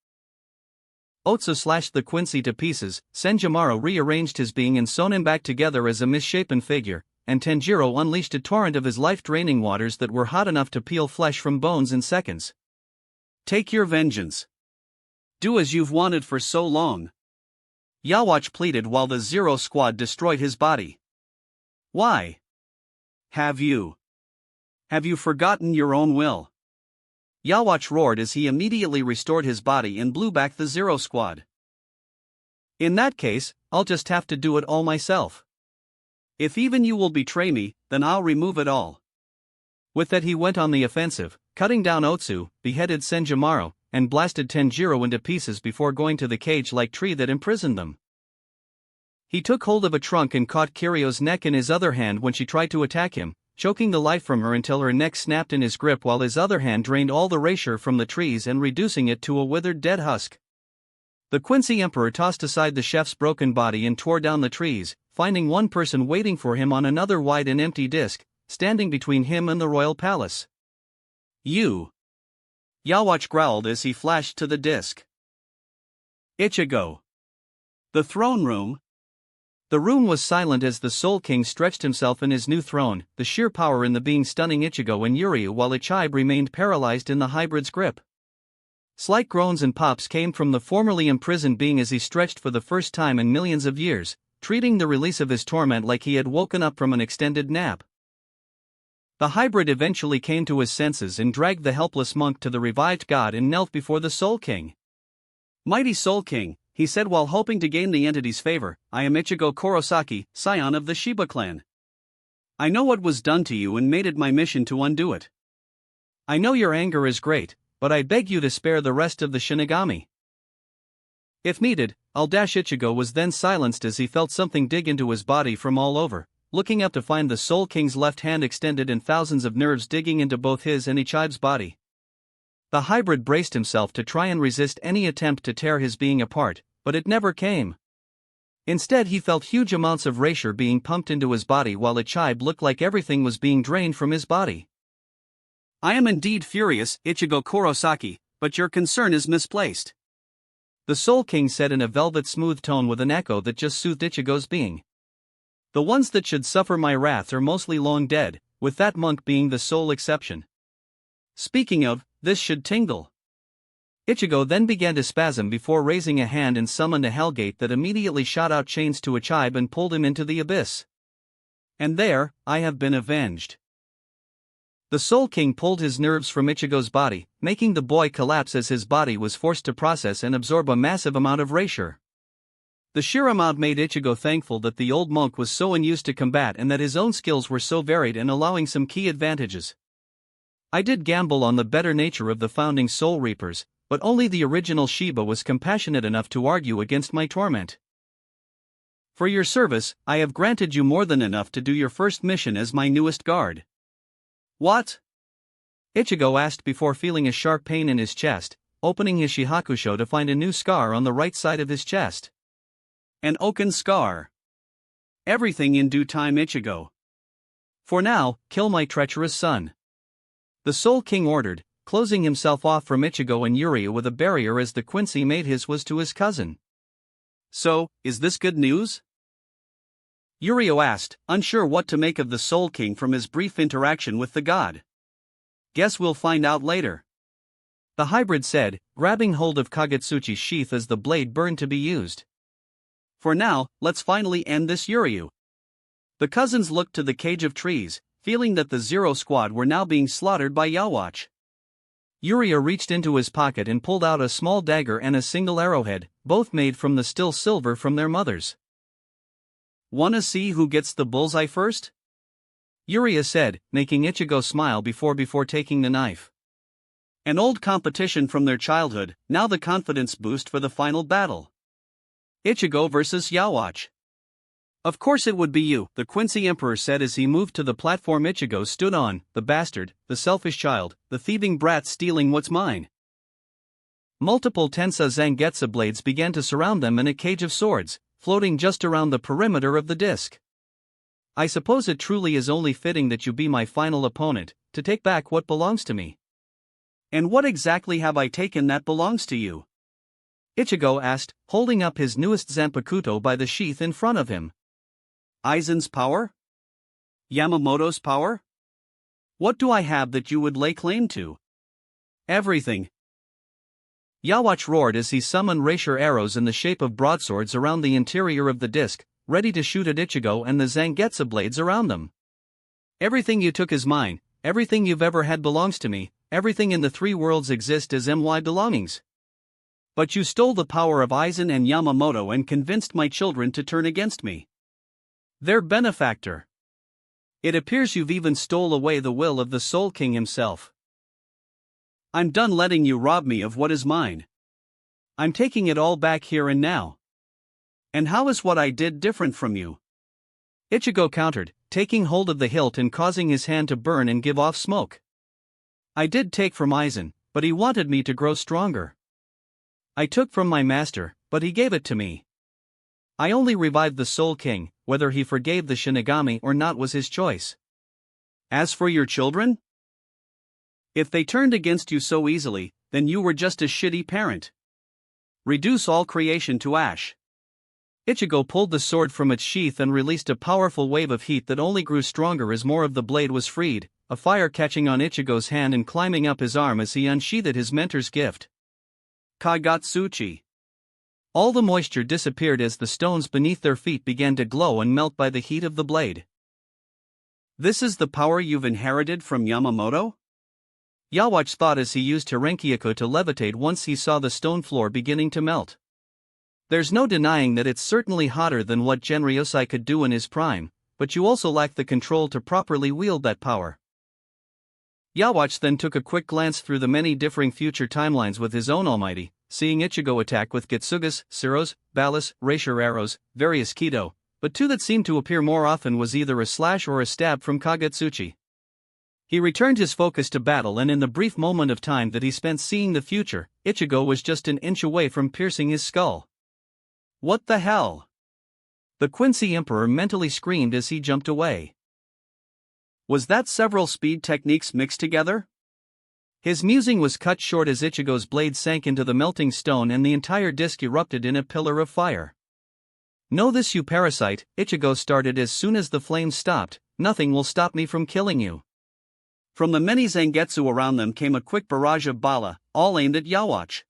Otsu slashed the Quincy to pieces, Senjimaro rearranged his being and sewn him back together as a misshapen figure, and Tanjiro unleashed a torrent of his life-draining waters that were hot enough to peel flesh from bones in seconds. Take your vengeance. Do as you've wanted for so long. Yawatch pleaded while the Zero Squad destroyed his body. Why? Have you forgotten your own will? Yawatch roared as he immediately restored his body and blew back the Zero Squad. In that case, I'll just have to do it all myself. If even you will betray me, then I'll remove it all. With that he went on the offensive, cutting down Otsu, beheaded Senjimaro, and blasted Tanjiro into pieces before going to the cage-like tree that imprisoned them. He took hold of a trunk and caught Kiryo's neck in his other hand when she tried to attack him, choking the life from her until her neck snapped in his grip while his other hand drained all the reisher from the trees and reducing it to a withered dead husk. The Quincy Emperor tossed aside the chef's broken body and tore down the trees, finding one person waiting for him on another wide and empty disc, standing between him and the royal palace. You! Yawatch growled as he flashed to the disc. Ichigo! The throne room? The room was silent as the Soul King stretched himself in his new throne, the sheer power in the being stunning Ichigo and Yuryu while Ichibe remained paralyzed in the hybrid's grip. Slight groans and pops came from the formerly imprisoned being as he stretched for the first time in millions of years, treating the release of his torment like he had woken up from an extended nap. The hybrid eventually came to his senses and dragged the helpless monk to the revived god and knelt before the Soul King. Mighty Soul King, he said while hoping to gain the entity's favor, I am Ichigo Kurosaki, scion of the Shiba clan. I know what was done to you and made it my mission to undo it. I know your anger is great, but I beg you to spare the rest of the Shinigami. If needed, I'll dash. Ichigo was then silenced as he felt something dig into his body from all over, looking up to find the Soul King's left hand extended and thousands of nerves digging into both his and Ichibe's body. The hybrid braced himself to try and resist any attempt to tear his being apart, but it never came. Instead he felt huge amounts of reisher being pumped into his body while Ichibe looked like everything was being drained from his body. I am indeed furious, Ichigo Kurosaki, but your concern is misplaced. The Soul King said in a velvet-smooth tone with an echo that just soothed Ichigo's being. The ones that should suffer my wrath are mostly long dead, with that monk being the sole exception. Speaking of, this should tingle. Ichigo then began to spasm before raising a hand and summoned a hellgate that immediately shot out chains to Ichibe and pulled him into the abyss. And there, I have been avenged. The Soul King pulled his nerves from Ichigo's body, making the boy collapse as his body was forced to process and absorb a massive amount of reisher. The sheer amount made Ichigo thankful that the old monk was so unused to combat and that his own skills were so varied and allowing some key advantages. I did gamble on the better nature of the founding Soul Reapers, but only the original Shiba was compassionate enough to argue against my torment. For your service, I have granted you more than enough to do your first mission as my newest guard. What? Ichigo asked before feeling a sharp pain in his chest, opening his Shihakusho to find a new scar on the right side of his chest. An oaken scar. Everything in due time, Ichigo. For now, kill my treacherous son. The Soul King ordered, closing himself off from Ichigo and Yuryu with a barrier as the Quincy made his was to his cousin. So, is this good news? Yuryu asked, unsure what to make of the Soul King from his brief interaction with the god. Guess we'll find out later. The hybrid said, grabbing hold of Kagetsuchi's sheath as the blade burned to be used. For now, let's finally end this, Yuryu. The cousins looked to the cage of trees, feeling that the Zero Squad were now being slaughtered by Yawatch. Yuryu reached into his pocket and pulled out a small dagger and a single arrowhead, both made from the still silver from their mothers. Wanna see who gets the bullseye first? Yuryu said, making Ichigo smile before taking the knife. An old competition from their childhood, now the confidence boost for the final battle. Ichigo versus Yawatch. Of course it would be you, the Quincy Emperor said as he moved to the platform Ichigo stood on. The bastard, the selfish child, the thieving brat stealing what's mine. Multiple Tensa Zangetsu blades began to surround them in a cage of swords, floating just around the perimeter of the disc. I suppose it truly is only fitting that you be my final opponent, to take back what belongs to me. And what exactly have I taken that belongs to you? Ichigo asked, holding up his newest Zanpakuto by the sheath in front of him. Aizen's power? Yamamoto's power? What do I have that you would lay claim to? Everything. Yawatch roared as he summoned rapier arrows in the shape of broadswords around the interior of the disc, ready to shoot at Ichigo and the Zangetsu blades around them. Everything you took is mine, everything you've ever had belongs to me, everything in the three worlds exists as my belongings. But you stole the power of Aizen and Yamamoto and convinced my children to turn against me. Their benefactor. It appears you've even stole away the will of the Soul King himself. I'm done letting you rob me of what is mine. I'm taking it all back here and now. And how is what I did different from you? Ichigo countered, taking hold of the hilt and causing his hand to burn and give off smoke. I did take from Aizen, but he wanted me to grow stronger. I took from my master, but he gave it to me. I only revived the Soul King, whether he forgave the Shinigami or not was his choice. As for your children? If they turned against you so easily, then you were just a shitty parent. Reduce all creation to ash. Ichigo pulled the sword from its sheath and released a powerful wave of heat that only grew stronger as more of the blade was freed, a fire catching on Ichigo's hand and climbing up his arm as he unsheathed his mentor's gift. Kagetsuchi. All the moisture disappeared as the stones beneath their feet began to glow and melt by the heat of the blade. This is the power you've inherited from Yamamoto? Yawatch thought as he used Hirenkyaku to levitate once he saw the stone floor beginning to melt. There's no denying that it's certainly hotter than what Genryosei could do in his prime, but you also lack the control to properly wield that power. Yawatch then took a quick glance through the many differing future timelines with his own almighty, seeing Ichigo attack with Getsugas, Siros, Balas, rapier arrows, various Kido, but two that seemed to appear more often was either a slash or a stab from Kagetsuchi. He returned his focus to battle and in the brief moment of time that he spent seeing the future, Ichigo was just an inch away from piercing his skull. What the hell? The Quincy Emperor mentally screamed as he jumped away. Was that several speed techniques mixed together? His musing was cut short as Ichigo's blade sank into the melting stone and the entire disc erupted in a pillar of fire. Know this, you parasite, Ichigo started as soon as the flames stopped, nothing will stop me from killing you. From the many Zangetsu around them came a quick barrage of bala, all aimed at Yawatch.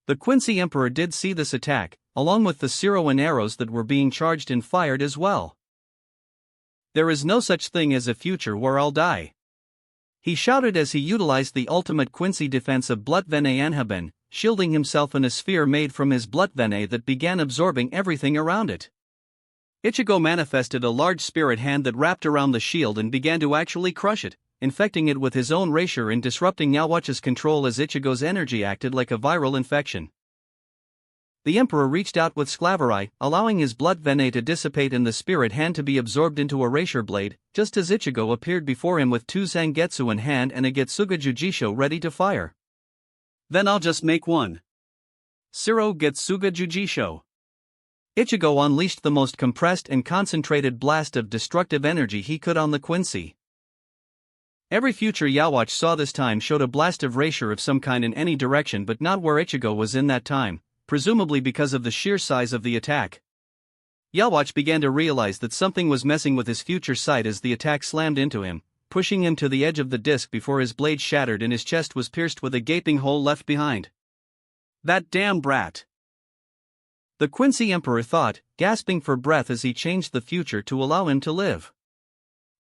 The Quincy Emperor did see this attack, along with the Siro and arrows that were being charged and fired as well. There is no such thing as a future where I'll die. He shouted as he utilized the ultimate Quincy defense of Blutvene Anhaben, shielding himself in a sphere made from his Blutvene that began absorbing everything around it. Ichigo manifested a large spirit hand that wrapped around the shield and began to actually crush it, infecting it with his own rapier and disrupting Yawatch's control as Ichigo's energy acted like a viral infection. The Emperor reached out with Sclaverai, allowing his Blutvene to dissipate and the spirit hand to be absorbed into a rapier blade, just as Ichigo appeared before him with two Zangetsu in hand and a Getsuga Jujisho ready to fire. Then I'll just make one. Siro Getsuga Jujisho. Ichigo unleashed the most compressed and concentrated blast of destructive energy he could on the Quincy. Every future Yawatch saw this time showed a blast of rapier of some kind in any direction but not where Ichigo was in that time, presumably because of the sheer size of the attack. Yawatch began to realize that something was messing with his future sight as the attack slammed into him, pushing him to the edge of the disc before his blade shattered and his chest was pierced with a gaping hole left behind. That damn brat! The Quincy Emperor thought, gasping for breath as he changed the future to allow him to live.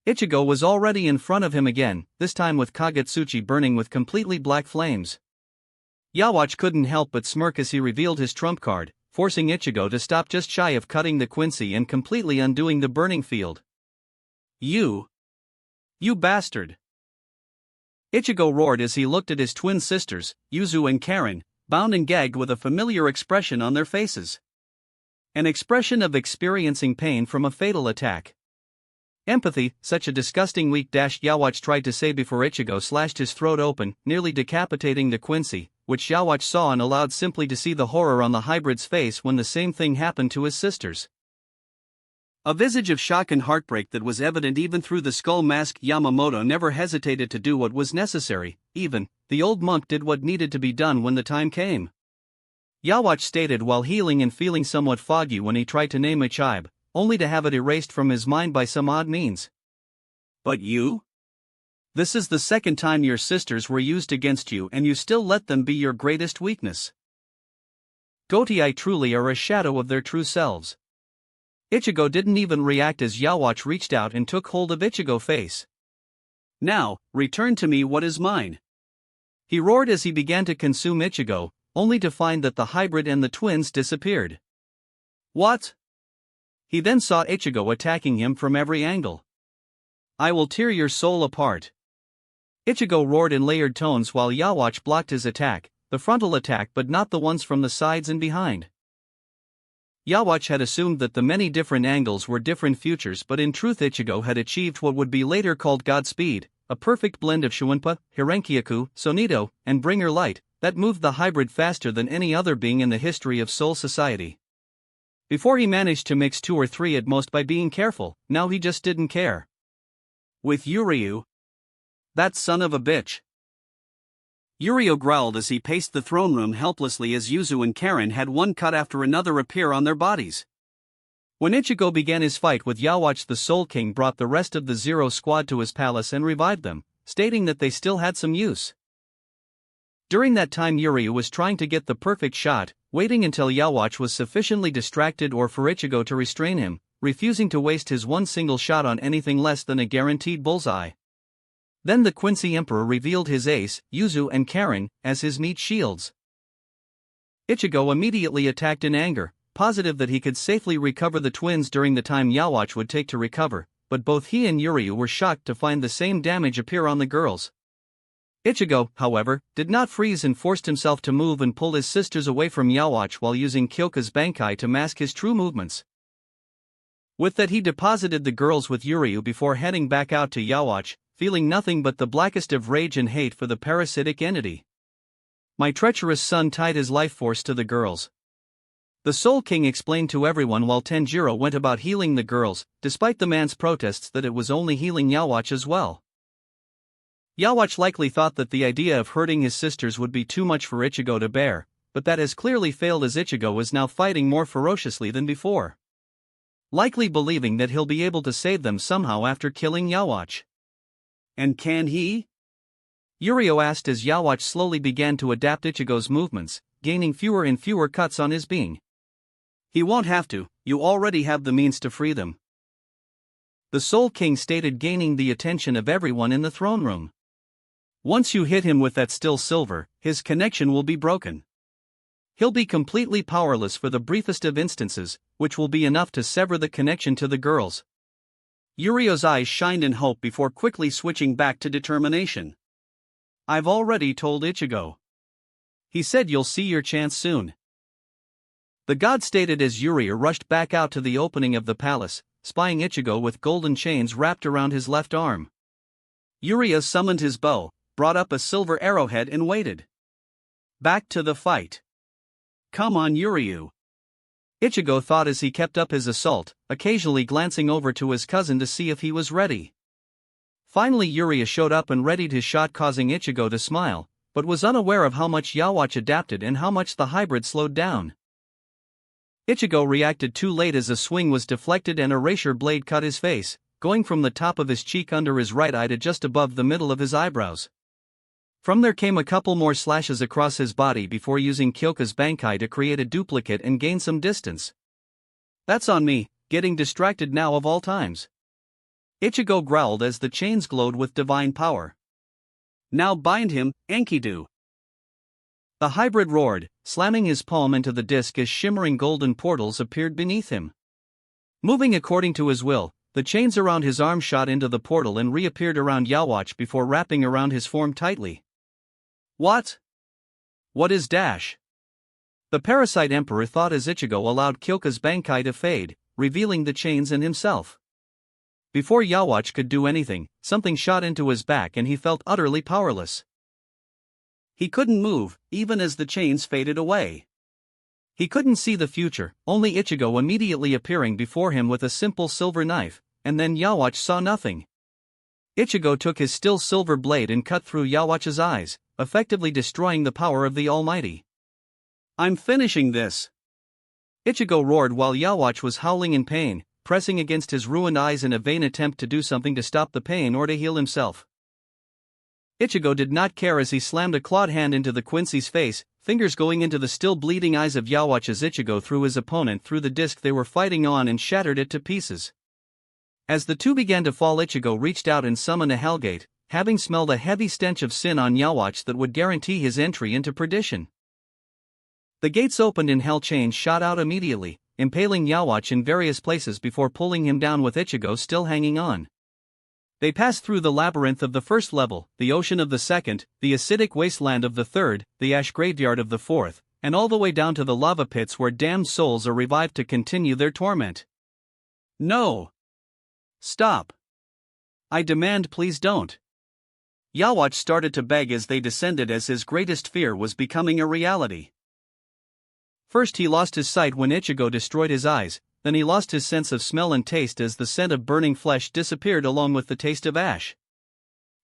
Ichigo was already in front of him again, this time with Kagetsuchi burning with completely black flames. Yawatch couldn't help but smirk as he revealed his trump card, forcing Ichigo to stop just shy of cutting the Quincy and completely undoing the burning field. You bastard! Ichigo roared as he looked at his twin sisters, Yuzu and Karen, bound and gagged with a familiar expression on their faces. An expression of experiencing pain from a fatal attack. Empathy, such a disgusting weak dash Yawatch tried to say before Ichigo slashed his throat open, nearly decapitating the Quincy, which Yawatch saw and allowed simply to see the horror on the hybrid's face when the same thing happened to his sisters. A visage of shock and heartbreak that was evident even through the skull mask. Yamamoto never hesitated to do what was necessary, even, the old monk did what needed to be done when the time came. Yawatch stated while healing and feeling somewhat foggy when he tried to name Ichigo, only to have it erased from his mind by some odd means. But you? This is the second time your sisters were used against you and you still let them be your greatest weakness. Goatei truly are a shadow of their true selves. Ichigo didn't even react as Yawatch reached out and took hold of Ichigo's face. Now, return to me what is mine. He roared as he began to consume Ichigo, only to find that the hybrid and the twins disappeared. What? He then saw Ichigo attacking him from every angle. I will tear your soul apart. Ichigo roared in layered tones while Yawatch blocked his attack, the frontal attack but not the ones from the sides and behind. Yawatch had assumed that the many different angles were different futures, but in truth Ichigo had achieved what would be later called Godspeed, a perfect blend of Shuinpa, Hirenkyaku, Sonido, and Bringer Light, that moved the hybrid faster than any other being in the history of Soul Society. Before he managed to mix 2 or 3 at most by being careful, now he just didn't care. With Yuryu? That son of a bitch. Yuryu growled as he paced the throne room helplessly as Yuzu and Karen had one cut after another appear on their bodies. When Ichigo began his fight with Yawatch, the Soul King brought the rest of the Zero Squad to his palace and revived them, stating that they still had some use. During that time Yuryu was trying to get the perfect shot, waiting until Yawatch was sufficiently distracted or for Ichigo to restrain him, refusing to waste his one single shot on anything less than a guaranteed bullseye. Then the Quincy Emperor revealed his ace, Yuzu and Karen, as his meat shields. Ichigo immediately attacked in anger, positive that he could safely recover the twins during the time Yawatch would take to recover, but both he and Yuryu were shocked to find the same damage appear on the girls. Ichigo, however, did not freeze and forced himself to move and pull his sisters away from Yawatch while using Kyoka's Bankai to mask his true movements. With that he deposited the girls with Yuryu before heading back out to Yawatch, feeling nothing but the blackest of rage and hate for the parasitic entity. My treacherous son tied his life force to the girls. The Soul King explained to everyone while Tanjiro went about healing the girls, despite the man's protests that it was only healing Yawatch as well. Yawatch likely thought that the idea of hurting his sisters would be too much for Ichigo to bear, but that has clearly failed as Ichigo is now fighting more ferociously than before. Likely believing that he'll be able to save them somehow after killing Yawatch. And can he? Yuryu asked as Yawatch slowly began to adapt Ichigo's movements, gaining fewer and fewer cuts on his being. He won't have to, you already have the means to free them. The Soul King stated, gaining the attention of everyone in the throne room. Once you hit him with that still silver, his connection will be broken. He'll be completely powerless for the briefest of instances, which will be enough to sever the connection to the girls. Yuryu's eyes shined in hope before quickly switching back to determination. I've already told Ichigo. He said you'll see your chance soon. The god stated as Yuryu rushed back out to the opening of the palace, spying Ichigo with golden chains wrapped around his left arm. Yuryu summoned his bow, brought up a silver arrowhead and waited. Back to the fight. Come on Yuryu. Ichigo thought as he kept up his assault, occasionally glancing over to his cousin to see if he was ready. Finally Yuryu showed up and readied his shot, causing Ichigo to smile, but was unaware of how much Yawatch adapted and how much the hybrid slowed down. Ichigo reacted too late as a swing was deflected and a razor blade cut his face, going from the top of his cheek under his right eye to just above the middle of his eyebrows. From there came a couple more slashes across his body before using Kyoka's Bankai to create a duplicate and gain some distance. That's on me, getting distracted now of all times. Ichigo growled as the chains glowed with divine power. Now bind him, Enkidu. The hybrid roared, slamming his palm into the disc as shimmering golden portals appeared beneath him. Moving according to his will, the chains around his arm shot into the portal and reappeared around Yawatch before wrapping around his form tightly. What? What is dash? The parasite emperor thought as Ichigo allowed Kyoka's Bankai to fade, revealing the chains and himself. Before Yawatch could do anything, something shot into his back and he felt utterly powerless. He couldn't move, even as the chains faded away. He couldn't see the future, only Ichigo immediately appearing before him with a simple silver knife, and then Yawatch saw nothing. Ichigo took his still silver blade and cut through Yawatch's eyes, effectively destroying the power of the Almighty. "I'm finishing this!" Ichigo roared while Yawatch was howling in pain, pressing against his ruined eyes in a vain attempt to do something to stop the pain or to heal himself. Ichigo did not care as he slammed a clawed hand into the Quincy's face, fingers going into the still bleeding eyes of Yawatch as Ichigo threw his opponent through the disc they were fighting on and shattered it to pieces. As the two began to fall, Ichigo reached out and summoned a Hellgate, having smelled a heavy stench of sin on Yawatch that would guarantee his entry into perdition. The gates opened and hell chains shot out immediately, impaling Yawatch in various places before pulling him down with Ichigo still hanging on. They passed through the labyrinth of the first level, the ocean of the second, the acidic wasteland of the third, the ash graveyard of the fourth, and all the way down to the lava pits where damned souls are revived to continue their torment. "No! Stop! I demand, please don't!" Yawatch started to beg as they descended, as his greatest fear was becoming a reality. First he lost his sight when Ichigo destroyed his eyes, then he lost his sense of smell and taste as the scent of burning flesh disappeared along with the taste of ash.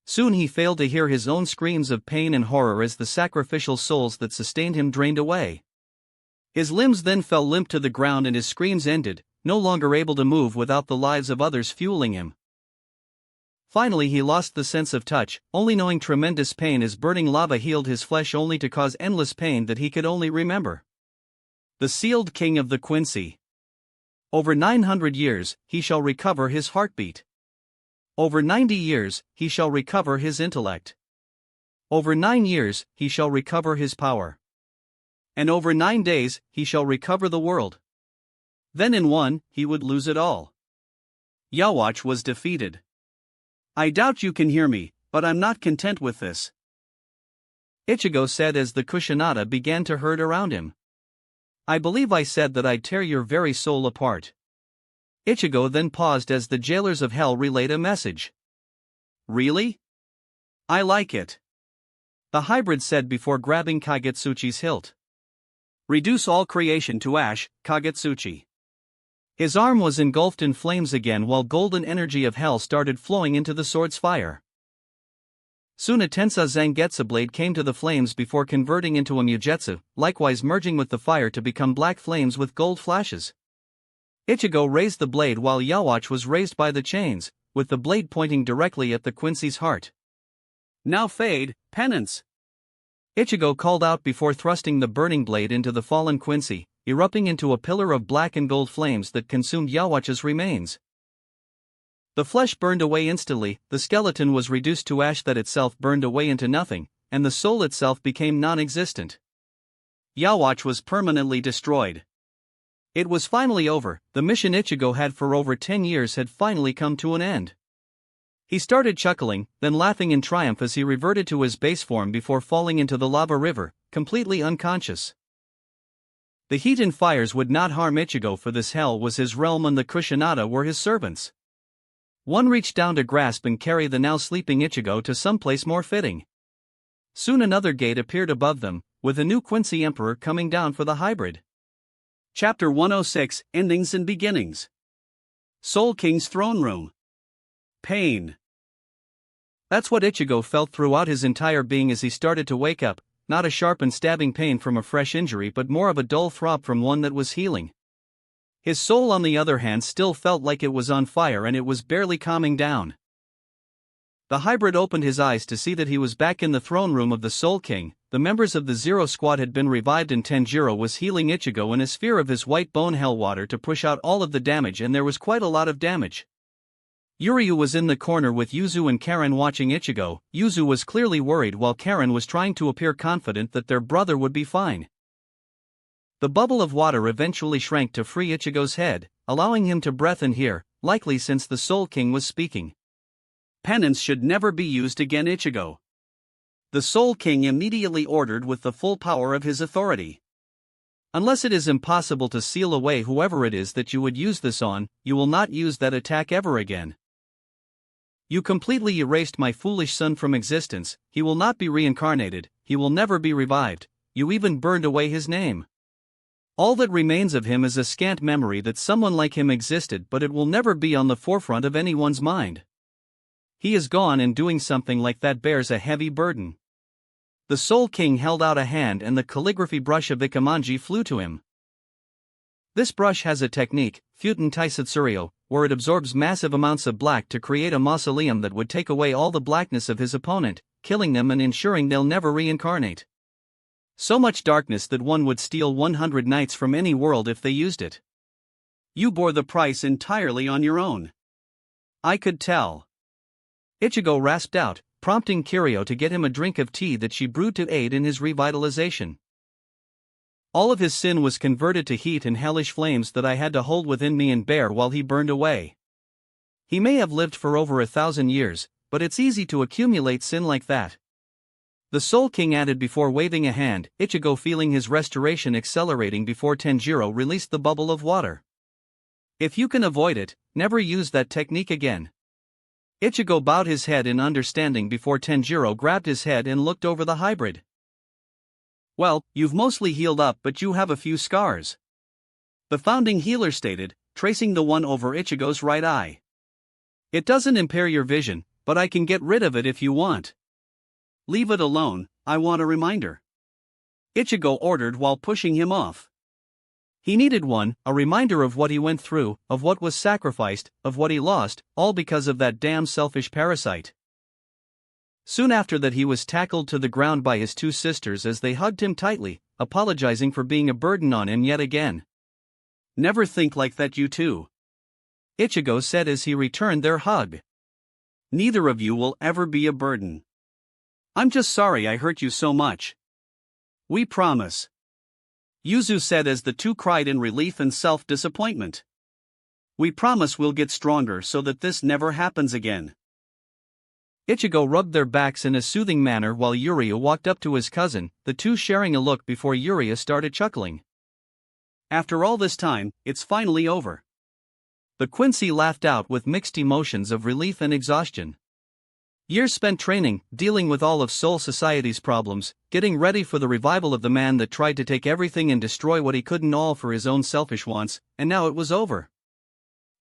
Soon he failed to hear his own screams of pain and horror as the sacrificial souls that sustained him drained away. His limbs then fell limp to the ground and his screams ended, no longer able to move without the lives of others fueling him. Finally he lost the sense of touch, only knowing tremendous pain as burning lava healed his flesh only to cause endless pain that he could only remember. The sealed king of the Quincy. Over 900 years, he shall recover his heartbeat. Over 90 years, he shall recover his intellect. Over 9 years, he shall recover his power. And over 9 days, he shall recover the world. Then in one, he would lose it all. Yawatch was defeated. "I doubt you can hear me, but I'm not content with this," Ichigo said as the Kusanada began to herd around him. "I believe I said that I'd tear your very soul apart." Ichigo then paused as the jailers of hell relayed a message. "Really? I like it," the hybrid said before grabbing Kagetsuchi's hilt. "Reduce all creation to ash, Kagetsuchi." His arm was engulfed in flames again while golden energy of hell started flowing into the sword's fire. Soon a Tensa Zangetsu blade came to the flames before converting into a Mugetsu, likewise merging with the fire to become black flames with gold flashes. Ichigo raised the blade while Yawatch was raised by the chains, with the blade pointing directly at the Quincy's heart. "Now fade, penance!" Ichigo called out before thrusting the burning blade into the fallen Quincy, erupting into a pillar of black and gold flames that consumed Yawatch's remains. The flesh burned away instantly, the skeleton was reduced to ash that itself burned away into nothing, and the soul itself became non-existent. Yawatch was permanently destroyed. It was finally over, the mission Ichigo had for over 10 years had finally come to an end. He started chuckling, then laughing in triumph as he reverted to his base form before falling into the lava river, completely unconscious. The heat and fires would not harm Ichigo, for this hell was his realm and the Kusanada were his servants. One reached down to grasp and carry the now sleeping Ichigo to some place more fitting. Soon another gate appeared above them, with a new Quincy Emperor coming down for the hybrid. Chapter 106, Endings and Beginnings. Soul King's Throne Room. Pain. That's what Ichigo felt throughout his entire being as he started to wake up, not a sharp and stabbing pain from a fresh injury but more of a dull throb from one that was healing. His soul on the other hand still felt like it was on fire and it was barely calming down. The hybrid opened his eyes to see that he was back in the throne room of the Soul King. The members of the Zero Squad had been revived and Tanjiro was healing Ichigo in a sphere of his white bone hell water to push out all of the damage, and there was quite a lot of damage. Yuryu was in the corner with Yuzu and Karen watching Ichigo. Yuzu was clearly worried while Karen was trying to appear confident that their brother would be fine. The bubble of water eventually shrank to free Ichigo's head, allowing him to breathe and hear, likely since the Soul King was speaking. "Penance should never be used again, Ichigo," the Soul King immediately ordered with the full power of his authority. Unless it is impossible to seal away whoever it is that you would use this on, you will not use that attack ever again. You completely erased my foolish son from existence, he will not be reincarnated, he will never be revived, you even burned away his name. All that remains of him is a scant memory that someone like him existed, but it will never be on the forefront of anyone's mind. He is gone, and doing something like that bears a heavy burden. The Soul King held out a hand and the calligraphy brush of Ikamanji flew to him. This brush has a technique, Futen Taisatsurio, where it absorbs massive amounts of black to create a mausoleum that would take away all the blackness of his opponent, killing them and ensuring they'll never reincarnate. So much darkness that one would steal 100 nights from any world if they used it. You bore the price entirely on your own. I could tell. Ichigo rasped out, prompting Kiryu to get him a drink of tea that she brewed to aid in his revitalization. All of his sin was converted to heat and hellish flames that I had to hold within me and bear while he burned away. He may have lived for over 1,000 years, but it's easy to accumulate sin like that. The Soul King added before waving a hand, Ichigo feeling his restoration accelerating before Tanjiro released the bubble of water. If you can avoid it, never use that technique again. Ichigo bowed his head in understanding before Tanjiro grabbed his head and looked over the hybrid. Well, you've mostly healed up, but you have a few scars. The founding healer stated, tracing the one over Ichigo's right eye. It doesn't impair your vision, but I can get rid of it if you want. Leave it alone, I want a reminder. Ichigo ordered while pushing him off. He needed one, a reminder of what he went through, of what was sacrificed, of what he lost, all because of that damn selfish parasite. Soon after that he was tackled to the ground by his two sisters as they hugged him tightly, apologizing for being a burden on him yet again. Never think like that, you two. Ichigo said as he returned their hug. Neither of you will ever be a burden. I'm just sorry I hurt you so much. We promise. Yuzu said as the two cried in relief and self-disappointment. We promise we'll get stronger so that this never happens again. Ichigo rubbed their backs in a soothing manner while Yuria walked up to his cousin, the two sharing a look before Yuria started chuckling. After all this time, it's finally over. The Quincy laughed out with mixed emotions of relief and exhaustion. Years spent training, dealing with all of Soul Society's problems, getting ready for the revival of the man that tried to take everything and destroy what he couldn't, all for his own selfish wants, and now it was over.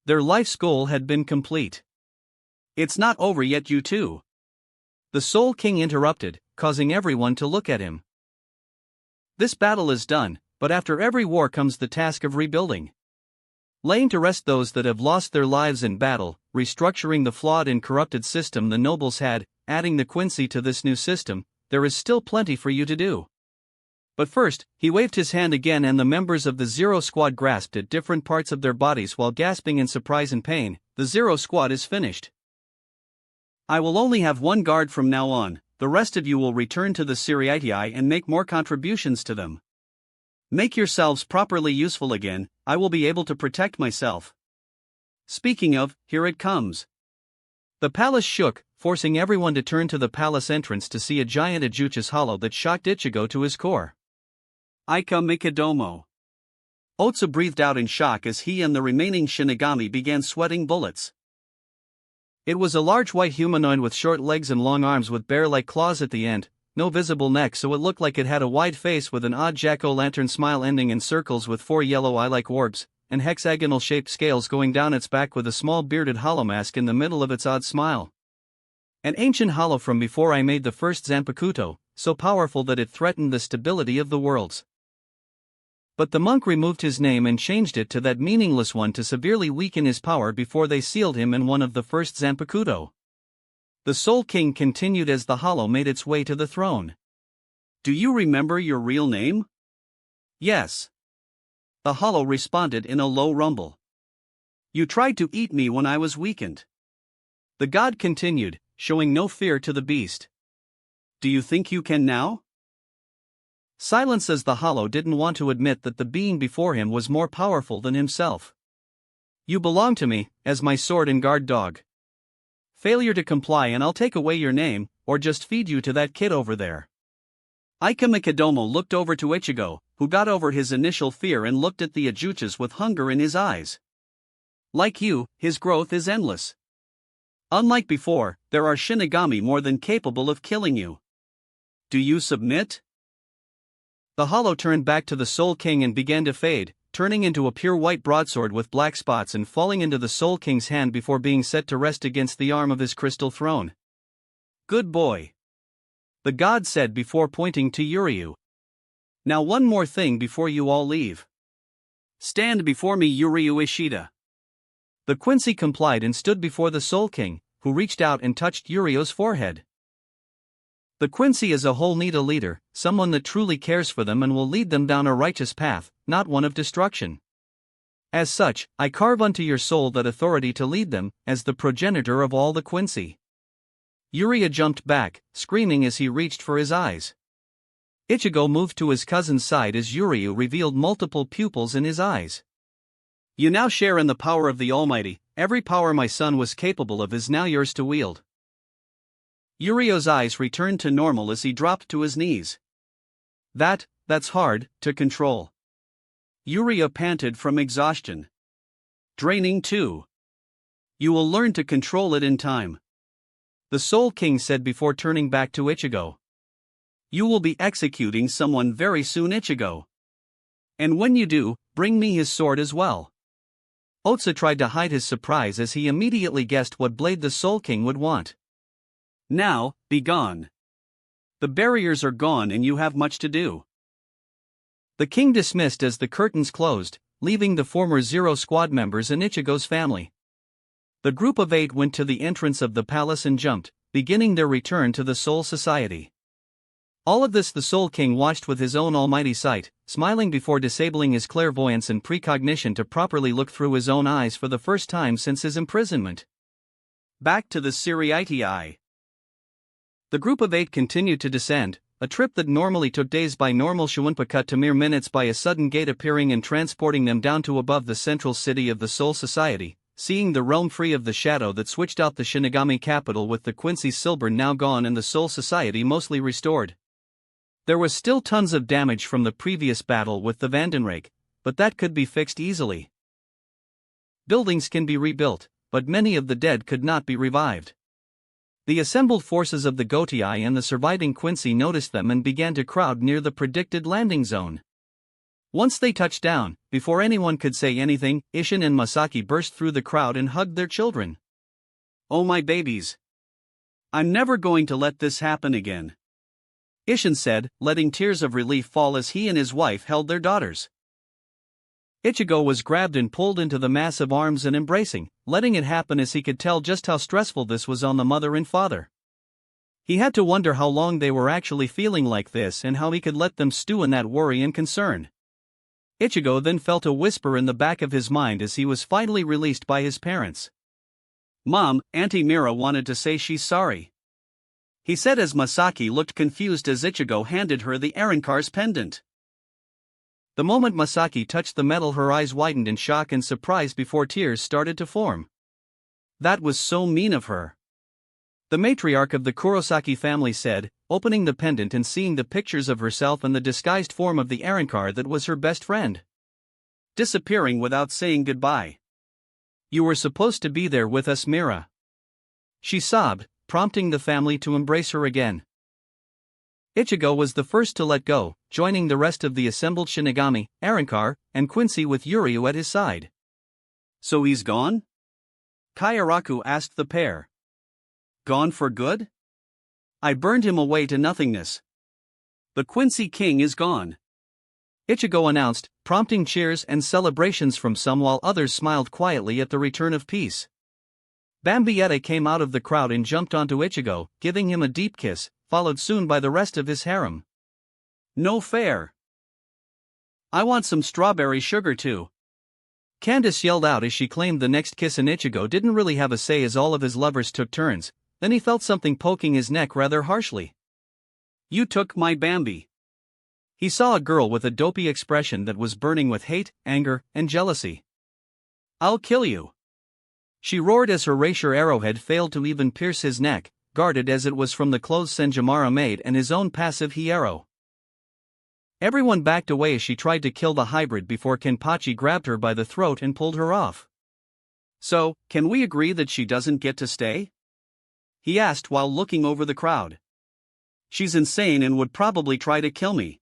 Their life's goal had been complete. It's not over yet, you two. The Soul King interrupted, causing everyone to look at him. This battle is done, but after every war comes the task of rebuilding. Laying to rest those that have lost their lives in battle, restructuring the flawed and corrupted system the nobles had, adding the Quincy to this new system, there is still plenty for you to do. But first, he waved his hand again and the members of the Zero Squad grasped at different parts of their bodies while gasping in surprise and pain. The Zero Squad is finished. I will only have one guard from now on, the rest of you will return to the Siriatii and make more contributions to them. Make yourselves properly useful again, I will be able to protect myself. Speaking of, here it comes. The palace shook, forcing everyone to turn to the palace entrance to see a giant Ajuchus hollow that shocked Ichigo to his core. Aika Mikadomo. Otsu breathed out in shock as he and the remaining Shinigami began sweating bullets. It was a large white humanoid with short legs and long arms with bear-like claws at the end, no visible neck, so it looked like it had a wide face with an odd jack-o'-lantern smile ending in circles with 4 yellow eye-like orbs, and hexagonal-shaped scales going down its back with a small bearded hollow mask in the middle of its odd smile. An ancient hollow from before I made the first Zanpakuto, so powerful that it threatened the stability of the worlds. But the monk removed his name and changed it to that meaningless one to severely weaken his power before they sealed him in one of the first Zanpakuto. The Soul King continued as the hollow made its way to the throne. Do you remember your real name? Yes. The hollow responded in a low rumble. You tried to eat me when I was weakened. The god continued, showing no fear to the beast. Do you think you can now? Silence, as the hollow didn't want to admit that the being before him was more powerful than himself. You belong to me, as my sword and guard dog. Failure to comply and I'll take away your name, or just feed you to that kid over there. Aika Mikadomo looked over to Ichigo, who got over his initial fear and looked at the Ajuchas with hunger in his eyes. Like you, his growth is endless. Unlike before, there are Shinigami more than capable of killing you. Do you submit? The hollow turned back to the Soul King and began to fade, turning into a pure white broadsword with black spots and falling into the Soul King's hand before being set to rest against the arm of his crystal throne. Good boy, the god said before pointing to Yuryu. Now one more thing before you all leave. Stand before me, Yuryu Ishida. The Quincy complied and stood before the Soul King, who reached out and touched Yuryu's forehead. The Quincy as a whole need a leader, someone that truly cares for them and will lead them down a righteous path, not one of destruction. As such, I carve unto your soul that authority to lead them, as the progenitor of all the Quincy. Yuryu jumped back, screaming as he reached for his eyes. Ichigo moved to his cousin's side as Yuryu revealed multiple pupils in his eyes. You now share in the power of the Almighty. Every power my son was capable of is now yours to wield. Yuryu's eyes returned to normal as he dropped to his knees. That's hard to control. Yuryu panted from exhaustion. Draining too. You will learn to control it in time, the Soul King said before turning back to Ichigo. You will be executing someone very soon, Ichigo. And when you do, bring me his sword as well. Otsu tried to hide his surprise as he immediately guessed what blade the Soul King would want. Now, be gone. The barriers are gone and you have much to do. The king dismissed as the curtains closed, leaving the former Zero Squad members and Ichigo's family. The group of 8 went to the entrance of the palace and jumped, beginning their return to the Soul Society. All of this the Soul King watched with his own almighty sight, smiling before disabling his clairvoyance and precognition to properly look through his own eyes for the first time since his imprisonment. Back to the Siriitii. The group of 8 continued to descend, a trip that normally took days by normal Shuunpa cut to mere minutes by a sudden gate appearing and transporting them down to above the central city of the Soul Society, seeing the realm free of the shadow that switched out the Shinigami capital with the Quincy Silver now gone and the Soul Society mostly restored. There was still tons of damage from the previous battle with the Vandenrake, but that could be fixed easily. Buildings can be rebuilt, but many of the dead could not be revived. The assembled forces of the Gotii and the surviving Quincy noticed them and began to crowd near the predicted landing zone. Once they touched down, before anyone could say anything, Isshin and Masaki burst through the crowd and hugged their children. Oh my babies! I'm never going to let this happen again, Isshin said, letting tears of relief fall as he and his wife held their daughters. Ichigo was grabbed and pulled into the massive arms and embracing, letting it happen as he could tell just how stressful this was on the mother and father. He had to wonder how long they were actually feeling like this and how he could let them stew in that worry and concern. Ichigo then felt a whisper in the back of his mind as he was finally released by his parents. Mom, Auntie Mira wanted to say she's sorry, he said as Masaki looked confused as Ichigo handed her the Arrancar's pendant. The moment Masaki touched the metal, her eyes widened in shock and surprise before tears started to form. That was so mean of her, the matriarch of the Kurosaki family said, opening the pendant and seeing the pictures of herself and the disguised form of the Arrancar that was her best friend, disappearing without saying goodbye. You were supposed to be there with us, Mira, she sobbed, prompting the family to embrace her again. Ichigo was the first to let go, joining the rest of the assembled Shinigami, Arrancar, and Quincy with Yuryu at his side. So he's gone? Kayaraku asked the pair. Gone for good? I burned him away to nothingness. The Quincy King is gone, Ichigo announced, prompting cheers and celebrations from some while others smiled quietly at the return of peace. Bambietta came out of the crowd and jumped onto Ichigo, giving him a deep kiss, followed soon by the rest of his harem. No fair. I want some strawberry sugar too, Candace yelled out as she claimed the next kiss, and Ichigo didn't really have a say as all of his lovers took turns. Then he felt something poking his neck rather harshly. You took my Bambi. He saw a girl with a dopey expression that was burning with hate, anger, and jealousy. I'll kill you, she roared as her rapier arrowhead failed to even pierce his neck, guarded as it was from the clothes Senjimara made and his own passive Hiero. Everyone backed away as she tried to kill the hybrid before Kenpachi grabbed her by the throat and pulled her off. So, can we agree that she doesn't get to stay? He asked while looking over the crowd. She's insane and would probably try to kill me.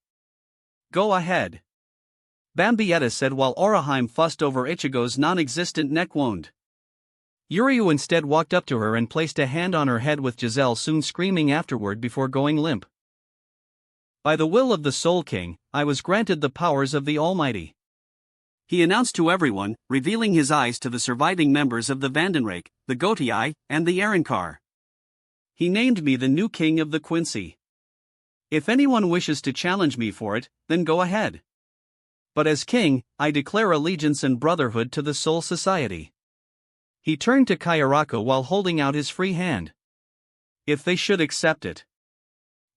Go ahead. Bambietta said while Oraheim fussed over Ichigo's non-existent neck wound. Yuryu instead walked up to her and placed a hand on her head with Giselle soon screaming afterward before going limp. By the will of the Soul King, I was granted the powers of the Almighty. He announced to everyone, revealing his eyes to the surviving members of the Vandenrake, the Gotiai, and the Arankar. He named me the new king of the Quincy. If anyone wishes to challenge me for it, then go ahead. But as king, I declare allegiance and brotherhood to the Soul Society. He turned to Kayarako while holding out his free hand. If they should accept it.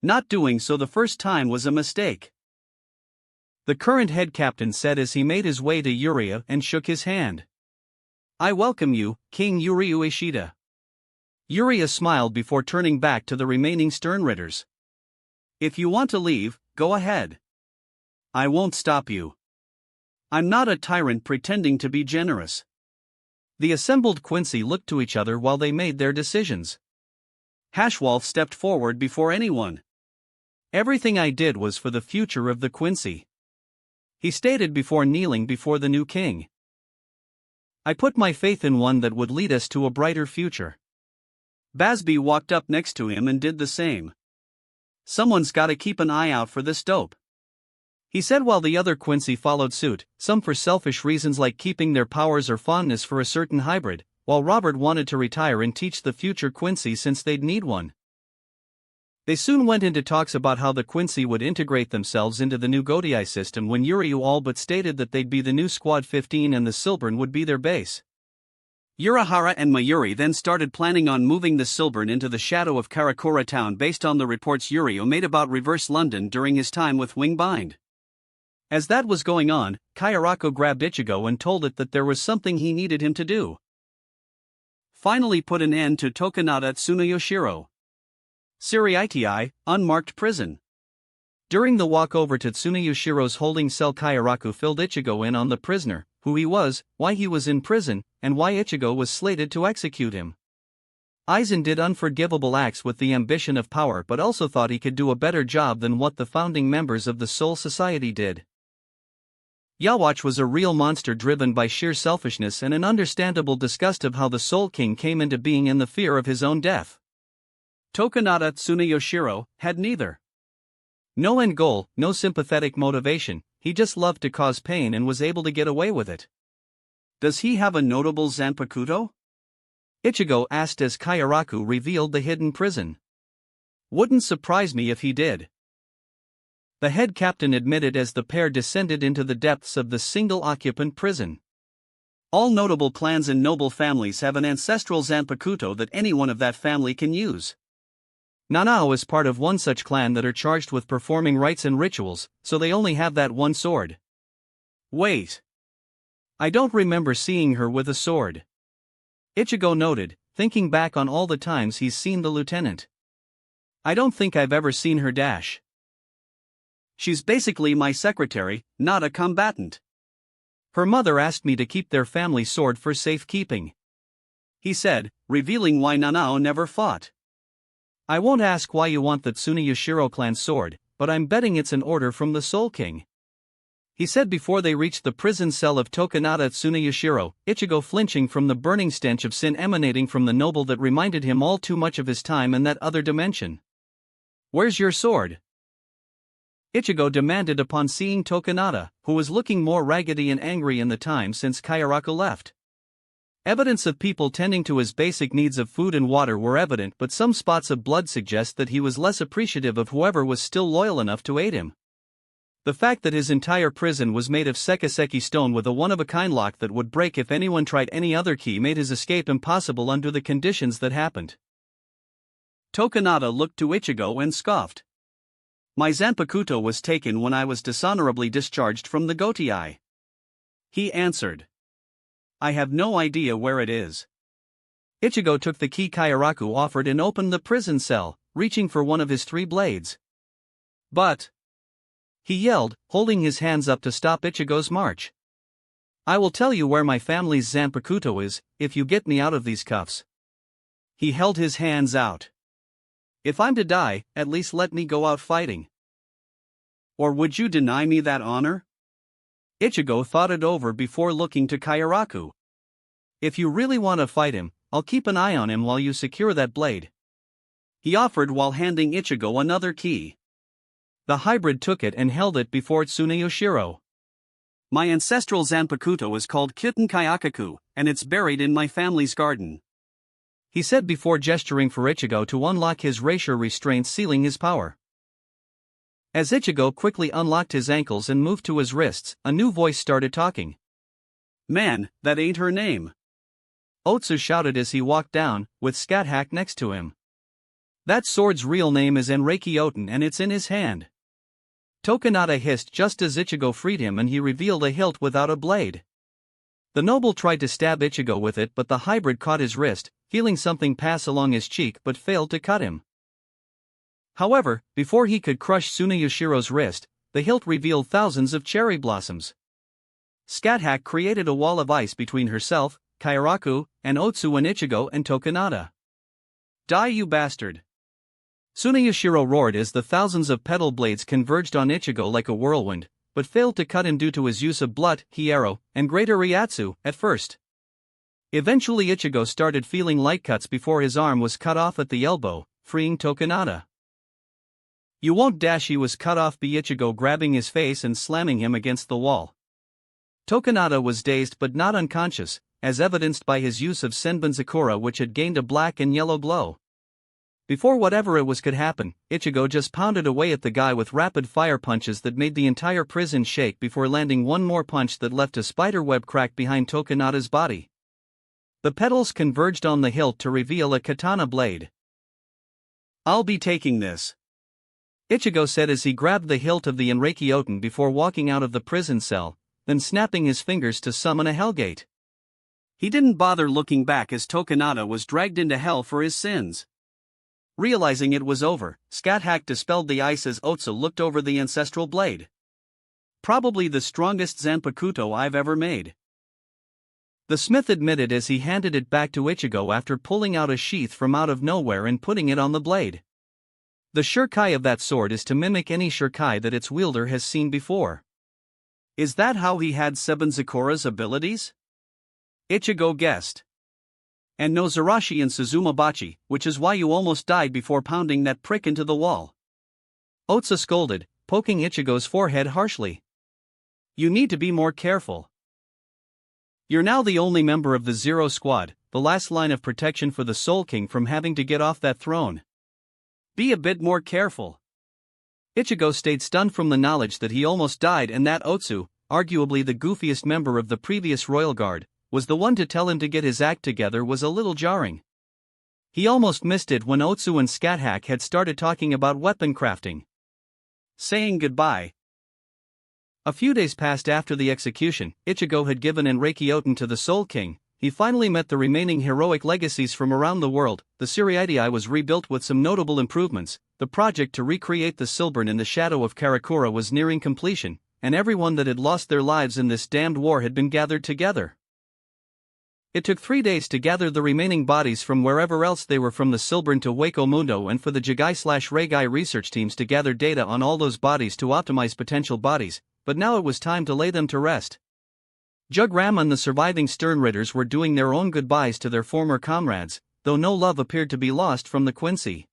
Not doing so the first time was a mistake. The current head captain said as he made his way to Yuria and shook his hand. I welcome you, King Yuryu Ishida. Yuria smiled before turning back to the remaining Sternritters. If you want to leave, go ahead. I won't stop you. I'm not a tyrant pretending to be generous. The assembled Quincy looked to each other while they made their decisions. Hashwolf stepped forward before anyone. Everything I did was for the future of the Quincy. He stated before kneeling before the new king. I put my faith in one that would lead us to a brighter future. Basby walked up next to him and did the same. Someone's gotta keep an eye out for this dope. He said while the other Quincy followed suit, some for selfish reasons like keeping their powers or fondness for a certain hybrid, while Robert wanted to retire and teach the future Quincy since they'd need one. They soon went into talks about how the Quincy would integrate themselves into the new Gotei system when Yuryu all but stated that they'd be the new Squad 15 and the Silburn would be their base. Urahara and Mayuri then started planning on moving the Silburn into the shadow of Karakura town based on the reports Yuryu made about Reverse London during his time with Wingbind. As that was going on, Kayarako grabbed Ichigo and told it that there was something he needed him to do. Finally put an end to Tokunada Tsunoyoshiro. Siriitii, unmarked prison. During the walk over to Tsuneyoshiro's holding cell, Kayaraku filled Ichigo in on the prisoner, who he was, why he was in prison, and why Ichigo was slated to execute him. Aizen did unforgivable acts with the ambition of power but also thought he could do a better job than what the founding members of the Soul Society did. Yawatch was a real monster driven by sheer selfishness and an understandable disgust of how the Soul King came into being and the fear of his own death. Tokunada Tsunoyoshiro had neither. No end goal, no sympathetic motivation, he just loved to cause pain and was able to get away with it. Does he have a notable Zanpakuto? Ichigo asked as Kayaraku revealed the hidden prison. Wouldn't surprise me if he did. The head captain admitted as the pair descended into the depths of the single-occupant prison. All notable clans and noble families have an ancestral Zanpakuto that anyone of that family can use. Nanao is part of one such clan that are charged with performing rites and rituals, so they only have that one sword. Wait. I don't remember seeing her with a sword. Ichigo noted, thinking back on all the times he's seen the lieutenant. I don't think I've ever seen her dash. She's basically my secretary, not a combatant. Her mother asked me to keep their family sword for safekeeping. He said, revealing why Nanao never fought. I won't ask why you want the Tsunoyoshiro clan sword, but I'm betting it's an order from the Soul King. He said before they reached the prison cell of Tokunada Tsunoyoshiro, Ichigo flinching from the burning stench of sin emanating from the noble that reminded him all too much of his time in that other dimension. Where's your sword? Ichigo demanded upon seeing Tokunada, who was looking more raggedy and angry in the time since Kayaraku left. Evidence of people tending to his basic needs of food and water were evident, but some spots of blood suggest that he was less appreciative of whoever was still loyal enough to aid him. The fact that his entire prison was made of sekiseki stone with a one-of-a-kind lock that would break if anyone tried any other key made his escape impossible under the conditions that happened. Tokunada looked to Ichigo and scoffed. My Zanpakuto was taken when I was dishonorably discharged from the Gotei. He answered. I have no idea where it is. Ichigo took the key Kayaraku offered and opened the prison cell, reaching for one of his 3 blades. But he yelled, holding his hands up to stop Ichigo's march. "I will tell you where my family's Zanpakuto is, if you get me out of these cuffs." He held his hands out. "If I'm to die, at least let me go out fighting." "Or would you deny me that honor?" Ichigo thought it over before looking to Kairaku. "If you really want to fight him, I'll keep an eye on him while you secure that blade," he offered while handing Ichigo another key. The hybrid took it and held it before Tsuneyoshiro. "My ancestral Zanpakuto is called Kitten Kayakaku, and it's buried in my family's garden," he said before gesturing for Ichigo to unlock his racial restraints sealing his power. As Ichigo quickly unlocked his ankles and moved to his wrists, a new voice started talking. "Man, that ain't her name," Otsu shouted as he walked down, with Scat next to him. "That sword's real name is Enraki Oten and it's in his hand." Tokunada hissed just as Ichigo freed him and he revealed a hilt without a blade. The noble tried to stab Ichigo with it but the hybrid caught his wrist, feeling something pass along his cheek but failed to cut him. However, before he could crush Tsuneyoshiro's wrist, the hilt revealed thousands of cherry blossoms. Scat created a wall of ice between herself, Kairaku, and Otsu and Ichigo and Tokunada. "Die you bastard!" Tsuneyoshiro roared as the thousands of petal blades converged on Ichigo like a whirlwind, but failed to cut him due to his use of blood, Hiero, and greater Ryatsu, at first. Eventually Ichigo started feeling light cuts before his arm was cut off at the elbow, freeing Tokunada. "You won't dash," he was cut off by Ichigo grabbing his face and slamming him against the wall. Tokunada was dazed but not unconscious, as evidenced by his use of Senbonzakura which had gained a black and yellow glow. Before whatever it was could happen, Ichigo just pounded away at the guy with rapid fire punches that made the entire prison shake before landing one more punch that left a spiderweb crack behind Tokunada's body. The petals converged on the hilt to reveal a katana blade. "I'll be taking this," Ichigo said as he grabbed the hilt of the Enraki Oten before walking out of the prison cell, then snapping his fingers to summon a hellgate. He didn't bother looking back as Tokunada was dragged into hell for his sins. Realizing it was over, Scat dispelled the ice as Otsu looked over the ancestral blade. "Probably the strongest Zanpakuto I've ever made," the smith admitted as he handed it back to Ichigo after pulling out a sheath from out of nowhere and putting it on the blade. "The shurikai of that sword is to mimic any shurikai that its wielder has seen before." "Is that how he had Senbonzakura's abilities?" Ichigo guessed. "And no Zarashi and Suzumabachi, which is why you almost died before pounding that prick into the wall," Otsu scolded, poking Ichigo's forehead harshly. "You need to be more careful. You're now the only member of the Zero Squad, the last line of protection for the Soul King from having to get off that throne. Be a bit more careful." Ichigo stayed stunned from the knowledge that he almost died and that Otsu, arguably the goofiest member of the previous royal guard, was the one to tell him to get his act together was a little jarring. He almost missed it when Otsu and Scat had started talking about weapon crafting. Saying goodbye. A few days passed after the execution. Ichigo had given Enraki Oten to the Soul King. He finally met the remaining heroic legacies from around the world. The Siriidii was rebuilt with some notable improvements. The project to recreate the Silburn in the shadow of Karakura was nearing completion, and everyone that had lost their lives in this damned war had been gathered together. It took 3 days to gather the remaining bodies from wherever else they were from the Silburn to Wako Mundo and for the Jigai/Reigai research teams to gather data on all those bodies to optimize potential bodies, but now it was time to lay them to rest. Jugram and the surviving Sternritters were doing their own goodbyes to their former comrades, though no love appeared to be lost from the Quincy.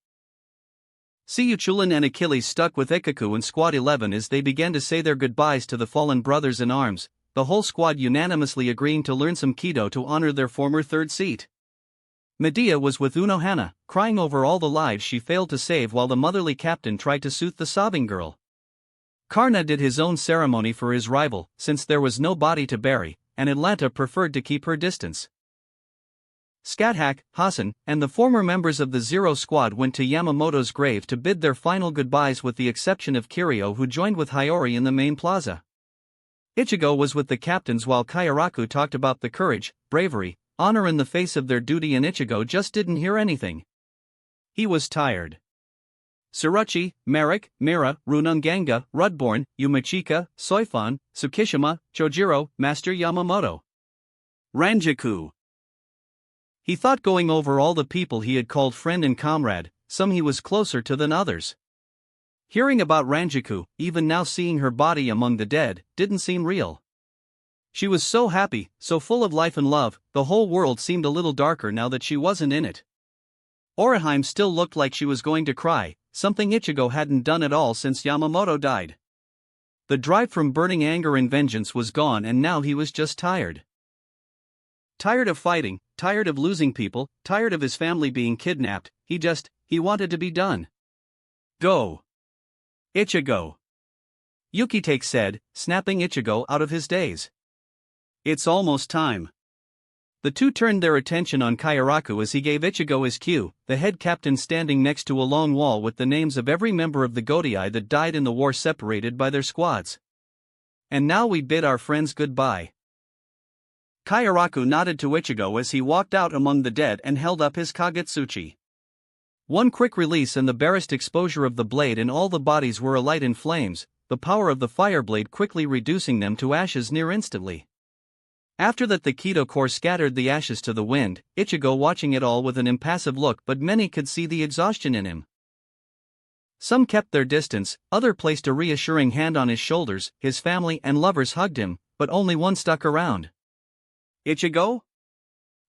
Seiuchulin and Achilles stuck with Ikaku and Squad 11 as they began to say their goodbyes to the fallen brothers in arms, the whole squad unanimously agreeing to learn some Kido to honor their former third seat. Medea was with Unohana, crying over all the lives she failed to save while the motherly captain tried to soothe the sobbing girl. Karna did his own ceremony for his rival, since there was no body to bury, and Atlanta preferred to keep her distance. Scat Hassan, and the former members of the Zero Squad went to Yamamoto's grave to bid their final goodbyes with the exception of Kiryu who joined with Hiyori in the main plaza. Ichigo was with the captains while Kairaku talked about the courage, bravery, honor in the face of their duty and Ichigo just didn't hear anything. He was tired. Tsuruchi, Marik, Mira, Rununganga, Reborn, Yumachika, Soifan, Tsukishima, Chojiro, Master Yamamoto. Ranjaku. He thought going over all the people he had called friend and comrade, some he was closer to than others. Hearing about Ranjaku, even now seeing her body among the dead, didn't seem real. She was so happy, so full of life and love, the whole world seemed a little darker now that she wasn't in it. Orihime still looked like she was going to cry, something Ichigo hadn't done at all since Yamamoto died. The drive from burning anger and vengeance was gone, and now he was just tired. Tired of fighting, tired of losing people, tired of his family being kidnapped, he wanted to be done. Go! Ichigo! Yukitake said, snapping Ichigo out of his daze. It's almost time. The two turned their attention on Kairaku as he gave Ichigo his cue, the head captain standing next to a long wall with the names of every member of the Gotei that died in the war separated by their squads. And now we bid our friends goodbye. Kairaku nodded to Ichigo as he walked out among the dead and held up his Kagetsuchi. One quick release and the barest exposure of the blade and all the bodies were alight in flames, the power of the fire blade quickly reducing them to ashes near instantly. After that the Kido core scattered the ashes to the wind, Ichigo watching it all with an impassive look, but many could see the exhaustion in him. Some kept their distance, others placed a reassuring hand on his shoulders, his family and lovers hugged him, but only one stuck around. Ichigo?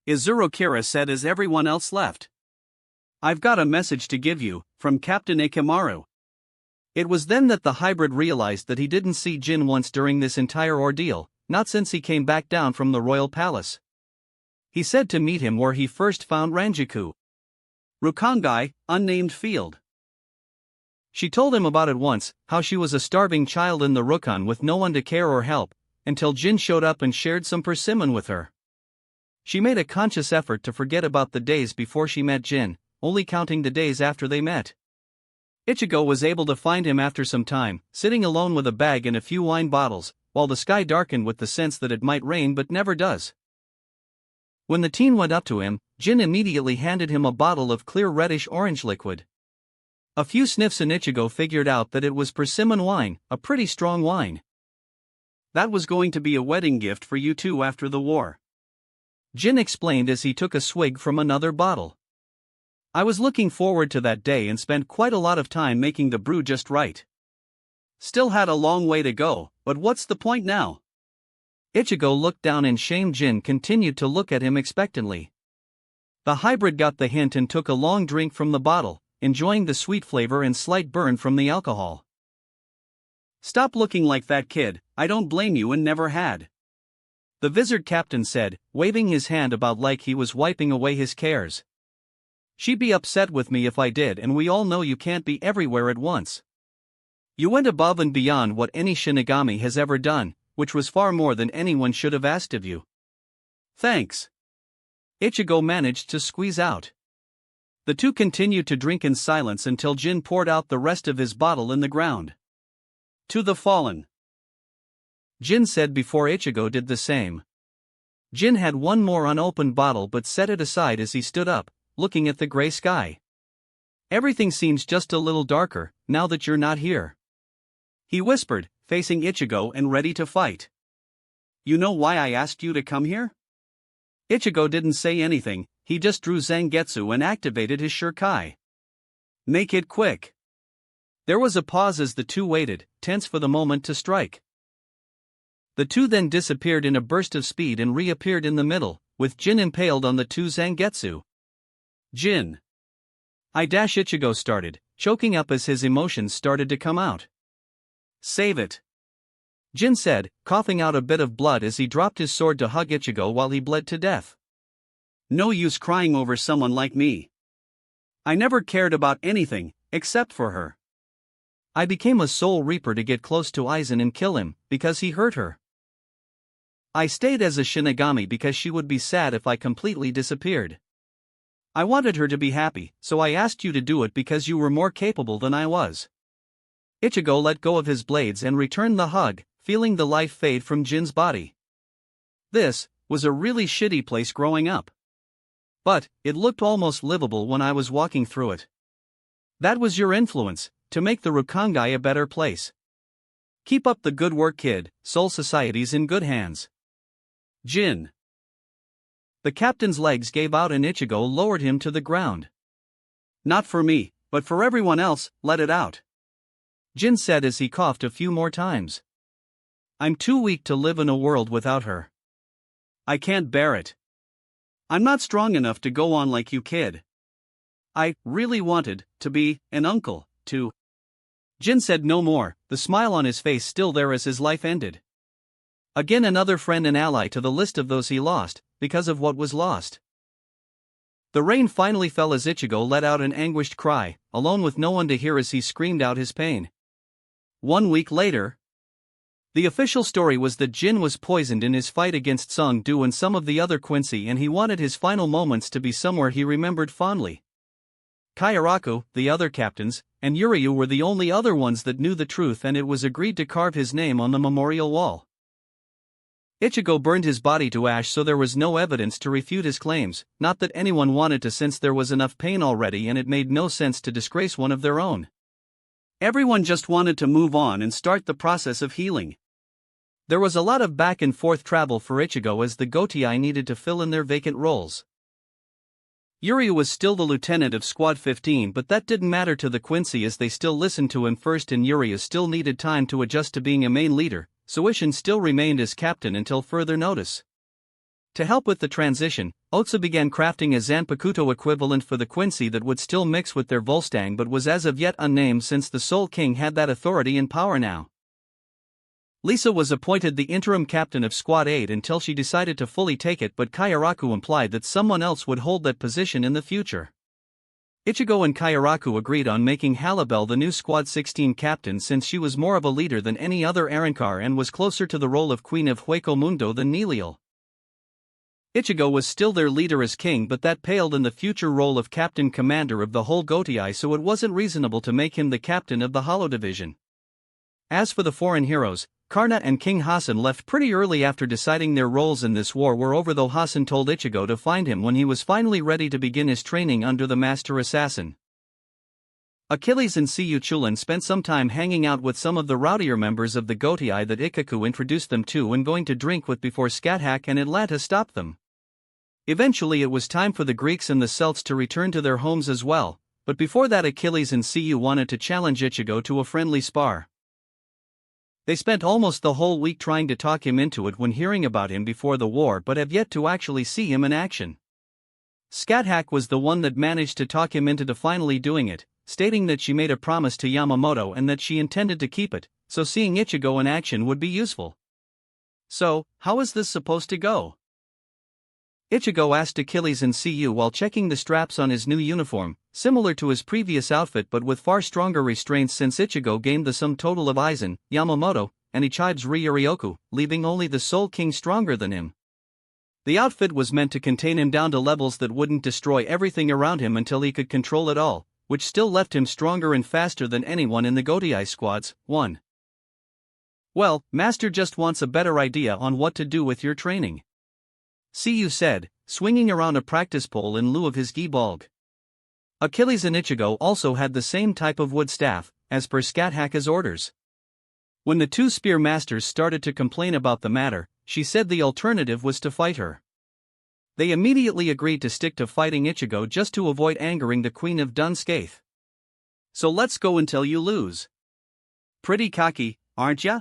Izuru-kira said as everyone else left. I've got a message to give you, from Captain Ikimaru. It was then that the hybrid realized that he didn't see Jin once during this entire ordeal, not since he came back down from the royal palace. He said to meet him where he first found Ranjaku. Rukongai, unnamed field. She told him about it once, how she was a starving child in the Rukon with no one to care or help, until Jin showed up and shared some persimmon with her. She made a conscious effort to forget about the days before she met Jin, only counting the days after they met. Ichigo was able to find him after some time, sitting alone with a bag and a few wine bottles, while the sky darkened with the sense that it might rain but never does. When the teen went up to him, Jin immediately handed him a bottle of clear reddish-orange liquid. A few sniffs and Ichigo figured out that it was persimmon wine, a pretty strong wine. That was going to be a wedding gift for you two after the war. Jin explained as he took a swig from another bottle. I was looking forward to that day and spent quite a lot of time making the brew just right. Still had a long way to go, but what's the point now? Ichigo looked down in shame. Jin continued to look at him expectantly. The hybrid got the hint and took a long drink from the bottle, enjoying the sweet flavor and slight burn from the alcohol. Stop looking like that kid, I don't blame you and never had. The Vizard captain said, waving his hand about like he was wiping away his cares. She'd be upset with me if I did, and we all know you can't be everywhere at once. You went above and beyond what any Shinigami has ever done, which was far more than anyone should have asked of you. Thanks. Ichigo managed to squeeze out. The two continued to drink in silence until Jin poured out the rest of his bottle in the ground. To the fallen. Jin said before Ichigo did the same. Jin had one more unopened bottle but set it aside as he stood up, looking at the gray sky. Everything seems just a little darker, now that you're not here. He whispered, facing Ichigo and ready to fight. You know why I asked you to come here? Ichigo didn't say anything, he just drew Zangetsu and activated his Shurikai. Make it quick. There was a pause as the two waited, tense for the moment to strike. The two then disappeared in a burst of speed and reappeared in the middle, with Jin impaled on the two Zangetsu. Jin. Ichigo started, choking up as his emotions started to come out. Save it. Jin said, coughing out a bit of blood as he dropped his sword to hug Ichigo while he bled to death. No use crying over someone like me. I never cared about anything, except for her. I became a soul reaper to get close to Aizen and kill him, because he hurt her. I stayed as a Shinigami because she would be sad if I completely disappeared. I wanted her to be happy, so I asked you to do it because you were more capable than I was. Ichigo let go of his blades and returned the hug, feeling the life fade from Jin's body. This was a really shitty place growing up. But it looked almost livable when I was walking through it. That was your influence, to make the Rukongai a better place. Keep up the good work, kid. Soul Society's in good hands. Jin. The captain's legs gave out and Ichigo lowered him to the ground. Not for me, but for everyone else, let it out. Jin said as he coughed a few more times. I'm too weak to live in a world without her. I can't bear it. I'm not strong enough to go on like you, kid. I really wanted to be an uncle to. Jin said no more, the smile on his face still there as his life ended. Again another friend and ally to the list of those he lost, because of what was lost. The rain finally fell as Ichigo let out an anguished cry, alone with no one to hear as he screamed out his pain. 1 week later, the official story was that Jin was poisoned in his fight against Song-do and some of the other Quincy, and he wanted his final moments to be somewhere he remembered fondly. Kairaku, the other captains, and Yuryu were the only other ones that knew the truth, and it was agreed to carve his name on the memorial wall. Ichigo burned his body to ash so there was no evidence to refute his claims, not that anyone wanted to, since there was enough pain already and it made no sense to disgrace one of their own. Everyone just wanted to move on and start the process of healing. There was a lot of back and forth travel for Ichigo as the Gotei needed to fill in their vacant roles. Yuryu was still the lieutenant of Squad 15, but that didn't matter to the Quincy as they still listened to him first, and Yuryu still needed time to adjust to being a main leader, so Ishin still remained as captain until further notice. To help with the transition, Otsu began crafting a Zanpakuto equivalent for the Quincy that would still mix with their Volstagg but was as of yet unnamed, since the Soul King had that authority and power now. Lisa was appointed the interim captain of Squad 8 until she decided to fully take it, but Kairaku implied that someone else would hold that position in the future. Ichigo and Kairaku agreed on making Halibel the new Squad 16 captain, since she was more of a leader than any other Arrancar and was closer to the role of Queen of Hueco Mundo than Nilil. Ichigo was still their leader as king, but that paled in the future role of captain commander of the whole Gotei, so it wasn't reasonable to make him the captain of the Hollow Division. As for the foreign heroes, Karna and King Hassan left pretty early after deciding their roles in this war were over, though Hassan told Ichigo to find him when he was finally ready to begin his training under the master assassin. Achilles and Siyu Chulin spent some time hanging out with some of the rowdier members of the Gotei that Ikaku introduced them to and going to drink with before Scathach and Atlanta stopped them. Eventually it was time for the Greeks and the Celts to return to their homes as well, but before that Achilles and Siyu wanted to challenge Ichigo to a friendly spar. They spent almost the whole week trying to talk him into it when hearing about him before the war, but have yet to actually see him in action. Scathach was the one that managed to talk him into finally doing it, stating that she made a promise to Yamamoto and that she intended to keep it, so seeing Ichigo in action would be useful. So, how is this supposed to go? Ichigo asked Achilles and Siyu while checking the straps on his new uniform, similar to his previous outfit but with far stronger restraints, since Ichigo gained the sum total of Aizen, Yamamoto, and Ichibe's Ryuryoku, leaving only the Soul King stronger than him. The outfit was meant to contain him down to levels that wouldn't destroy everything around him until he could control it all, which still left him stronger and faster than anyone in the Gotei squads. 1. Well, Master just wants a better idea on what to do with your training, Siyu said, swinging around a practice pole in lieu of his gibalg. Achilles and Ichigo also had the same type of wood staff, as per Scathach's orders. When the two spear masters started to complain about the matter, she said the alternative was to fight her. They immediately agreed to stick to fighting Ichigo just to avoid angering the Queen of Dun Scaith. So let's go until you lose. Pretty cocky, aren't ya?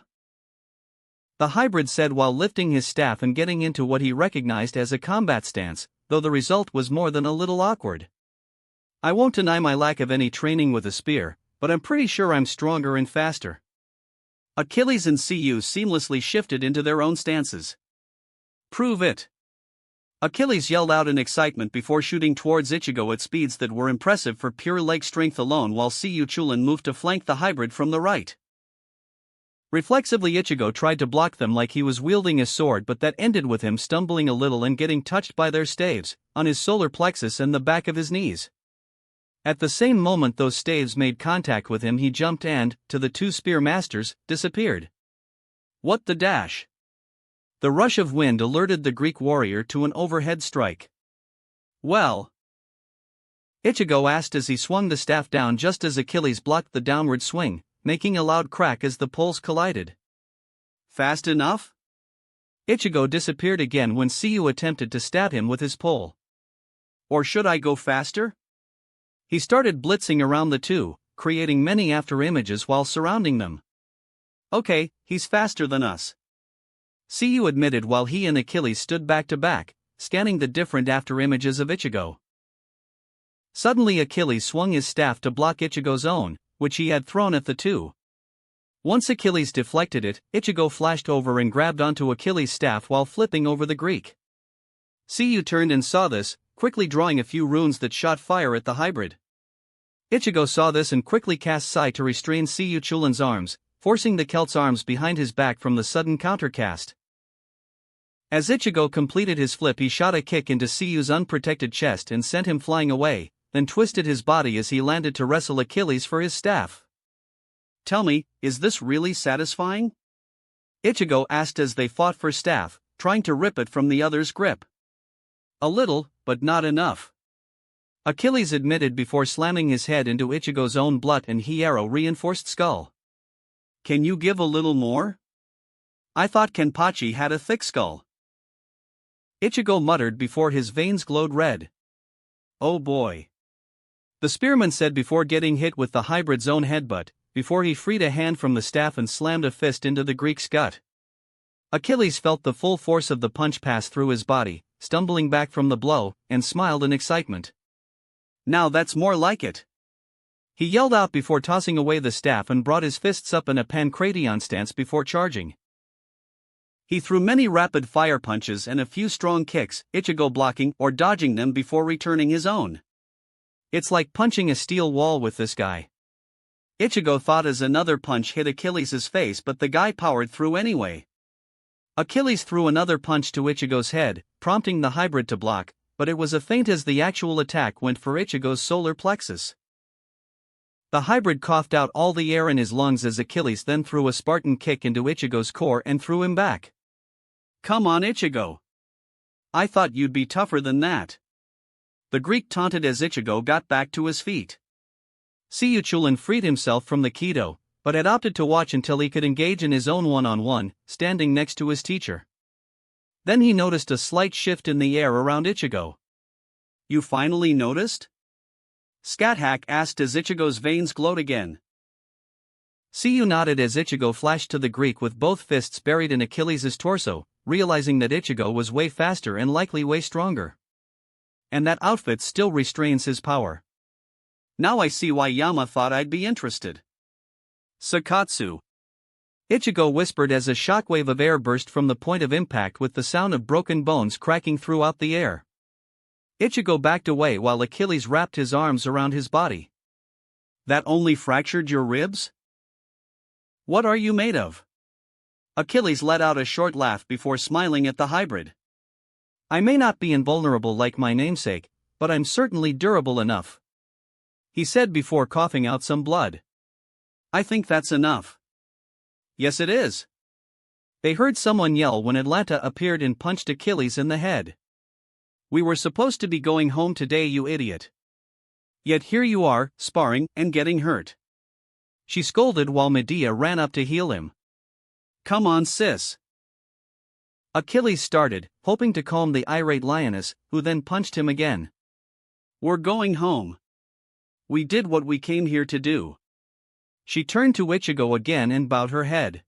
The hybrid said while lifting his staff and getting into what he recognized as a combat stance, though the result was more than a little awkward. I won't deny my lack of any training with a spear, but I'm pretty sure I'm stronger and faster. Achilles and Siyu seamlessly shifted into their own stances. Prove it. Achilles yelled out in excitement before shooting towards Ichigo at speeds that were impressive for pure leg strength alone, while Siyu Chulin moved to flank the hybrid from the right. Reflexively Ichigo tried to block them like he was wielding a sword, but that ended with him stumbling a little and getting touched by their staves, on his solar plexus and the back of his knees. At the same moment those staves made contact with him, he jumped and, to the two spear masters, disappeared. What the dash! The rush of wind alerted the Greek warrior to an overhead strike. Well, Ichigo asked as he swung the staff down just as Achilles blocked the downward swing, making a loud crack as the poles collided. Fast enough? Ichigo disappeared again when Siyu attempted to stab him with his pole. Or should I go faster? He started blitzing around the two, creating many after-images while surrounding them. Okay, he's faster than us. Siyu admitted while he and Achilles stood back to back, scanning the different after-images of Ichigo. Suddenly Achilles swung his staff to block Ichigo's own, which he had thrown at the two. Once Achilles deflected it, Ichigo flashed over and grabbed onto Achilles' staff while flipping over the Greek. Siyu turned and saw this, quickly drawing a few runes that shot fire at the hybrid. Ichigo saw this and quickly cast Sai to restrain Siyu Chulin's arms, forcing the Celt's arms behind his back from the sudden countercast. As Ichigo completed his flip, he shot a kick into Siyu's unprotected chest and sent him flying away, then twisted his body as he landed to wrestle Achilles for his staff. Tell me, is this really satisfying? Ichigo asked as they fought for staff, trying to rip it from the other's grip. A little, but not enough. Achilles admitted before slamming his head into Ichigo's own blunt and Hiero-reinforced skull. Can you give a little more? I thought Kenpachi had a thick skull. Ichigo muttered before his veins glowed red. Oh boy. The spearman said before getting hit with the hybrid's own headbutt, before he freed a hand from the staff and slammed a fist into the Greek's gut. Achilles felt the full force of the punch pass through his body, stumbling back from the blow, and smiled in excitement. Now that's more like it. He yelled out before tossing away the staff and brought his fists up in a pancration stance before charging. He threw many rapid fire punches and a few strong kicks, Ichigo blocking or dodging them before returning his own. It's like punching a steel wall with this guy. Ichigo thought as another punch hit Achilles' face, but the guy powered through anyway. Achilles threw another punch to Ichigo's head, prompting the hybrid to block, but it was a feint as the actual attack went for Ichigo's solar plexus. The hybrid coughed out all the air in his lungs as Achilles then threw a Spartan kick into Ichigo's core and threw him back. Come on, Ichigo. I thought you'd be tougher than that. The Greek taunted as Ichigo got back to his feet. Siyu Chulin freed himself from the Kido, but had opted to watch until he could engage in his own one-on-one, standing next to his teacher. Then he noticed a slight shift in the air around Ichigo. You finally noticed? Scat-Hack asked as Ichigo's veins glowed again. Siyu nodded as Ichigo flashed to the Greek with both fists buried in Achilles' torso, realizing that Ichigo was way faster and likely way stronger. And that outfit still restrains his power. Now I see why Yama thought I'd be interested. Sakatsu. Ichigo whispered as a shockwave of air burst from the point of impact with the sound of broken bones cracking throughout the air. Ichigo backed away while Achilles wrapped his arms around his body. That only fractured your ribs? What are you made of? Achilles let out a short laugh before smiling at the hybrid. I may not be invulnerable like my namesake, but I'm certainly durable enough, he said before coughing out some blood. I think that's enough. Yes, it is. They heard someone yell when Atlanta appeared and punched Achilles in the head. We were supposed to be going home today, you idiot. Yet here you are, sparring and getting hurt. She scolded while Medea ran up to heal him. Come on, sis. Achilles started, hoping to calm the irate lioness, who then punched him again. We're going home. We did what we came here to do. She turned to Ichigo again and bowed her head.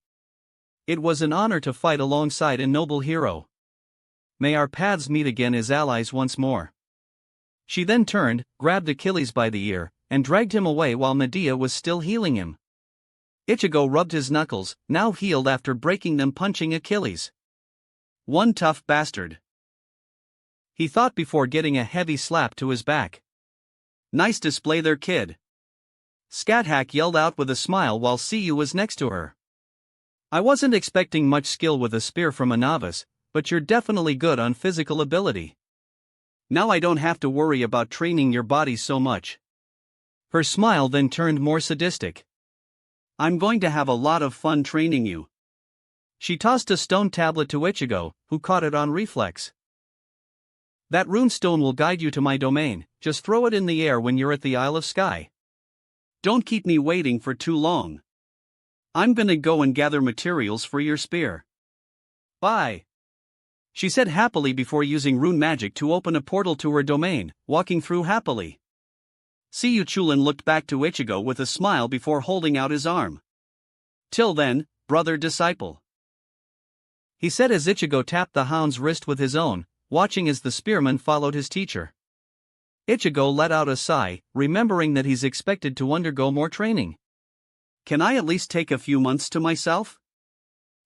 It was an honor to fight alongside a noble hero. May our paths meet again as allies once more. She then turned, grabbed Achilles by the ear, and dragged him away while Medea was still healing him. Ichigo rubbed his knuckles, now healed after breaking them punching Achilles. One tough bastard, he thought before getting a heavy slap to his back. Nice display there, kid. Scat-Hack yelled out with a smile while Siyu was next to her. I wasn't expecting much skill with a spear from a novice, but you're definitely good on physical ability. Now I don't have to worry about training your body so much. Her smile then turned more sadistic. I'm going to have a lot of fun training you. She tossed a stone tablet to Ichigo, who caught it on reflex. That runestone will guide you to my domain, just throw it in the air when you're at the Isle of Skye. Don't keep me waiting for too long. I'm gonna go and gather materials for your spear. Bye. She said happily before using rune magic to open a portal to her domain, walking through happily. See Chulin looked back to Ichigo with a smile before holding out his arm. Till then, brother disciple, he said as Ichigo tapped the hound's wrist with his own, watching as the spearman followed his teacher. Ichigo let out a sigh, remembering that he's expected to undergo more training. Can I at least take a few months to myself?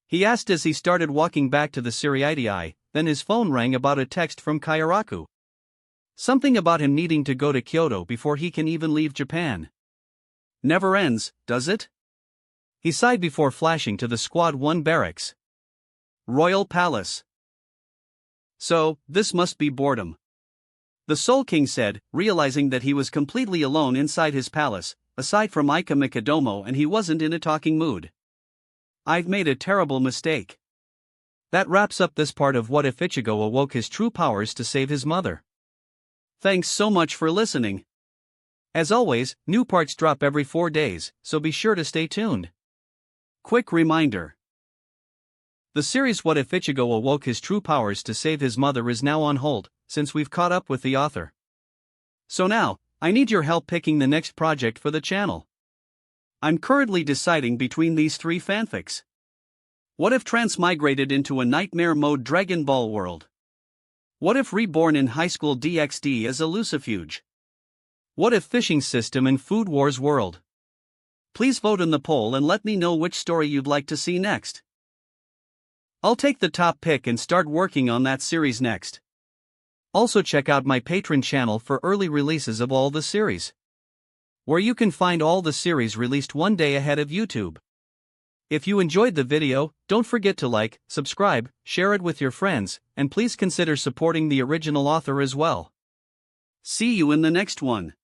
He asked as he started walking back to the Siriidii, then his phone rang about a text from Kairaku. Something about him needing to go to Kyoto before he can even leave Japan. Never ends, does it? He sighed before flashing to the Squad 1 barracks. Royal Palace. So, this must be boredom. The Soul King said, realizing that he was completely alone inside his palace, aside from Ika Mikadomo, and he wasn't in a talking mood. I've made a terrible mistake. That wraps up this part of What If Ichigo Awoke His True Powers to Save His Mother. Thanks so much for listening. As always, new parts drop every 4 days, so be sure to stay tuned. Quick reminder. The series What If Ichigo Awoke His True Powers to Save His Mother is now on hold, since we've caught up with the author. So now, I need your help picking the next project for the channel. I'm currently deciding between these 3 fanfics. What if Transmigrated into a nightmare mode Dragon Ball world? What if Reborn in Highschool DxD as a Lucifuge? What if Fishing System in Food Wars world? Please vote in the poll and let me know which story you'd like to see next. I'll take the top pick and start working on that series next. Also check out my Patreon channel for early releases of all the series, where you can find all the series released 1 day ahead of YouTube. If you enjoyed the video, don't forget to like, subscribe, share it with your friends, and please consider supporting the original author as well. See you in the next one.